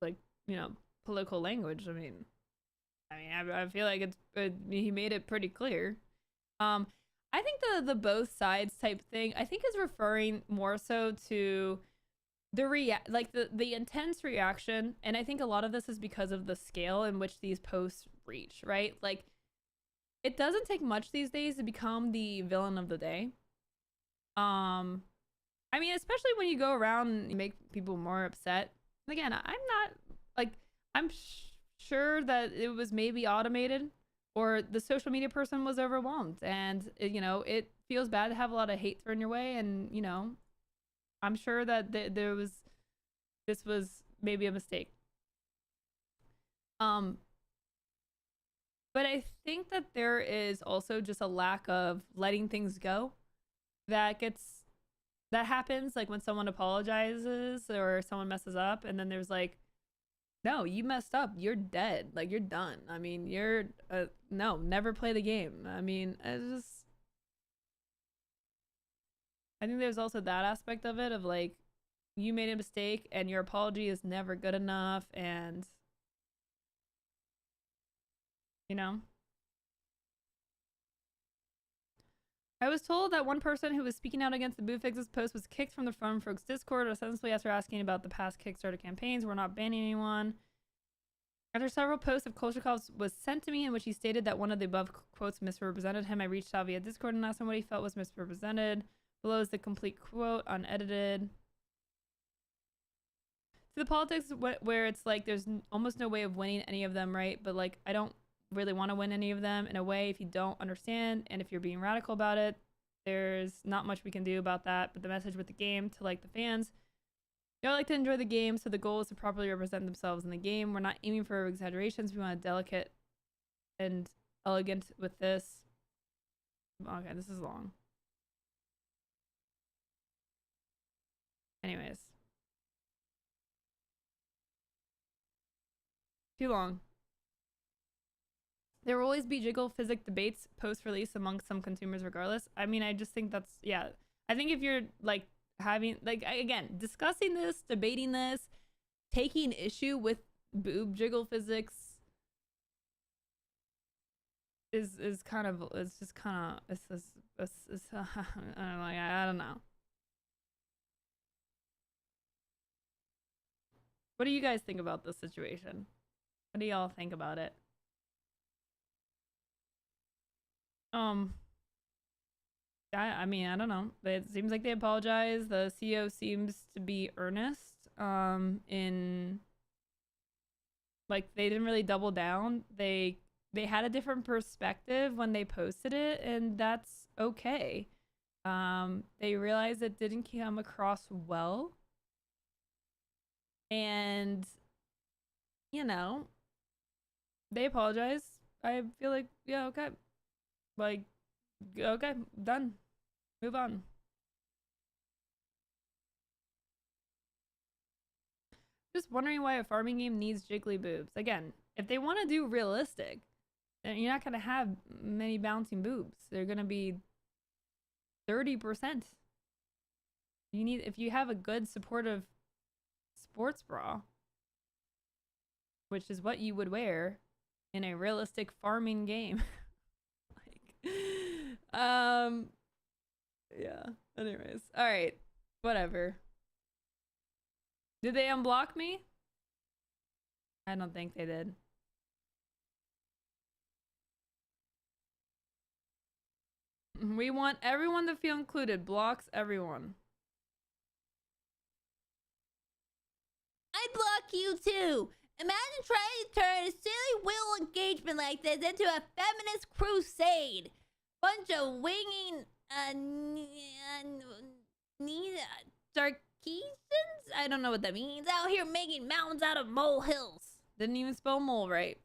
like, you know, political language. I feel like he made it pretty clear. I think the both sides type thing, I think is referring more so to the intense reaction. And I think a lot of this is because of the scale in which these posts reach, right? Like, it doesn't take much these days to become the villain of the day. I mean, especially when you go around and you make people more upset. And again, I'm not like, I'm sure that it was maybe automated or the social media person was overwhelmed and you know, it feels bad to have a lot of hate thrown your way. And, you know, I'm sure that this was maybe a mistake. But I think that there is also just a lack of letting things go that happens, like when someone apologizes or someone messes up and then there's like, no, you messed up, you're dead, like you're done. I mean, you're no, never play the game. I mean, I think there's also that aspect of it of like, you made a mistake and your apology is never good enough, and you know, I was told that one person who was speaking out against the boo fixes post was kicked from the Farm Folks Discord, ostensibly after asking about the past Kickstarter campaigns. We're not banning anyone. After several posts of Kolchakov's was sent to me in which he stated that one of the above quotes misrepresented him, I reached out via Discord and asked him what he felt was misrepresented. Below is the complete quote, unedited. To the politics where it's like there's almost no way of winning any of them, right? But like, I don't really want to win any of them in a way if you don't understand, and if you're being radical about it, there's not much we can do about that. But the message with the game to like the fans, they all like to enjoy the game, so the goal is to properly represent themselves in the game. We're not aiming for exaggerations. We want a delicate and elegant with this. Okay, this is long. Anyways, too long. There will always be jiggle physics debates post-release among some consumers regardless. I mean, I just think that's, yeah. I think if you're like having, like, again, discussing this, debating this, taking issue with boob jiggle physics is kind of, it's just kind of, it's I don't know. What do you guys think about this situation? What do y'all think about it? I mean, I don't know. It seems like they apologize. The CEO seems to be earnest. In like, they didn't really double down. They had a different perspective when they posted it, and that's okay. They realized it didn't come across well. And, you know, they apologize. I feel like, yeah, okay. Like, okay, done. Move on. Just wondering why a farming game needs jiggly boobs. Again, if they want to do realistic, then you're not going to have many bouncing boobs. They're going to be 30%. You need, if you have a good supportive sports bra, which is what you would wear in a realistic farming game. Yeah. Anyways, all right, whatever. Did they unblock me? I don't think they did. We want everyone to feel included. Blocks everyone. I'd block you too. Imagine trying to turn a silly will engagement like this into a feminist crusade. Bunch of winging Sarkeesians? I don't know what that means. Out here making mountains out of molehills. Didn't even spell mole right.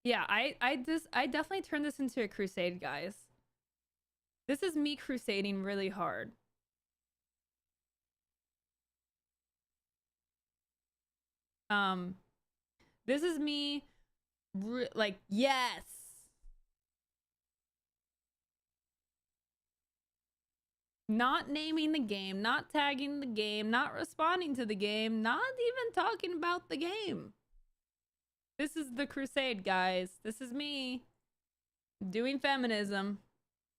Yeah, I definitely turned this into a crusade, guys. This is me crusading really hard. This is me like, yes. Not naming the game, not tagging the game, not responding to the game, not even talking about the game. This is the crusade, guys. This is me doing feminism.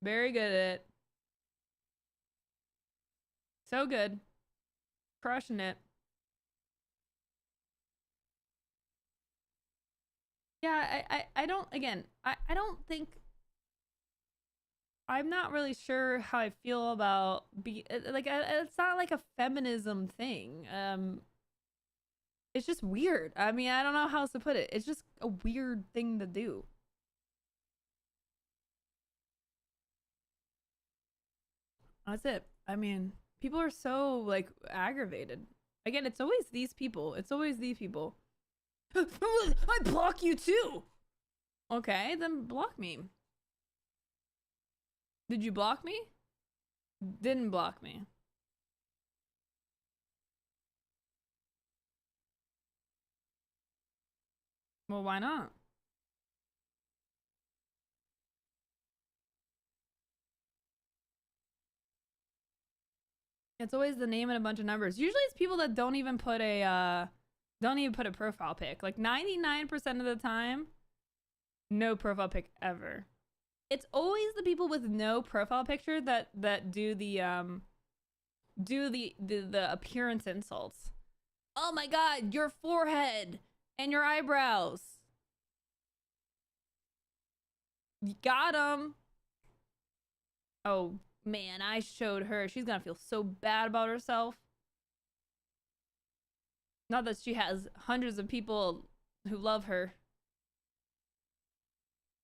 Very good at it. So good. Crushing it. Yeah, I don't, again, I don't think, I'm not really sure how I feel about, it's not like a feminism thing. It's just weird. I mean, I don't know how else to put it. It's just a weird thing to do. That's it. I mean, people are so, like, aggravated. Again, it's always these people. It's always these people. I block you too! Okay, then block me. Did you block me? Didn't block me. Well, why not? It's always the name and a bunch of numbers. Usually it's people that don't even put a profile pic. Like 99% of the time, no profile pic ever. It's always the people with no profile picture that do the appearance insults. Oh my god, your forehead and your eyebrows. You got 'em. Oh man, I showed her. She's gonna feel so bad about herself. Not that she has hundreds of people who love her.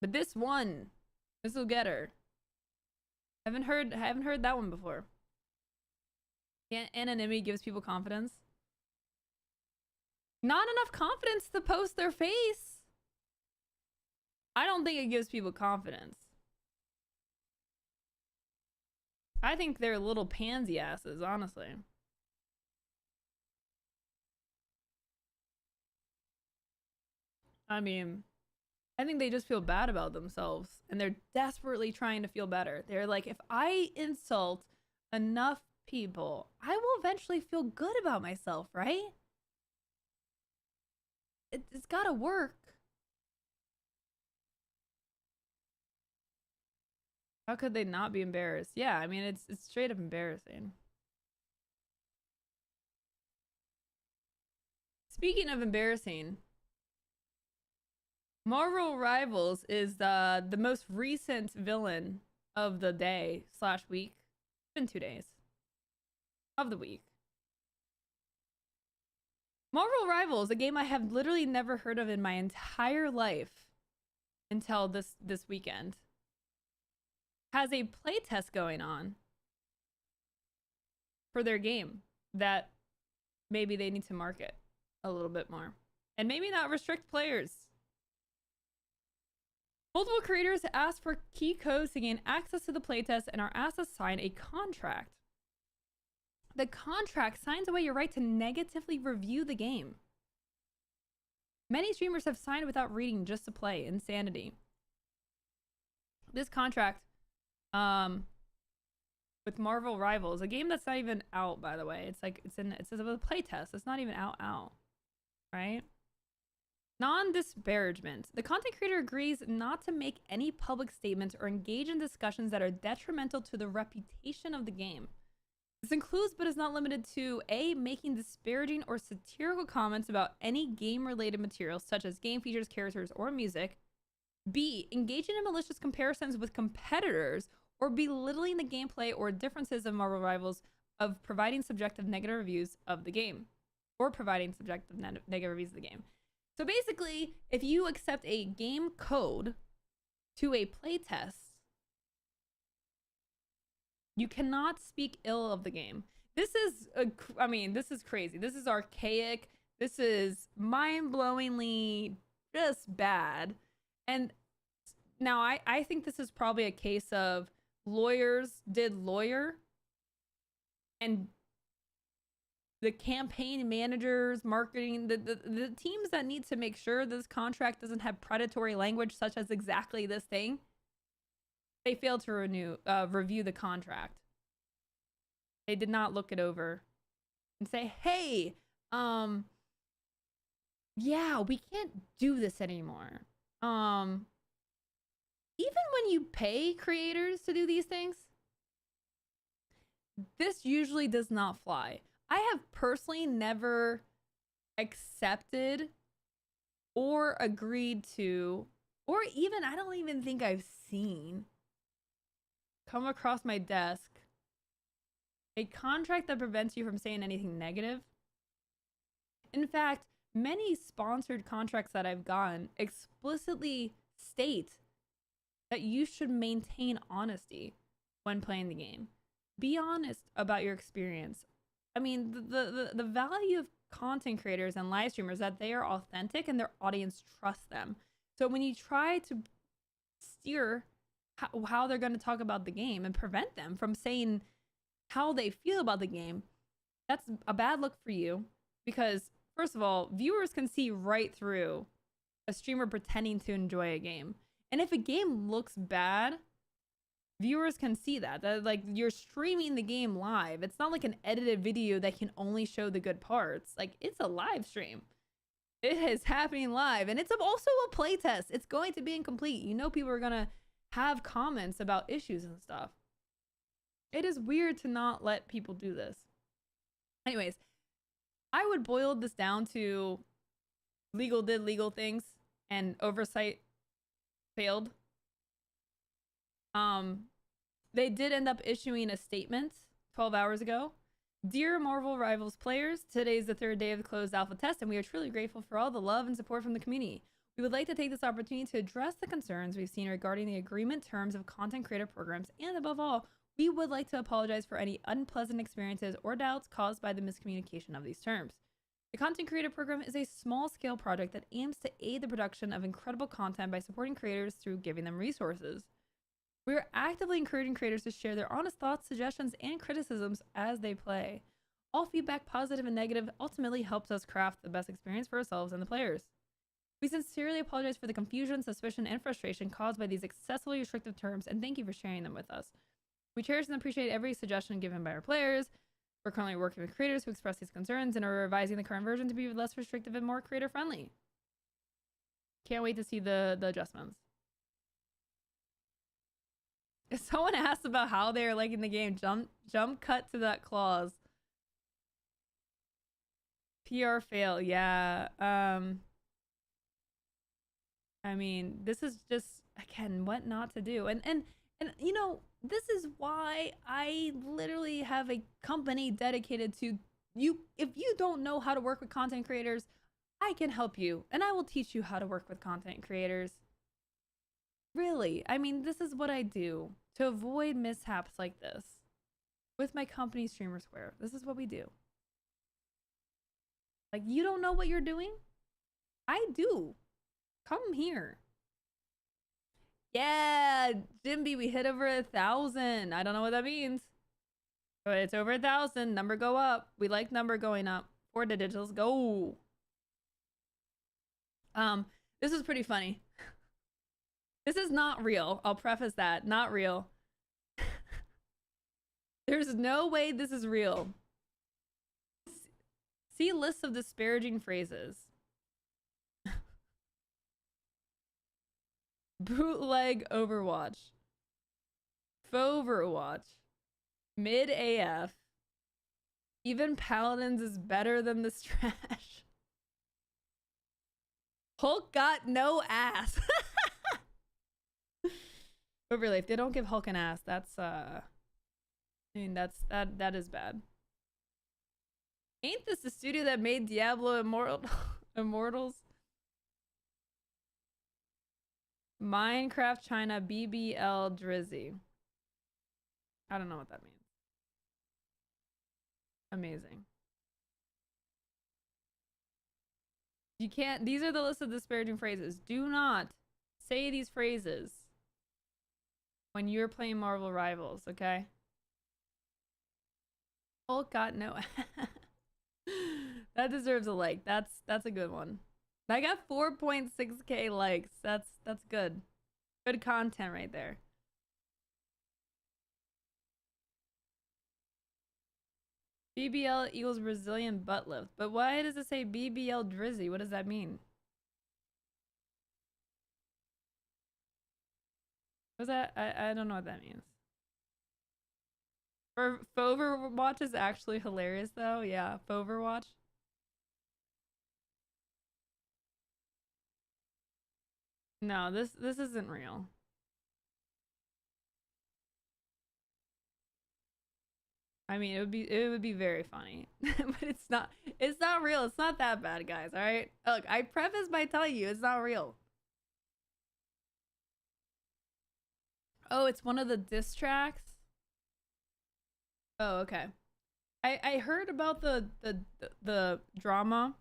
But this one, this will get her. I haven't heard that one before. Anonymity gives people confidence. Not enough confidence to post their face. I don't think it gives people confidence. I think they're little pansy asses, honestly. I mean, I think they just feel bad about themselves and they're desperately trying to feel better. They're like, if I insult enough people, I will eventually feel good about myself, right? It's gotta work. How could they not be embarrassed? Yeah, I mean, it's straight up embarrassing. Speaking of embarrassing, Marvel Rivals is the most recent villain of the day / week. It's been 2 days of the week. Marvel Rivals, a game I have literally never heard of in my entire life until this weekend, has a playtest going on for their game that maybe they need to market a little bit more and maybe not restrict players. Multiple creators asked for key codes to gain access to the playtest and are asked to sign a contract. The contract signs away your right to negatively review the game. Many streamers have signed without reading just to play. Insanity. This contract with Marvel Rivals, a game that's not even out, by the way. It's like it's a playtest. It's not even out, right? Non-disparagement. The content creator agrees not to make any public statements or engage in discussions that are detrimental to the reputation of the game. This includes, but is not limited to, A, making disparaging or satirical comments about any game-related materials, such as game features, characters, or music. B, engaging in malicious comparisons with competitors or belittling the gameplay or differences of Marvel Rivals, of providing subjective negative reviews of the game. Or providing subjective negative reviews of the game. So basically, if you accept a game code to a playtest, you cannot speak ill of the game. This is, this is crazy. This is archaic. This is mind-blowingly just bad. And now I think this is probably a case of lawyers did lawyer, and the campaign managers, marketing, the teams that need to make sure this contract doesn't have predatory language such as exactly this thing, they failed to review the contract. They did not look it over and say, hey, yeah, we can't do this anymore. Even when you pay creators to do these things, this usually does not fly. I have personally never accepted or agreed to, or even, I don't even think I've seen come across my desk a contract that prevents you from saying anything negative. In fact, many sponsored contracts that I've gotten explicitly state that you should maintain honesty when playing the game. Be honest about your experience. I mean, the value of content creators and live streamers is that they are authentic and their audience trusts them. So when you try to steer how they're going to talk about the game and prevent them from saying how they feel about the game, that's a bad look for you, because first of all, viewers can see right through a streamer pretending to enjoy a game. And if a game looks bad, viewers can see that like you're streaming the game live. It's not like an edited video that can only show the good parts. Like, it's a live stream. It is happening live, and it's also a playtest. It's going to be incomplete. You know, people are gonna have comments about issues and stuff. It is weird to not let people do this. Anyways, I would boil this down to legal did legal things and oversight failed. They did end up issuing a statement 12 hours ago. Dear Marvel Rivals players, today is the third day of the closed alpha test, and we are truly grateful for all the love and support from the community. We would like to take this opportunity to address the concerns we've seen regarding the agreement terms of content creator programs, and above all, we would like to apologize for any unpleasant experiences or doubts caused by the miscommunication of these terms. The Content Creator Program is a small-scale project that aims to aid the production of incredible content by supporting creators through giving them resources. We are actively encouraging creators to share their honest thoughts, suggestions, and criticisms as they play. All feedback, positive and negative, ultimately helps us craft the best experience for ourselves and the players. We sincerely apologize for the confusion, suspicion, and frustration caused by these excessively restrictive terms, and thank you for sharing them with us. We cherish and appreciate every suggestion given by our players. We're currently working with creators who express these concerns and are revising the current version to be less restrictive and more creator-friendly. Can't wait to see the adjustments. If someone asks about how they are liking the game, jump cut to that clause. PR fail, yeah. I mean, this is just, again, what not to do. And you know, this is why I literally have a company dedicated to you. If you don't know how to work with content creators, I can help you, and I will teach you how to work with content creators. Really, I mean, this is what I do to avoid mishaps like this with my company, Streamer Square. This is what we do. Like, you don't know what you're doing? I do. Come here. Yeah, Jimby, we hit over 1,000. I don't know what that means, but it's over 1,000. Number go up. We like number going up. 4 digits. Let's go. This is pretty funny. This is not real. I'll preface that. Not real. There's no way this is real. See lists of disparaging phrases. Bootleg Overwatch. Faux Overwatch. Mid AF. Even Paladins is better than this trash. Hulk got no ass. But really, if they don't give Hulk an ass, that's I mean that is bad. Ain't this the studio that made Diablo Immortals? Minecraft China BBL Drizzy. I don't know what that means. Amazing. You can't, these are the list of disparaging phrases. Do not say these phrases when you're playing Marvel Rivals, okay? Hulk got no that deserves a like. That's a good one. I got 4.6k likes. That's good. Good content right there. BBL equals Brazilian butt lift. But why does it say BBL Drizzy? What does that mean? What's that? I don't know what that means. Overwatch is actually hilarious though. Yeah, Overwatch. No, this isn't real. I mean, it would be very funny, but it's not real. It's not that bad, guys. All right. Look, I preface by telling you it's not real. Oh, it's one of the diss tracks. Oh, okay. I heard about the drama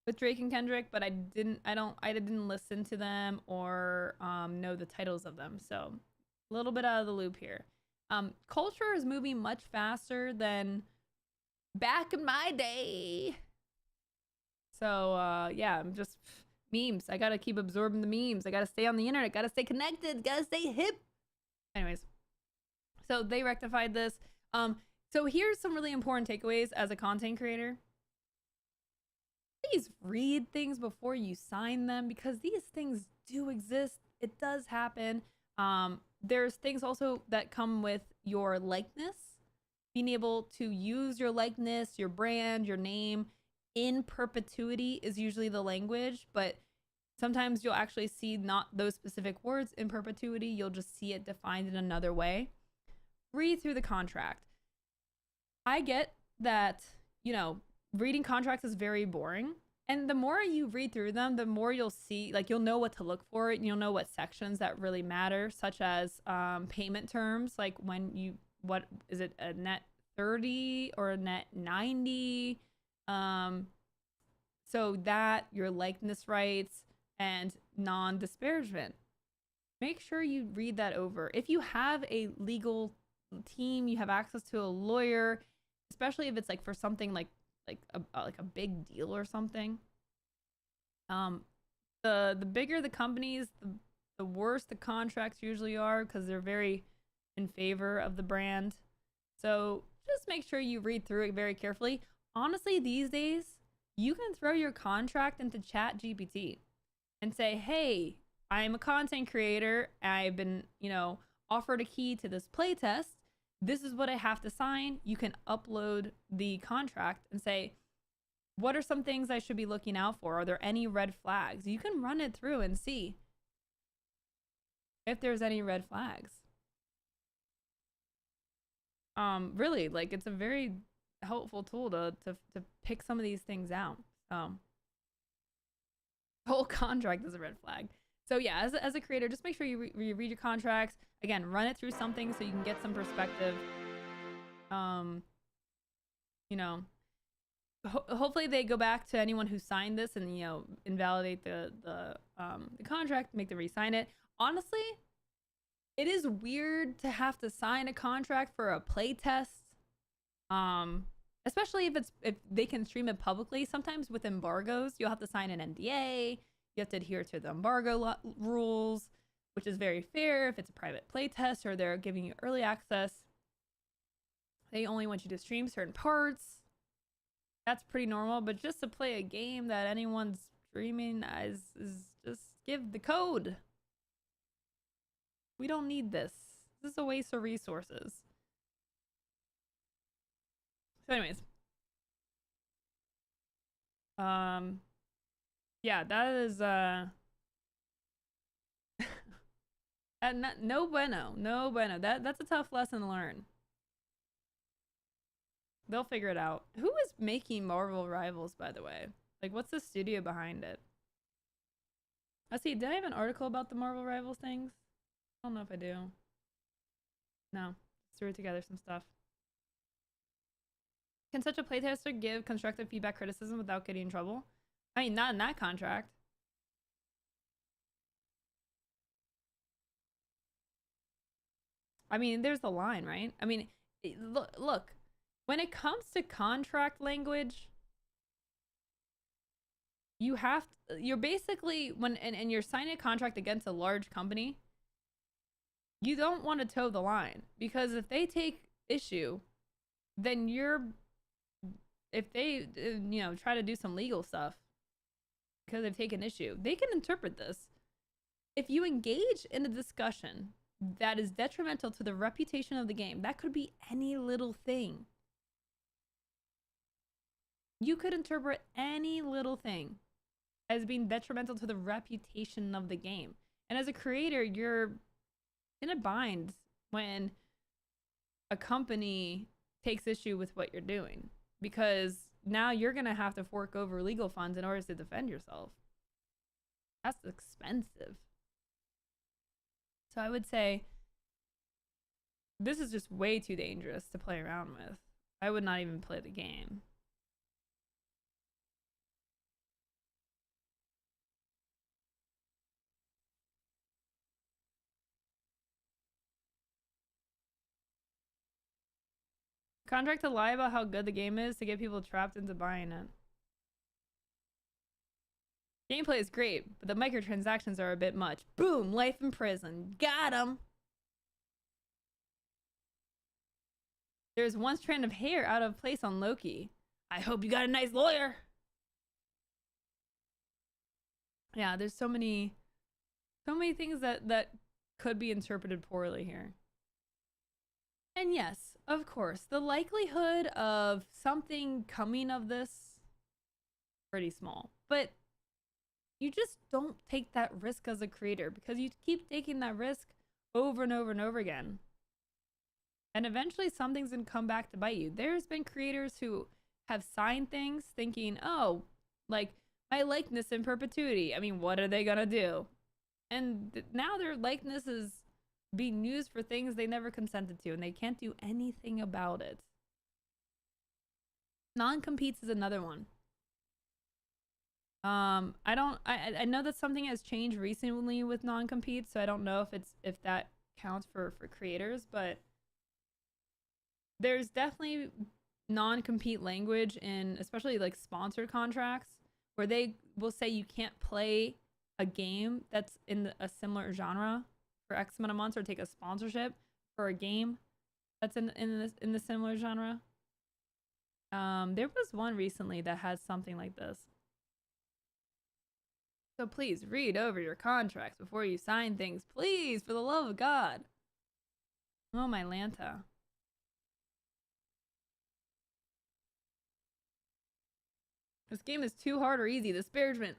with Drake and Kendrick, but I didn't listen to them or know the titles of them. So a little bit out of the loop here. Culture is moving much faster than back in my day. So yeah, I'm just memes. I gotta keep absorbing the memes. I gotta stay on the internet. Gotta stay connected. Gotta stay hip. Anyways, so they rectified this. So here's some really important takeaways as a content creator. Please read things before you sign them because these things do exist. It does happen. There's things also that come with your likeness. Being able to use your likeness, your brand, your name in perpetuity is usually the language, but sometimes you'll actually see not those specific words in perpetuity. You'll just see it defined in another way. Read through the contract. I get that, you know, reading contracts is very boring. And the more you read through them, the more you'll see, like, you'll know what to look for. You'll know what sections that really matter, such as payment terms, like when you, what is it, a net 30 or a net 90? So that your likeness rights and non-disparagement. Make sure you read that over. If you have a legal team, you have access to a lawyer, especially if it's like for something like a big deal or something. The bigger the companies, the worse the contracts usually are because they're very in favor of the brand. So just make sure you read through it very carefully. Honestly, these days, you can throw your contract into ChatGPT and say, hey, I'm a content creator. I've been, you know, offered a key to this playtest. This is what I have to sign. You can upload the contract and say, what are some things I should be looking out for? Are there any red flags? You can run it through and see if there's any red flags. Really, like, it's a very helpful tool to pick some of these things out. Whole contract is a red flag. So yeah, as a creator, just make sure you read your contracts. Again, run it through something so you can get some perspective. You know, hopefully they go back to anyone who signed this and, you know, invalidate the contract, make them re-sign it. Honestly, it is weird to have to sign a contract for a play test. Especially if they can stream it publicly. Sometimes with embargoes, you'll have to sign an NDA. You have to adhere to the embargo rules, which is very fair if it's a private playtest or they're giving you early access. They only want you to stream certain parts. That's pretty normal, but just to play a game that anyone's streaming is just give the code. We don't need this. This is a waste of resources. So anyways. Yeah, that is no bueno. No bueno. That's a tough lesson to learn. They'll figure it out. Who is making Marvel Rivals, by the way? Like, what's the studio behind it? I see. Did I have an article about the Marvel Rivals things? I don't know if I do. No. Just threw together some stuff. Can such a playtester give constructive feedback criticism without getting in trouble? I mean, not in that contract. I mean, there's the line, right? I mean, look. When it comes to contract language, you're basically and you're signing a contract against a large company, you don't want to toe the line, because if they take issue, then if they try to do some legal stuff because they've taken issue, they can interpret this. If you engage in a discussion that is detrimental to the reputation of the game, that could be any little thing. You could interpret any little thing as being detrimental to the reputation of the game. And as a creator, you're in a bind when a company takes issue with what you're doing, because now you're going to have to fork over legal funds in order to defend yourself. That's expensive. So I would say this is just way too dangerous to play around with. I would not even play the game. Contract to lie about how good the game is to get people trapped into buying it. Gameplay is great, but the microtransactions are a bit much. Boom! Life in prison. Got him! There's one strand of hair out of place on Loki. I hope you got a nice lawyer! Yeah, there's so many things that could be interpreted poorly here. And yes, of course, the likelihood of something coming of this pretty small. But you just don't take that risk as a creator, because you keep taking that risk over and over and over again. And eventually something's gonna come back to bite you. There's been creators who have signed things thinking, oh, like my likeness in perpetuity. I mean, what are they gonna do? And now their likeness is being used for things they never consented to, and they can't do anything about it. Non-competes is another one. I know that something has changed recently with non-competes, so I don't know if that counts for creators, but there's definitely non-compete language in especially like sponsored contracts, where they will say you can't play a game that's in a similar genre for X amount of months, or take a sponsorship for a game that's in the similar genre. There was one recently that has something like this. So please read over your contracts before you sign things, please, for the love of God. Oh my Lanta. This game is too hard or easy. Disparagement.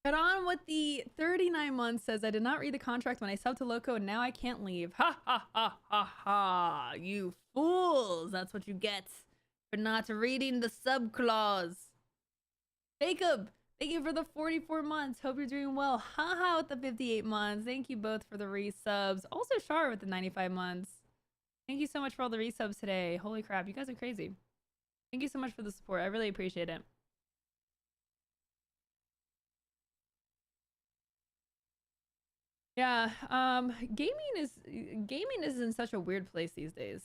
Got on with the 39 months says, I did not read the contract when I subbed to Loco, and now I can't leave. Ha ha ha ha ha. You fools. That's what you get for not reading the sub clause. Jacob, thank you for the 44 months. Hope you're doing well. Haha with the 58 months. Thank you both for the resubs. Also Shar with the 95 months. Thank you so much for all the resubs today. Holy crap, you guys are crazy. Thank you so much for the support. I really appreciate it. Yeah, gaming is in such a weird place these days.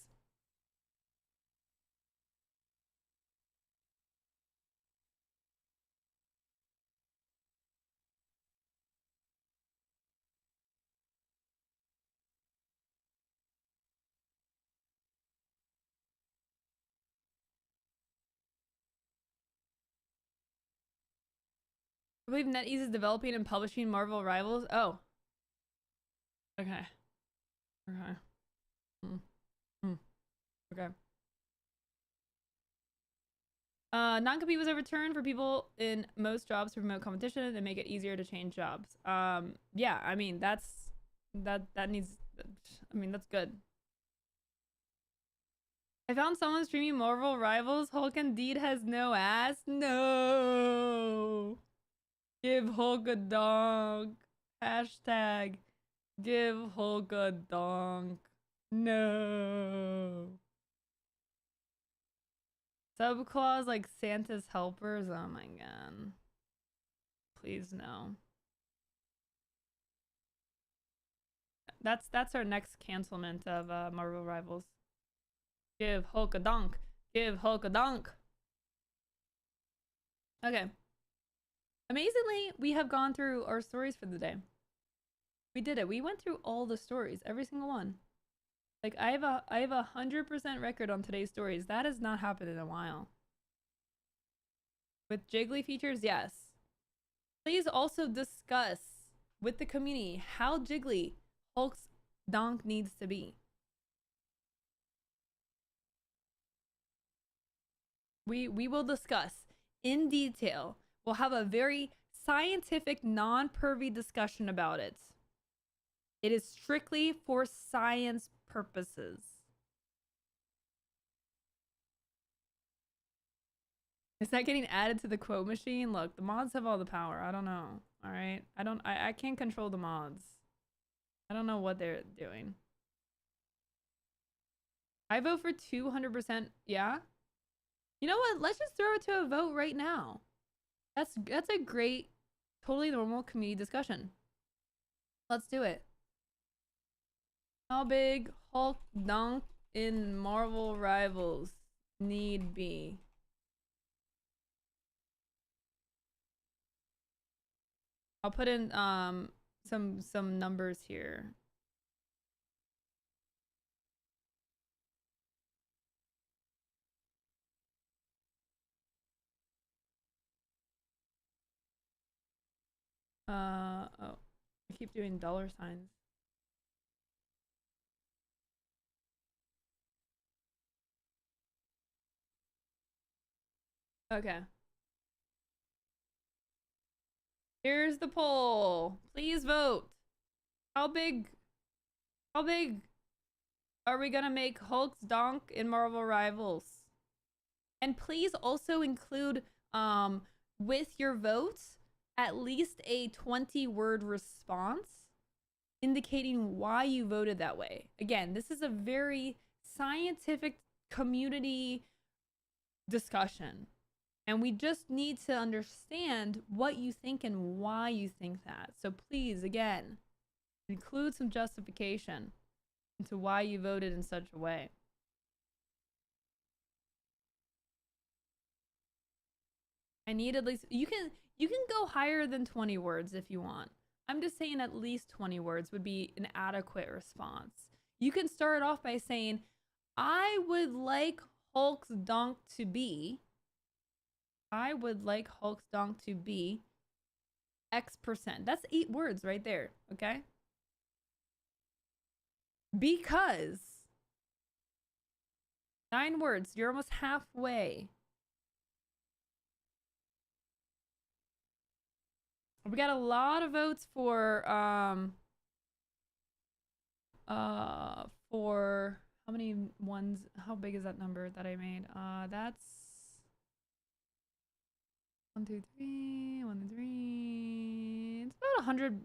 I believe NetEase is developing and publishing Marvel Rivals. Oh. Okay. Okay. Okay. Non-compete was overturned for people in most jobs to promote competition and make it easier to change jobs. Yeah, I mean, that needs, I mean, that's good. I found someone streaming Marvel Rivals. Hulk indeed has no ass. No. Give Hulk a donk. Hashtag give Hulk a donk. No. Subclaws like Santa's helpers. Oh my god. Please no. That's our next cancelment of Marvel Rivals. Give Hulk a donk. Give Hulk a donk. Okay. Amazingly, we have gone through our stories for the day. We did it. We went through all the stories, every single one. Like I have a 100% record on today's stories. That has not happened in a while. With Jiggly features, yes. Please also discuss with the community how Jiggly Hulk's donk needs to be. We will discuss in detail. We'll have a very scientific, non-pervy discussion about it. It is strictly for science purposes. Is that getting added to the quote machine? Look, the mods have all the power. I don't know. All right. I can't control the mods. I don't know what they're doing. I vote for 200%. Yeah. You know what? Let's just throw it to a vote right now. That's a great, totally normal community discussion. Let's do it. How big Hulk donk in Marvel Rivals need be? I'll put in some numbers here. Oh, I keep doing dollar signs. Okay. Here's the poll. Please vote. How big are we gonna make Hulk's donk in Marvel Rivals? And please also include with your votes at least a 20-word response indicating why you voted that way. Again, this is a very scientific community discussion. And we just need to understand what you think and why you think that. So please, again, include some justification into why you voted in such a way. I need at least, you can go higher than 20 words if you want. I'm just saying at least 20 words would be an adequate response. You can start off by saying, I would like Hulk's donk to be, I would like Hulk's donk to be X%. That's 8 words right there, okay? Because 9 words, you're almost halfway. We got a lot of votes for how many ones, how big is that number that I made? That's 1, 2, 3, 1, 2, 3. It's about 100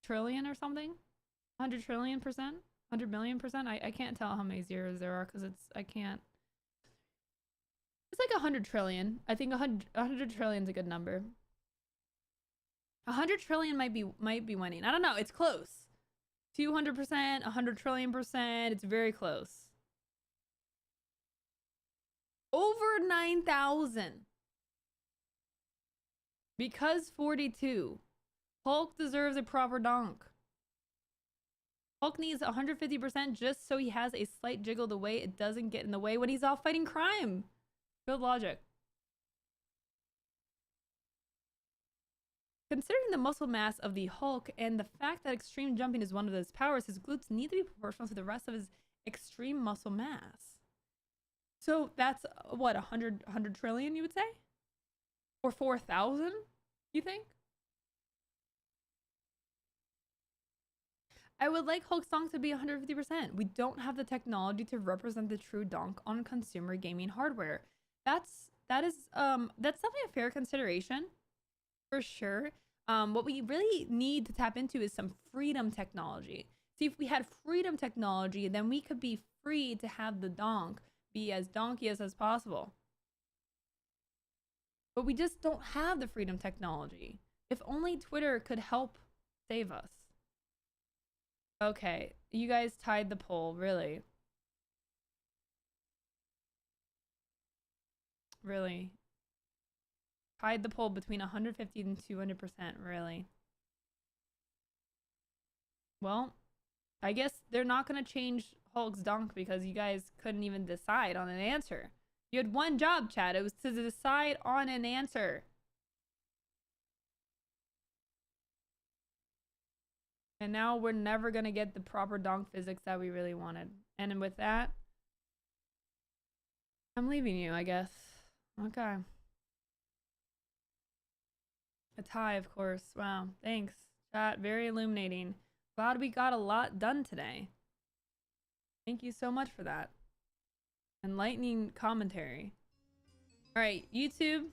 trillion or something. 100 trillion %, 100 million %. I can't tell how many zeros there are because I can't. It's like 100 trillion. I think 100 trillion is a good number. 100 trillion might be winning. I don't know. It's close. 200%, 100 trillion %. It's very close. Over 9,000. Because 42. Hulk deserves a proper donk. Hulk needs 150% just so he has a slight jiggle the way it doesn't get in the way when he's off fighting crime. Good logic. Considering the muscle mass of the Hulk and the fact that extreme jumping is one of his powers, his glutes need to be proportional to the rest of his extreme muscle mass. So that's what, 100 trillion, you would say? Or 4,000, you think? I would like Hulk's donk to be 150%. We don't have the technology to represent the true donk on consumer gaming hardware. That's definitely a fair consideration, for sure. What we really need to tap into is some freedom technology. See, if we had freedom technology, then we could be free to have the donk be as donkiest as possible. But we just don't have the freedom technology. If only Twitter could help save us. Okay, you guys tied the poll, really. Really. Tied the poll between 150 and 200%, really. Well, I guess they're not going to change Hulk's donk because you guys couldn't even decide on an answer. You had one job, chat. It was to decide on an answer. And now we're never going to get the proper donk physics that we really wanted. And with that, I'm leaving you, I guess. Okay. A tie, of course. Wow. Thanks, chat. Very illuminating. Glad we got a lot done today. Thank you so much for that. Enlightening commentary. All right, YouTube.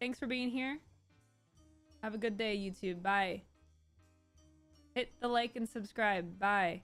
Thanks for being here. Have a good day, YouTube. Bye. Hit the like and subscribe. Bye.